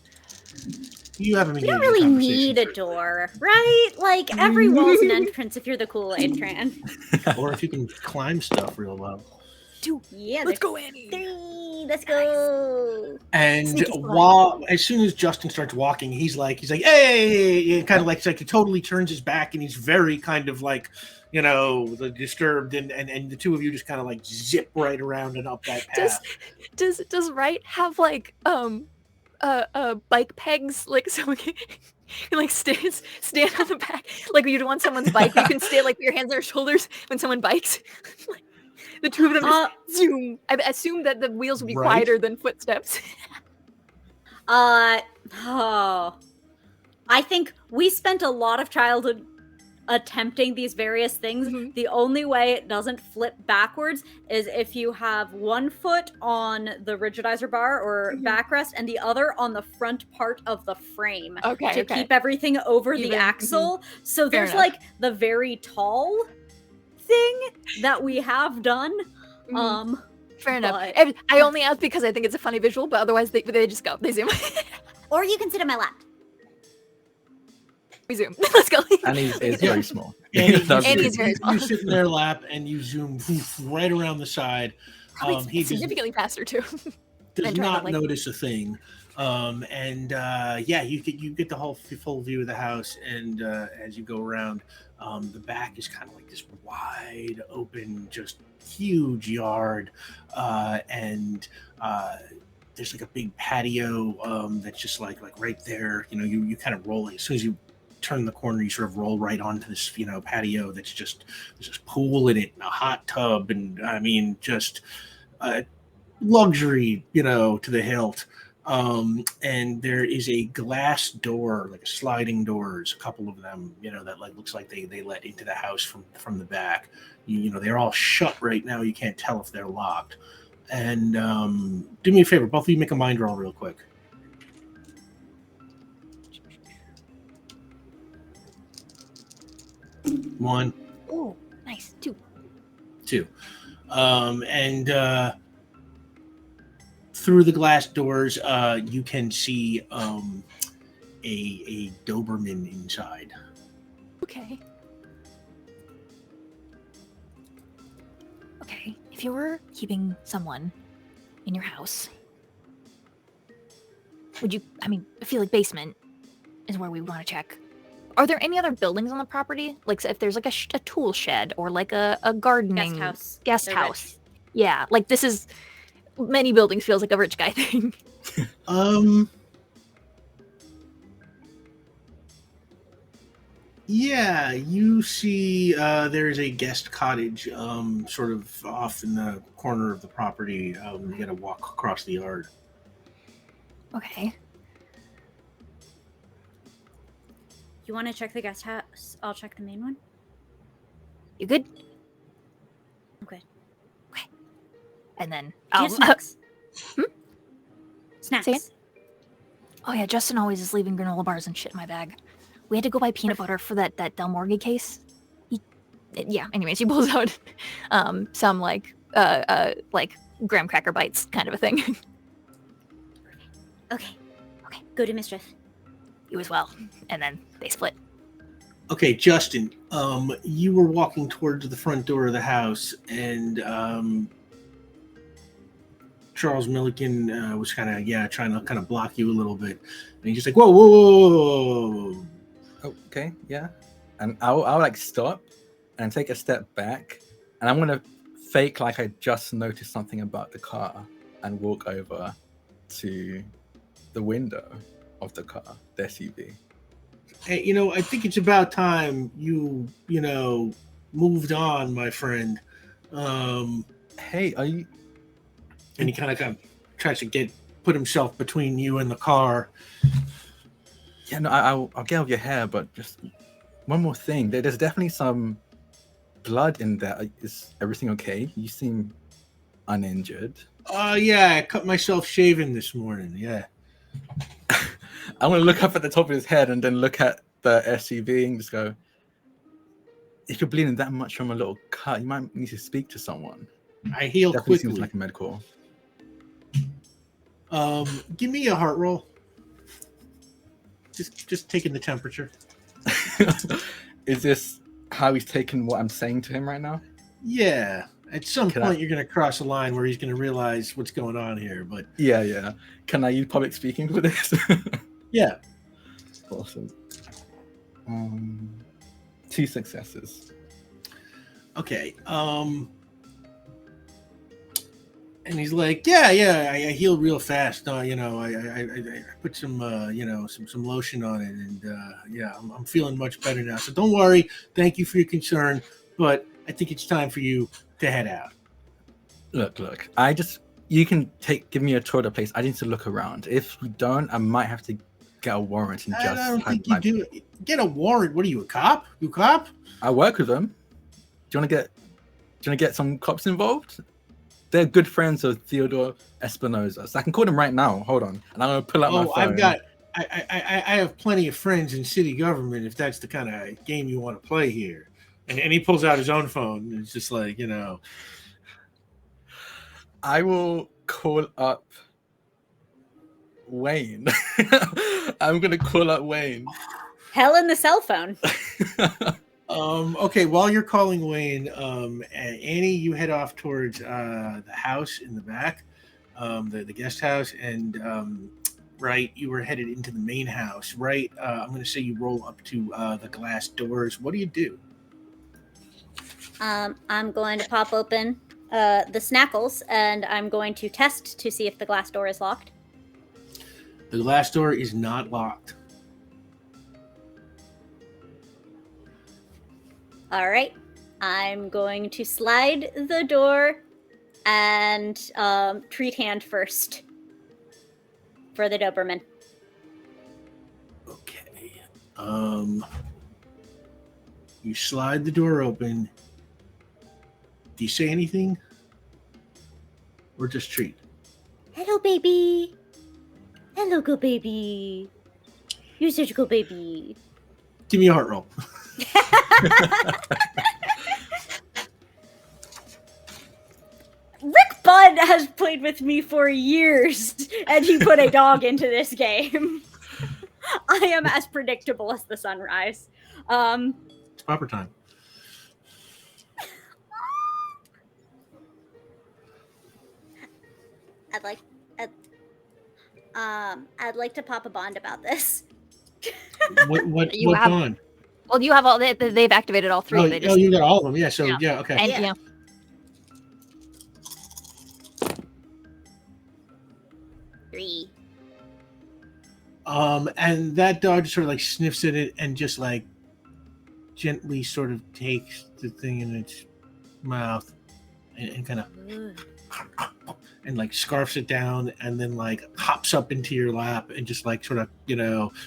You haven't We engaged don't in really conversation need a for- door, right? Like every wall's an entrance if you're the Kool-Aid Tran. Or if you can climb stuff real well. 2. Yeah, Let's there's go, Annie. 3. Let's go. And Sneaky spot. while as soon as Justin starts walking, he's like, hey, kind of like he totally turns his back, and he's very kind of like, disturbed, and the two of you just kind of like zip right around and up that path. Does Wright have like bike pegs, like so we can like stand on the back, like you'd want someone's bike, you can stand like with your hands on their shoulders when someone bikes. Like, the two of them just zoom. I assume that the wheels will be Right. quieter than footsteps. I think we spent a lot of childhood attempting these various things. Mhm. The only way it doesn't flip backwards is if you have one foot on the rigidizer bar or Mhm. backrest and the other on the front part of the frame Okay, to okay. keep everything over Even, the axle. So Fair there's enough. like the very tall thing that we have done. Mhm. Fair enough. but- And I only ask because I think it's a funny visual, but otherwise they just go. They zoom. Or you can sit in my lap. We zoom. Let's go. Annie is very small. And That's Annie's really- very small. you sit in their lap and you zoom right around the side. Probably He does significantly faster too. does and trying to, not like- notice a thing. You get the whole full view of the house, and as you go around, the back is kind of like this wide open, just huge yard, and there's like a big patio that's just like right there. You kind of roll it as soon as you turn the corner, you sort of roll right onto this patio that's just there's this pool in it and a hot tub, and I mean just luxury to the hilt. And there is a glass door, like a sliding doors, a couple of them, that like looks like they let into the house from the back. They're all shut right now. You can't tell if they're locked. And do me a favor, both of you make a mind roll real quick. One, Oh, nice. 2. two. And through the glass doors, you can see a Doberman inside. Okay. Okay. If you were keeping someone in your house, would you? I feel like basement is where we want to check. Are there any other buildings on the property? Like if there's like a tool shed or like a gardening Guest They're house. rich. Yeah, like this is many buildings feels like a rich guy thing. Yeah, you see there's a guest cottage sort of off in the corner of the property. You gotta walk across the yard. Okay. You want to check the guest house? I'll check the main one. You good? Okay. And then Do you have I'll- snacks? Hmm? Snacks. Say it? Oh yeah, Justin always is leaving granola bars and shit in my bag. We had to go buy peanut butter for that Del Morgan case. Anyways, he pulls out some like graham cracker bites kind of a thing. Okay. Go to mischief. You as well. And then they split. Okay, Justin, you were walking towards the front door of the house, and Charles Milliken was kind of trying to kind of block you a little bit, and he's just like, whoa, whoa, whoa, whoa, whoa. Okay, yeah. And I'll like stop and take a step back, and I'm gonna fake like I just noticed something about the car and walk over to the window of the car, the SUV. Hey, I think it's about time you moved on, my friend. Hey, are you? And he kind of tries to put himself between you and the car. Yeah, no, I'll get off your hair, but just one more thing. There's definitely some blood in there. Is everything okay? You seem uninjured. Yeah, I cut myself shaving this morning. Yeah. I'm gonna look up at the top of his head and then look at the SUV and just go, if you're bleeding that much from a little cut, you might need to speak to someone. I heal Definitely quickly. seems like a medical. Give me a heart roll. Just taking the temperature. Is this how he's taking what I'm saying to him right now? Yeah. At some point, you're going to cross a line where he's going to realize what's going on here. But yeah. Can I use public speaking for this? Yeah. Awesome. 2 successes. Okay. And he's like, yeah, I healed real fast. I put some, some lotion on it, and I'm feeling much better now. So don't worry. Thank you for your concern, but I think it's time for you to head out. Look. You can give me a tour of the place. I need to look around. If you don't, I might have to get a warrant and just. I don't think you do. Get a warrant. What are you, a cop? You a cop? I work with them. Do you want to get some cops involved? They're good friends of Theodore Espinosa. So I can call them right now. Hold on. And I'm going to pull out my phone. I have plenty of friends in city government if that's the kind of game you want to play here. And he pulls out his own phone. And it's just like, I will call up Wayne. I'm going to call up Wayne. Hell in the cell phone. Okay, while you're calling Wayne, Annie, you head off towards the house in the back, the guest house, and Wright, you were headed into the main house. Right, I'm going to say you roll up to the glass doors. What do you do? I'm going to pop open the snackles, and I'm going to test to see if the glass door is locked. The glass door is not locked. All right. I'm going to slide the door and treat hand first for the Doberman. Okay. You slide the door open. Do you say anything? Or just treat? Hello, baby. Hello, good baby. You're such a good baby. Give me a heart roll. Rick Budd has played with me for years, and he put a dog into this game. I am as predictable as the sunrise. It's proper time. I'd like to pop a bond about this. What bond? Well, you have all. They've activated all 3. You got all of them. Yeah. So yeah. Okay. And, Yeah. 3. And that dog just sort of like sniffs at it and just like gently sort of takes the thing in its mouth and kind of and like scarfs it down and then like hops up into your lap and just like sort of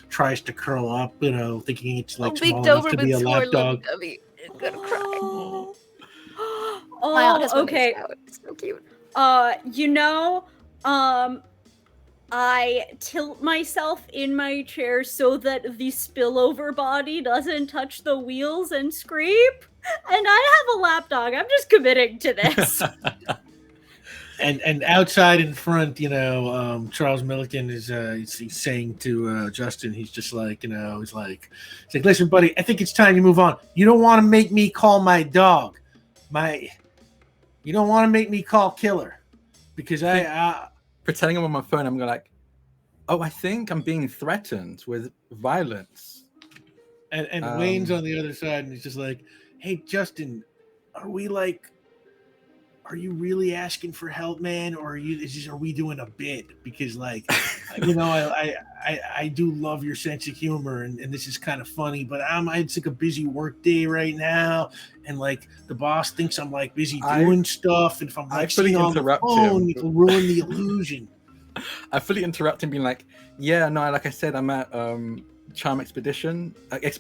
tries to curl up, thinking it's like small enough to be a lap dog. It's gonna cry. Oh, My honest one okay. is out. It's so cute. I tilt myself in my chair so that the spillover body doesn't touch the wheels and scrape. And I have a lap dog. I'm just committing to this. And outside in front, Charles Milliken is he's saying to Justin, he's just like, he's like, listen, buddy, I think it's time you move on. You don't want to make me call my dog, you don't want to make me call Killer, because I pretending I'm on my phone. I'm going like, oh, I think I'm being threatened with violence. And Wayne's on the other side, and he's just like, hey, Justin, are you really asking for help, man, or are we doing a bit? Because like, I do love your sense of humor, and this is kind of funny, but it's like a busy work day right now, and like the boss thinks I'm like busy doing stuff, and if I'm like sitting on the phone, it'll ruin the illusion. I fully interrupt him, being like, yeah, no, like I said, I'm at Charm Exhibition. That's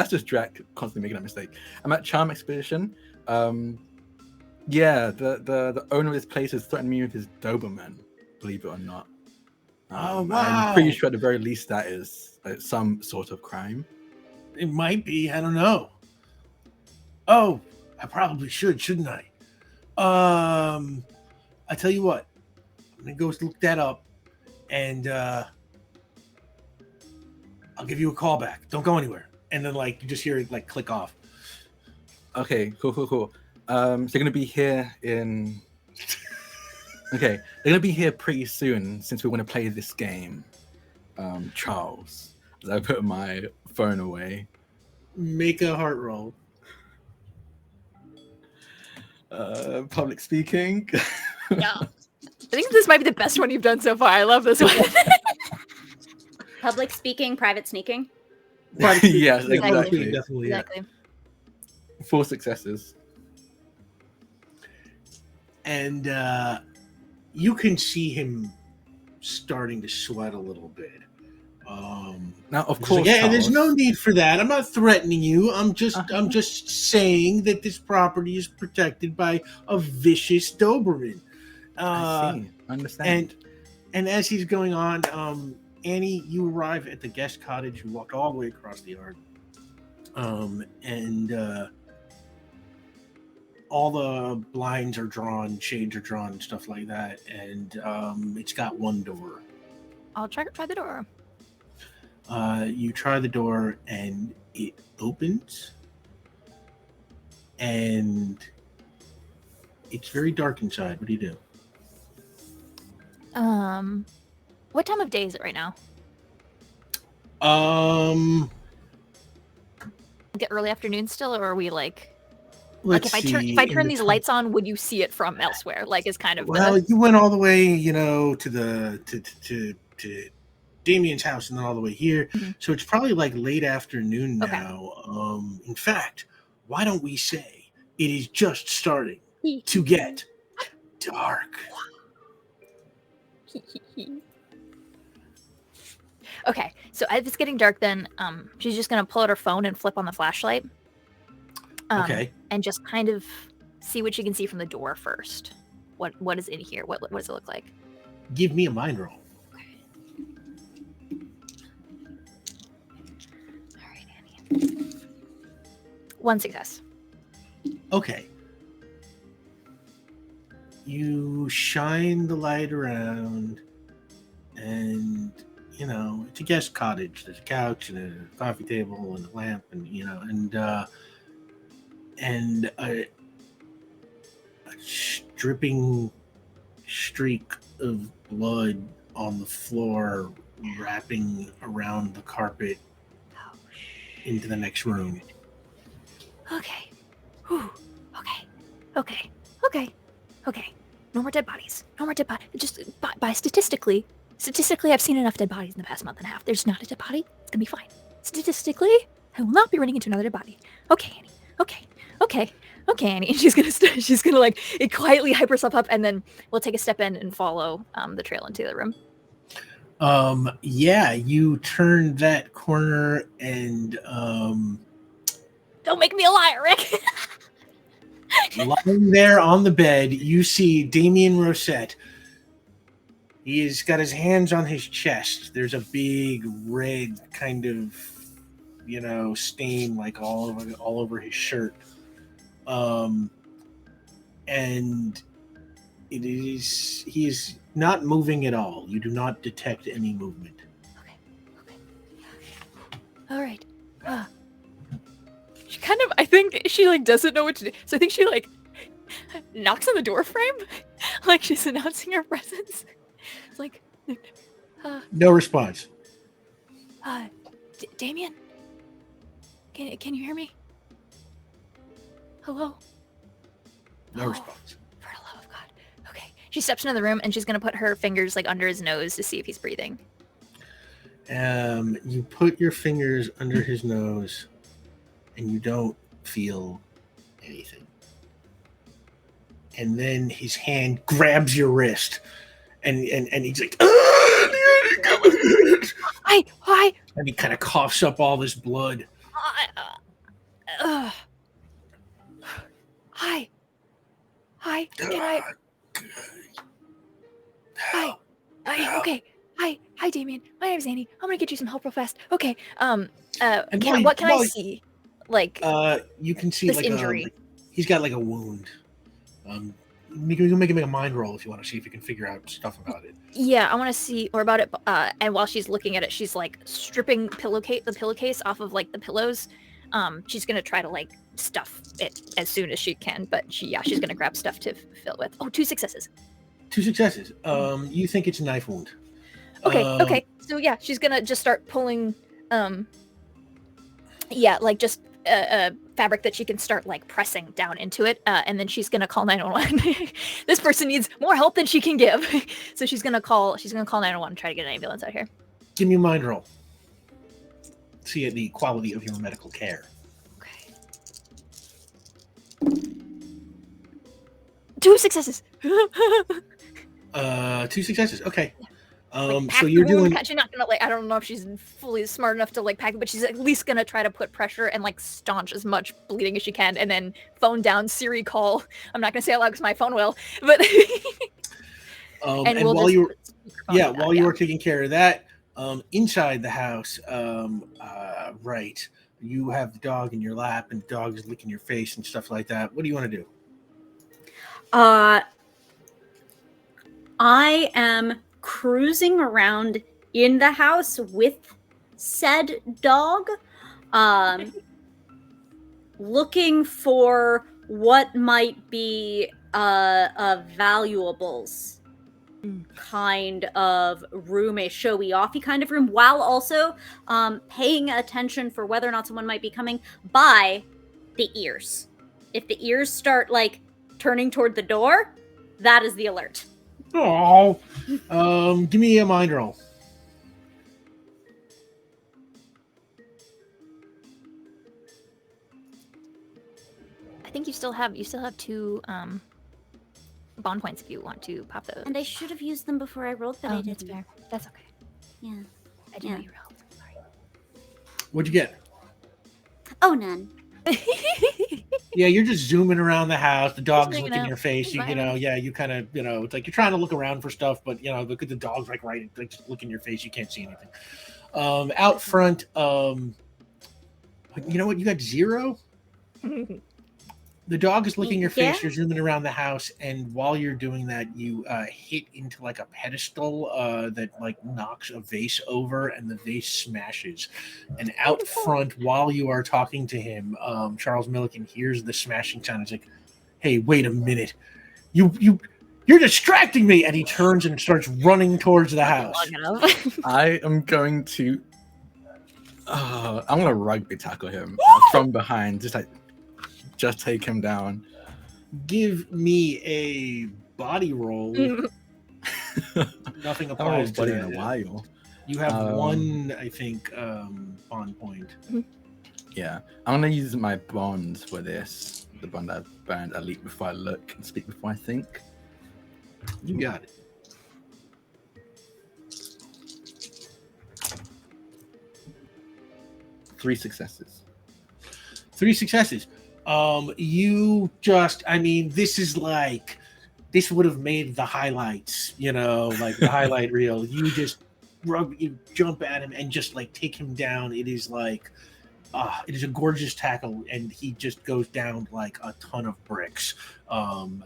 just Drac constantly making that mistake. I'm at Charm Expedition. Yeah, the owner of this place has threatened me with his Doberman, believe it or not. Oh, wow. I'm pretty sure at the very least that is some sort of crime. It might be. I don't know. Oh, I probably shouldn't I? I tell you what. I'm going to go look that up, and I'll give you a call back. Don't go anywhere. And then, like, you just hear it, like, click off. Okay, cool. So they're going to be here in... Okay, they're going to be here pretty soon since we want to play this game. Charles, as I put my phone away. Make a heart roll. Public speaking. Yeah. I think this might be the best one you've done so far. I love this one. Public speaking, private sneaking. Yes, exactly. Definitely. Exactly. 4 successes. And you can see him starting to sweat a little bit. Now, of course, like, yeah, there's no need for that. I'm not threatening you. I'm just saying that this property is protected by a vicious Doberman. I see. I understand. And as he's going on, Annie, you arrive at the guest cottage. You walk all the way across the yard, and all the blinds are drawn, shades are drawn, and stuff like that. And it's got one door. I'll try the door. You try the door, and it opens, and it's very dark inside. What do you do? What time of day is it right now? Like early afternoon still, or are we like if I turn these lights on, would you see it from elsewhere? Like, is kind of you went all the way, to Damien's house, and then all the way here. Mm-hmm. So it's probably like late afternoon now. Okay. In fact, why don't we say it is just starting to get dark? Okay, so as it's getting dark, then she's just gonna pull out her phone and flip on the flashlight. Okay. And just kind of see what she can see from the door first. What is in here? What does it look like? Give me a mind roll. Okay. All right, Annie. 1 success. Okay. You shine the light around, and it's a guest cottage. There's a couch and a coffee table and a lamp, and a dripping streak of blood on the floor, wrapping around the carpet into the next room. Okay. Whew. Okay. No more dead bodies. Just by statistically, I've seen enough dead bodies in the past month and a half. There's not a dead body. It's gonna be fine. Statistically, I will not be running into another dead body. Okay, Annie. Okay, Annie. And she's gonna like quietly hype herself up, and then we'll take a step in and follow the trail into the room. Yeah, you turn that corner, and don't make me a liar, Rick. Lying there on the bed, you see Damien Rosette. He's got his hands on his chest. There's a big red kind of, stain like all over his shirt. and he is not moving at all. You do not detect any movement. Okay. All right. She kind of, I think she like doesn't know what to do. So I think she like knocks on the door frame, like she's announcing her presence. It's like, No response. Damien, can you hear me? Hello. No response. For the love of God. Okay. She steps into the room and she's gonna put her fingers like under his nose to see if he's breathing. You put your fingers under his nose, and you don't feel anything. And then his hand grabs your wrist, and he's like, Hi. And he kind of coughs up all this blood. Hi. Can I? Hi. Okay. Hi, Damien. My name's Annie. I'm gonna get you some help real fast. Okay. What can I see? Like, you can see this like injury. He's got like a wound. You can make a mind roll if you want to see if you can figure out stuff about it. Yeah, I want to see more about it. And while she's looking at it, she's like stripping the pillowcase off of like the pillows. She's gonna try to like stuff it as soon as she can, but she's gonna grab stuff to fill with. Oh, 2 successes. 2 successes. You think it's a knife wound. Okay. So yeah, she's gonna just start pulling, just fabric that she can start like pressing down into it, and then she's gonna call 911. This person needs more help than she can give, so she's gonna call 911 and try to get an ambulance out here. Give me a mind roll. See the quality of your medical care. Okay. 2 successes. 2 successes. Okay. So you're doing. She's not gonna like. I don't know if she's fully smart enough to like pack it, but she's at least gonna try to put pressure and like staunch as much bleeding as she can, and then phone down, Siri call. I'm not gonna say it loud because my phone will, but. And we'll while you were taking care of that, inside the house, Wright, you have the dog in your lap, and the dog is licking your face and stuff like that. What do you want to do? I am cruising around in the house with said dog, looking for what might be a valuables kind of room, a showy offy kind of room, while also paying attention for whether or not someone might be coming by the ears. If the ears start like turning toward the door, that is the alert. Oh, give me a mind roll. I think you still have 2 bond points if you want to pop those. And I should have used them before I rolled, but I didn't. That's fair. That's okay. Yeah. I didn't know you rolled. Sorry. What'd you get? Oh, none. Yeah, you're just zooming around the house. The dog's hanging licking out. your face. You kind of, it's like you're trying to look around for stuff, but look at the dog's like just licking your face. You can't see anything. Out front, you know what? You got 0. The dog is licking your face. Yeah. You're zooming around the house, and while you're doing that, you hit into like a pedestal that like knocks a vase over, and the vase smashes. And out front, while you are talking to him, Charles Milliken hears the smashing sound. He's like, "Hey, wait a minute! You're distracting me!" And he turns and starts running towards the house. I am going to. I'm gonna rugby tackle him from behind, just take him down. Give me a body roll. Nothing applies to that. In a while. You have 1, I think, bond point. Yeah, I'm gonna use my bonds for this. The bond I've burned. I leap before I look and speak before I think. You got it. Three successes. This would have made the highlights, like the highlight reel. You jump at him and just like take him down. It is like It is a gorgeous tackle, and he just goes down like a ton of bricks.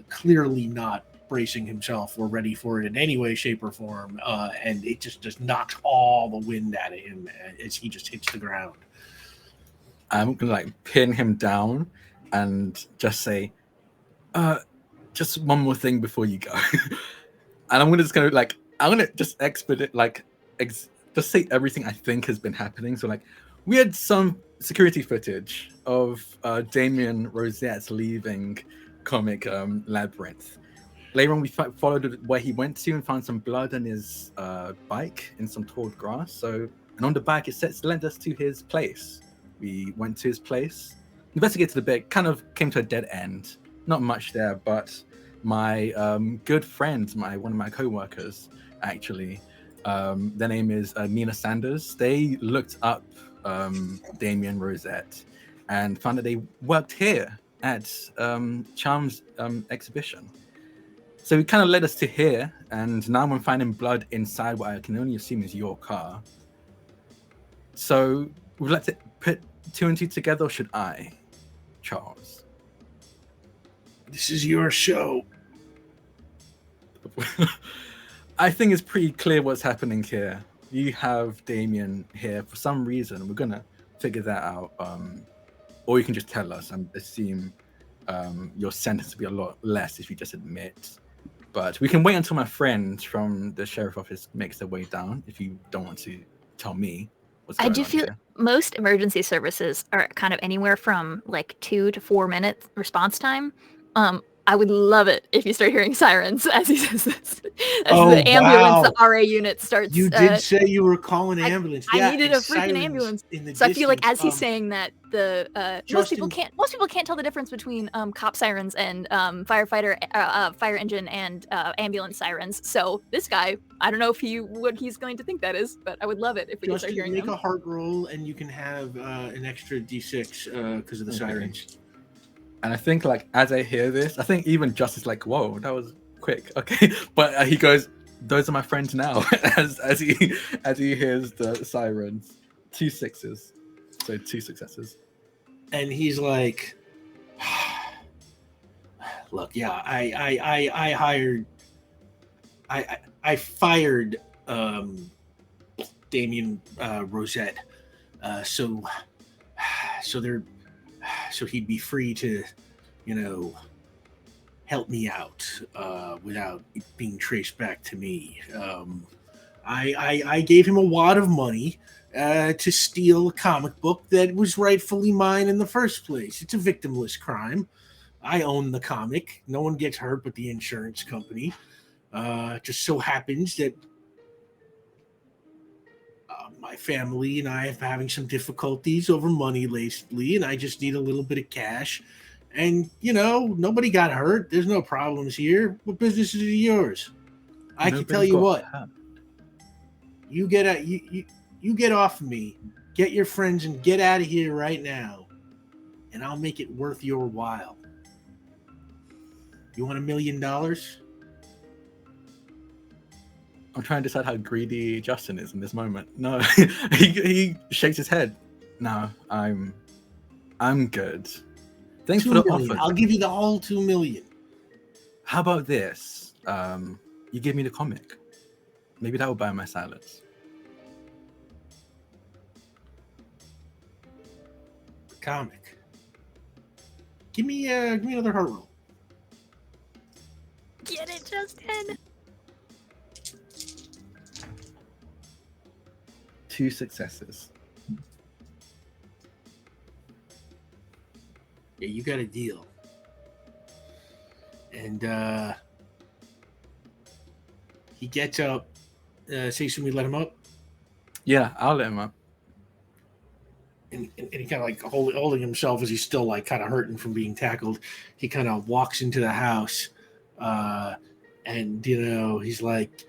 Clearly not bracing himself or ready for it in any way, shape, or form. And it just knocks all the wind out of him as he just hits the ground. I'm gonna like pin him down and just say, just one more thing before you go. And I'm gonna just expedite, just say everything I think has been happening. So like, we had some security footage of Damien Rosette's leaving comic Labyrinth. Later on, we followed where he went to and found some blood on his bike in some tall grass. And on the back it led us to his place. We went to his place, investigated a bit, kind of came to a dead end. Not much there, but my good friend, one of my co-workers, actually, their name is Nina Sanders. They looked up Damien Rosette and found that they worked here at Charm's exhibition. So it kind of led us to here, and now I'm finding blood inside what I can only assume is your car. So we'd like to put 2 and 2 together, or should I, Charles? This is your show. I think it's pretty clear what's happening here. You have Damien here for some reason. We're gonna figure that out. Or you can just tell us and assume your sentence to be a lot less if you just admit. But we can wait until my friend from the sheriff office makes their way down if you don't want to tell me what's going on. I do feel most emergency services are kind of anywhere from like 2 to 4 minutes response time. I would love it if you start hearing sirens as he says this. As the ambulance, the RA unit starts. You did say you were calling an ambulance. I needed a freaking ambulance. So I feel like as he's saying that, most people can't tell the difference between cop sirens and fire engine and ambulance sirens. So this guy, I don't know what he's going to think that is, but I would love it if we could start hearing make them. a heart roll, and you can have an extra D6 because of the sirens. And I think, like, as I hear this, I think even Justice, like, whoa, that was quick. Okay, but he goes, "Those are my friends now." as he hears the sirens, 2 6s, so 2 successes. And he's like, "Look, yeah, I fired Damien Rosette, so he'd be free to, help me out without it being traced back to me. I gave him a wad of money to steal a comic book that was rightfully mine in the first place. It's a victimless crime. I own the comic. No one gets hurt but the insurance company. Just so happens that my family and I have been having some difficulties over money lately, and I just need a little bit of cash. And, nobody got hurt. There's no problems here. What business is it yours? I can tell you what. You get off of me. Get your friends and get out of here right now, and I'll make it worth your while. You want $1 million? I'm trying to decide how greedy Justin is in this moment. No, he shakes his head. No, I'm good. Thanks for the offer. I'll give you the whole $2 million. How about this? You give me the comic. Maybe that will buy my silence. The comic. Give me another heart roll. Get it, Justin. 2 successes. Yeah, you got a deal. And he gets up. Say, should we let him up? Yeah, I'll let him up. And he kind of like holding himself as he's still like kind of hurting from being tackled. He kind of walks into the house, and he's like,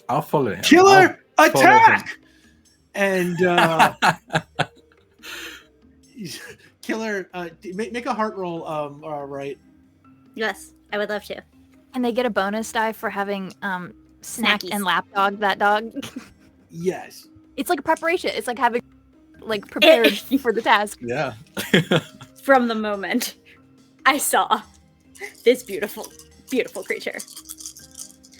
"I'll follow him. Killer attack!" And Killer, make a heart roll. Right? Yes, I would love to. And they get a bonus die for having snack Snackies. and lapdog that dog. Yes. It's like a preparation. It's like having like prepared for the task. Yeah. From the moment I saw this beautiful, beautiful creature,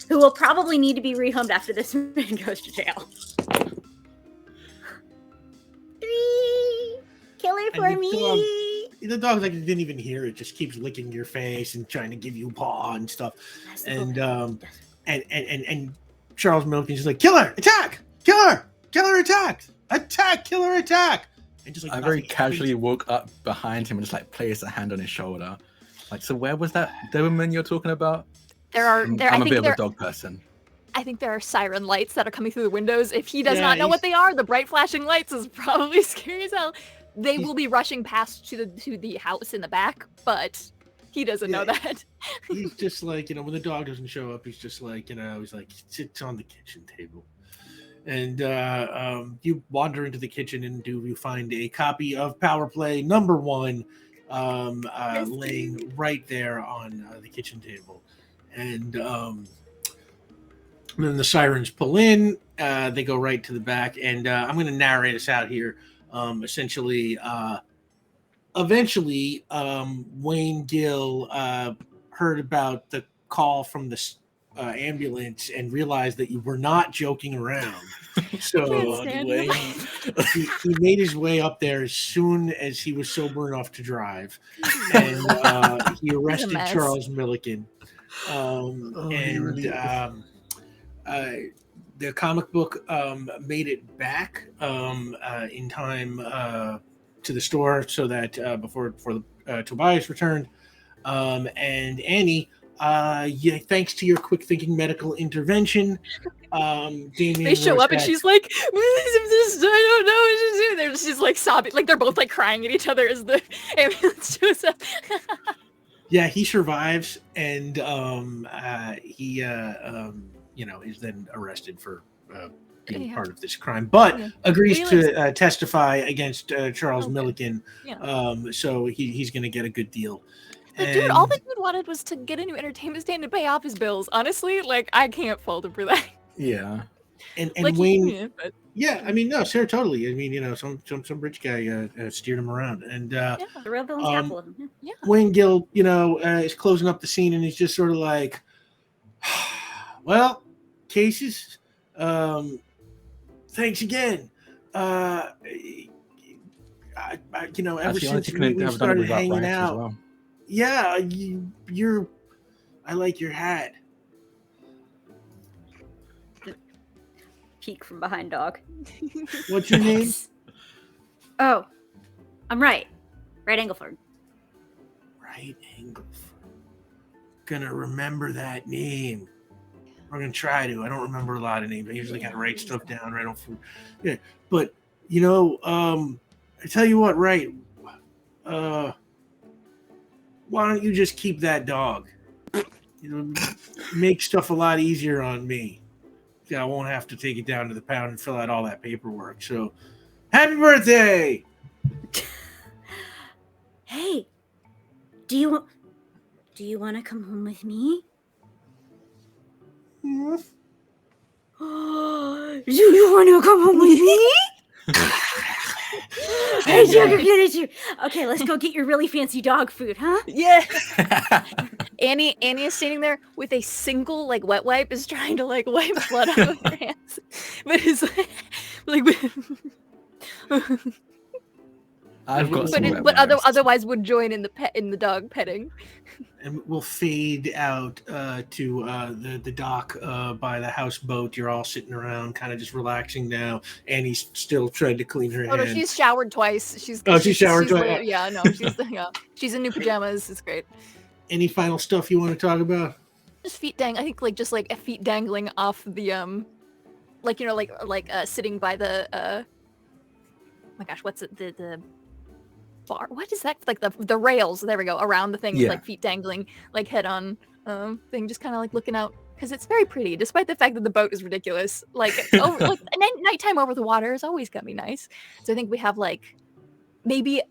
who will probably need to be rehomed after this man goes to jail. 3 killer for And me. the dog like didn't even hear it, just keeps licking your face and trying to give you paw and stuff. And Charles Milliken's just like, killer, attack, killer attack, killer attack. And just like I very casually walk up behind him and just like place a hand on his shoulder. Like, so where was that Doberman you're talking about? I'm a bit of a dog person. I think there are siren lights that are coming through the windows. If he does not know what they are, the bright flashing lights is probably scary as hell. They will be rushing past to the house in the back, but he doesn't know that. He's just like, when the dog doesn't show up, he's just like, he's like, sits on the kitchen table. And you wander into the kitchen and you find a copy of Power Play number 1 laying right there on the kitchen table. And then the sirens pull in, they go right to the back, and I'm going to narrate us out here. Essentially, eventually, Wayne Gill heard about the call from the ambulance and realized that you were not joking around. So he made his way up there as soon as he was sober enough to drive, and he arrested Charles Milliken. The comic book made it back in time to the store so that before Tobias returned. And Annie, thanks to your quick thinking medical intervention, Damien they show up and she's like, I don't know what to do. She's like sobbing, like they're both like crying at each other as the ambulance shows up. Yeah, he survives, and he is then arrested for being part of this crime, but agrees to testify against Charles Milliken. So he's going to get a good deal. But dude, all the dude wanted was to get a new entertainment stand to pay off his bills. Honestly, like I can't fault him for that. Yeah. And like Wayne, Sarah, totally. I mean, some rich guy steered him around, and the real villain's capitalism. Yeah. Wayne Gill, is closing up the scene, and he's just sort of like, well, Cases, thanks again. Ever since we started hanging out. Well. Yeah, I like your hat. Peek from behind dog. What's your name? Oh, I'm Wright Angleford. Wright Angleford. Gonna remember that name. We're gonna try to. I don't remember a lot of names. I usually kind of write stuff down right off. Yeah, but I tell you what, Wright. Why don't you just keep that dog? Make stuff a lot easier on me. I won't have to take it down to the pound and fill out all that paperwork. So, happy birthday! Hey, do you want to come home with me? Yeah. Do you want to come home with me? Hey, okay, let's go get your really fancy dog food, huh? Yeah. Annie is standing there with a single like wet wipe, is trying to like wipe blood off of her hands, but is I've got otherwise would join in the dog petting. And we'll fade out to the dock by the houseboat. You're all sitting around, kind of just relaxing now. Annie's still trying to clean her hands. No, she's showered twice. She's showered twice. She's in new pajamas. It's great. Any final stuff you want to talk about? Just feet dang. I think just a feet dangling off the sitting by the oh my gosh, what's it, the bar, what is that, like the rails, there we go, around the thing, like feet dangling, like head on thing, just kind of like looking out, because it's very pretty despite the fact that the boat is ridiculous, like nighttime over the water has always got me nice. So I think we have maybe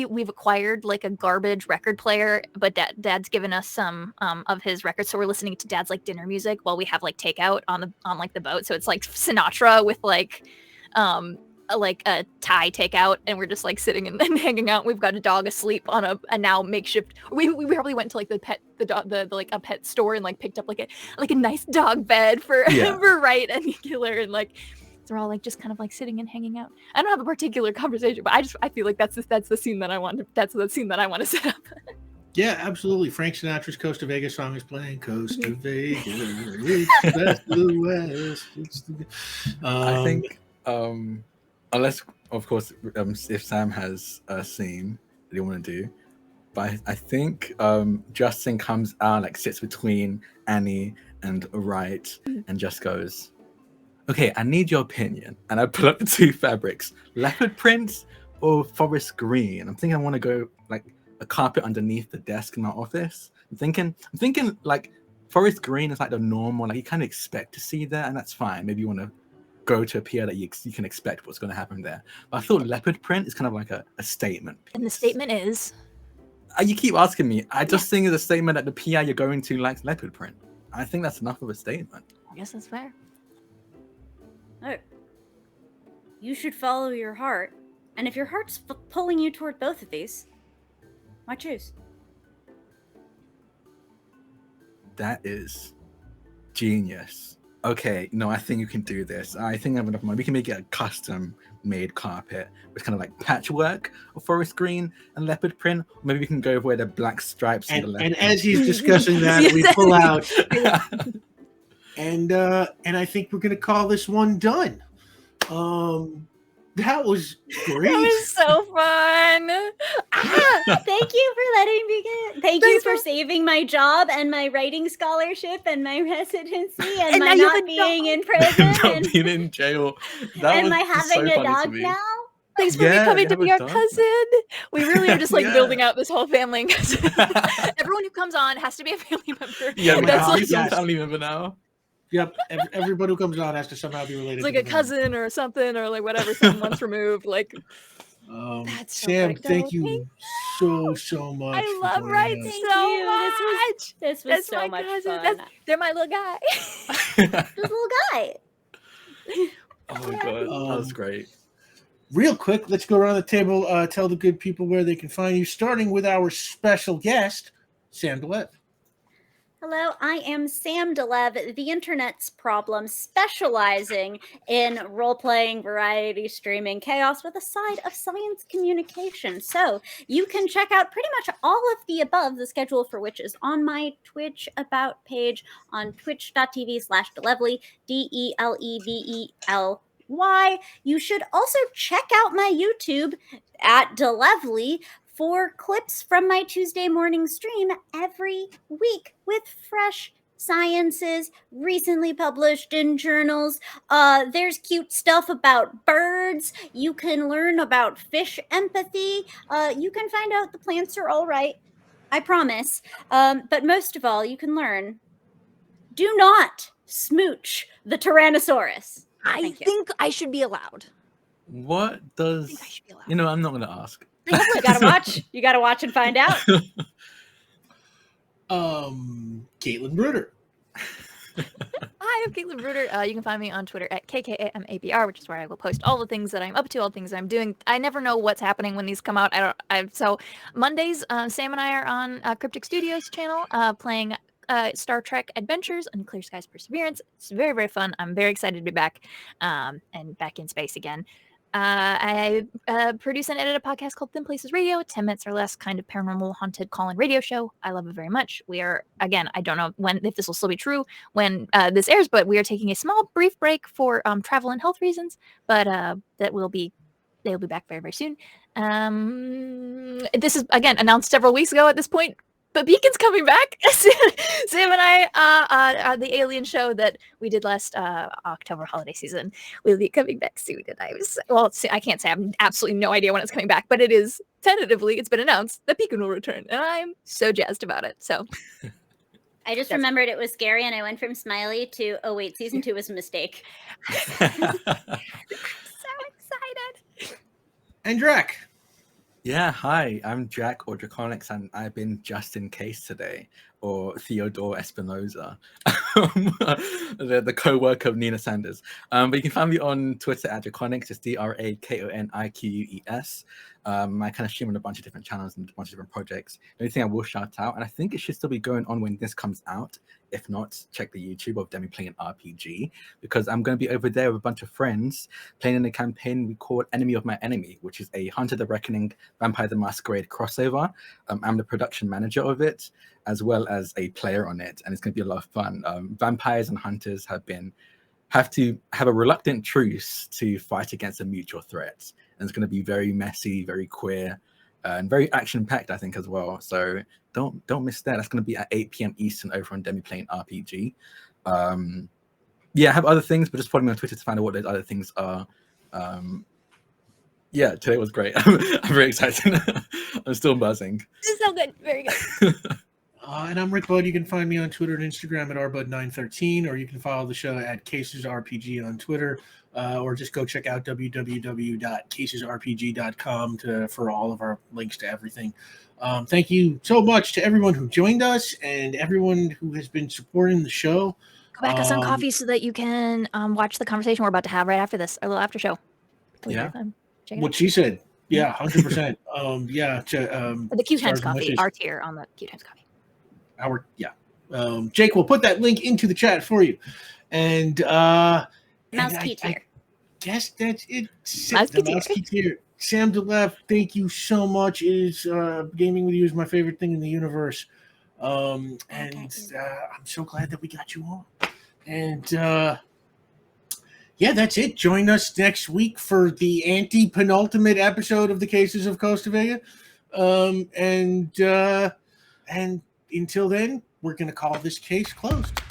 we've acquired like a garbage record player, but dad's given us some of his records, so we're listening to dad's like dinner music while we have like takeout on the boat, so it's like Sinatra with like a Thai takeout, and we're just like sitting and hanging out. We've got a dog asleep on a now makeshift. We probably went to like the dog like a pet store and like picked up like a nice dog bed for for Wright and Killer, and like they're all like just kind of like sitting and hanging out. I don't have a particular conversation, but I feel like that's the scene that I want to set up. Yeah, absolutely. Frank Sinatra's Costa Vega song is playing. Costa Vega, it's the best of the West. It's the... I think, unless, of course, if Sam has a scene that you want to do, but I think Justin comes out, like sits between Annie and Wright, and just goes, "Okay, I need your opinion." And I pull up the two fabrics, leopard print or forest green. I'm thinking I want to go like a carpet underneath the desk in my office. I'm thinking like forest green is like the normal, like you kind of expect to see there, and that's fine. Maybe you want to go to a pier that you can expect what's going to happen there. But I thought leopard print is kind of like a statement piece. And the statement is? You keep asking me. I just think it's a statement that the pier you're going to likes leopard print. I think that's enough of a statement. I guess that's fair. Oh. You should follow your heart. And if your heart's pulling you toward both of these, why choose? That is genius. Okay, no, I think you can do this. I think I have enough money. We can make it a custom-made carpet with kind of like patchwork of forest green and leopard print. Maybe we can go where the black stripes and the leopard. And as he's discussing that, we pull out, and I think we're gonna call this one done. That was great. That was so fun. Thank you for letting me get. Thank you for saving my job and my writing scholarship and my residency and my not being in prison not being in jail. And my having a dog now. Thanks for coming to be our cousin. We really are just like building out this whole family. Everyone who comes on has to be a family member. Yeah, that's like some family member now. Yep, everybody who comes on has to somehow be related. It's like a cousin or something, or like whatever, 7 months removed. Like, that's Sam, thank you so much. I love Wright so much. This was so much fun. They're my little guy. This little guy. Oh my god, that was great. Real quick, let's go around the table. Tell the good people where they can find you. Starting with our special guest, Sam de Leve. Hello, I am Sam de Leve, the internet's problem, specializing in role-playing, variety streaming, chaos with a side of science communication. So you can check out pretty much all of the above, the schedule for which is on my Twitch About page on twitch.tv/delevely, DELEVELY. You should also check out my YouTube at Delevely for clips from my Tuesday morning stream every week with fresh sciences recently published in journals. There's cute stuff about birds. You can learn about fish empathy. You can find out the plants are all right. I promise. But most of all, you can learn, do not smooch the Tyrannosaurus. I think I should be allowed. What does... I think I should be allowed. You know, I'm not going to ask. You gotta watch. You gotta watch and find out. Caitlin Bruder. Hi, I'm Caitlin Bruder. You can find me on Twitter at KKAMABR, which is where I will post all the things that I'm up to, all the things I'm doing. I never know what's happening when these come out. So Mondays, Sam and I are on Cryptic Studios channel playing Star Trek Adventures and Clear Skies Perseverance. It's very, very fun. I'm very excited to be back and back in space again. I produce and edit a podcast called Thin Places Radio, 10 minutes or less kind of paranormal haunted call-in radio show. I love it very much. We are, again, I don't know if this will still be true when this airs, but we are taking a small brief break for travel and health reasons, but they'll be back very, very soon. This is, again, announced several weeks ago at this point, but Beacon's coming back. Sam and I, the Alien show that we did last October holiday season, will be coming back soon. And I can't say I have absolutely no idea when it's coming back, but it is tentatively, it's been announced that Beacon will return, and I'm so jazzed about it. So I just remembered it was scary, and I went from Smiley to, oh wait, season 2 was a mistake. I'm so excited. And Drac. Yeah, hi, I'm Jack or Draconics, and I've been just in case today. or Theodore Espinoza, the co-worker of Nina Sanders. But you can find me on Twitter at Draconics, just DRAKONIQUES. I kind of stream on a bunch of different channels and a bunch of different projects. The only thing I will shout out, and I think it should still be going on when this comes out. If not, check the YouTube of Demi playing RPG, because I'm going to be over there with a bunch of friends playing in a campaign we call Enemy of My Enemy, which is a Hunter the Reckoning, Vampire the Masquerade crossover. I'm the production manager of it, as well as a player on it, and it's going to be a lot of fun. Vampires and hunters have to have a reluctant truce to fight against a mutual threat, and it's going to be very messy, very queer, and very action-packed, I think, as well. So don't miss that. That's going to be at 8 p.m. Eastern over on Demi playing RPG. Yeah, I have other things, but just follow me on Twitter to find out what those other things are. Yeah, today was great. I'm very excited. I'm still buzzing. This is so good. Very good. And I'm Rick Bud. You can find me on Twitter and Instagram at rbud913, or you can follow the show at Cases RPG on Twitter, or just go check out www.casesrpg.com for all of our links to everything. Thank you so much to everyone who joined us and everyone who has been supporting the show. Go back us on coffee so that you can watch the conversation we're about to have right after this, our little after show. Yeah. What she said. Yeah, 100%. Yeah. The QueueTimes coffee, our tier on the QueueTimes coffee. Jake will put that link into the chat for you. And Mouse-key tier. Guess that's it. Mouse-key tier. Sam de Leve, thank you so much. Gaming with you is my favorite thing in the universe. I'm so glad that we got you on. And yeah, that's it. Join us next week for the anti-penultimate episode of the Cases of Costa Vega. And until then, we're going to call this case closed.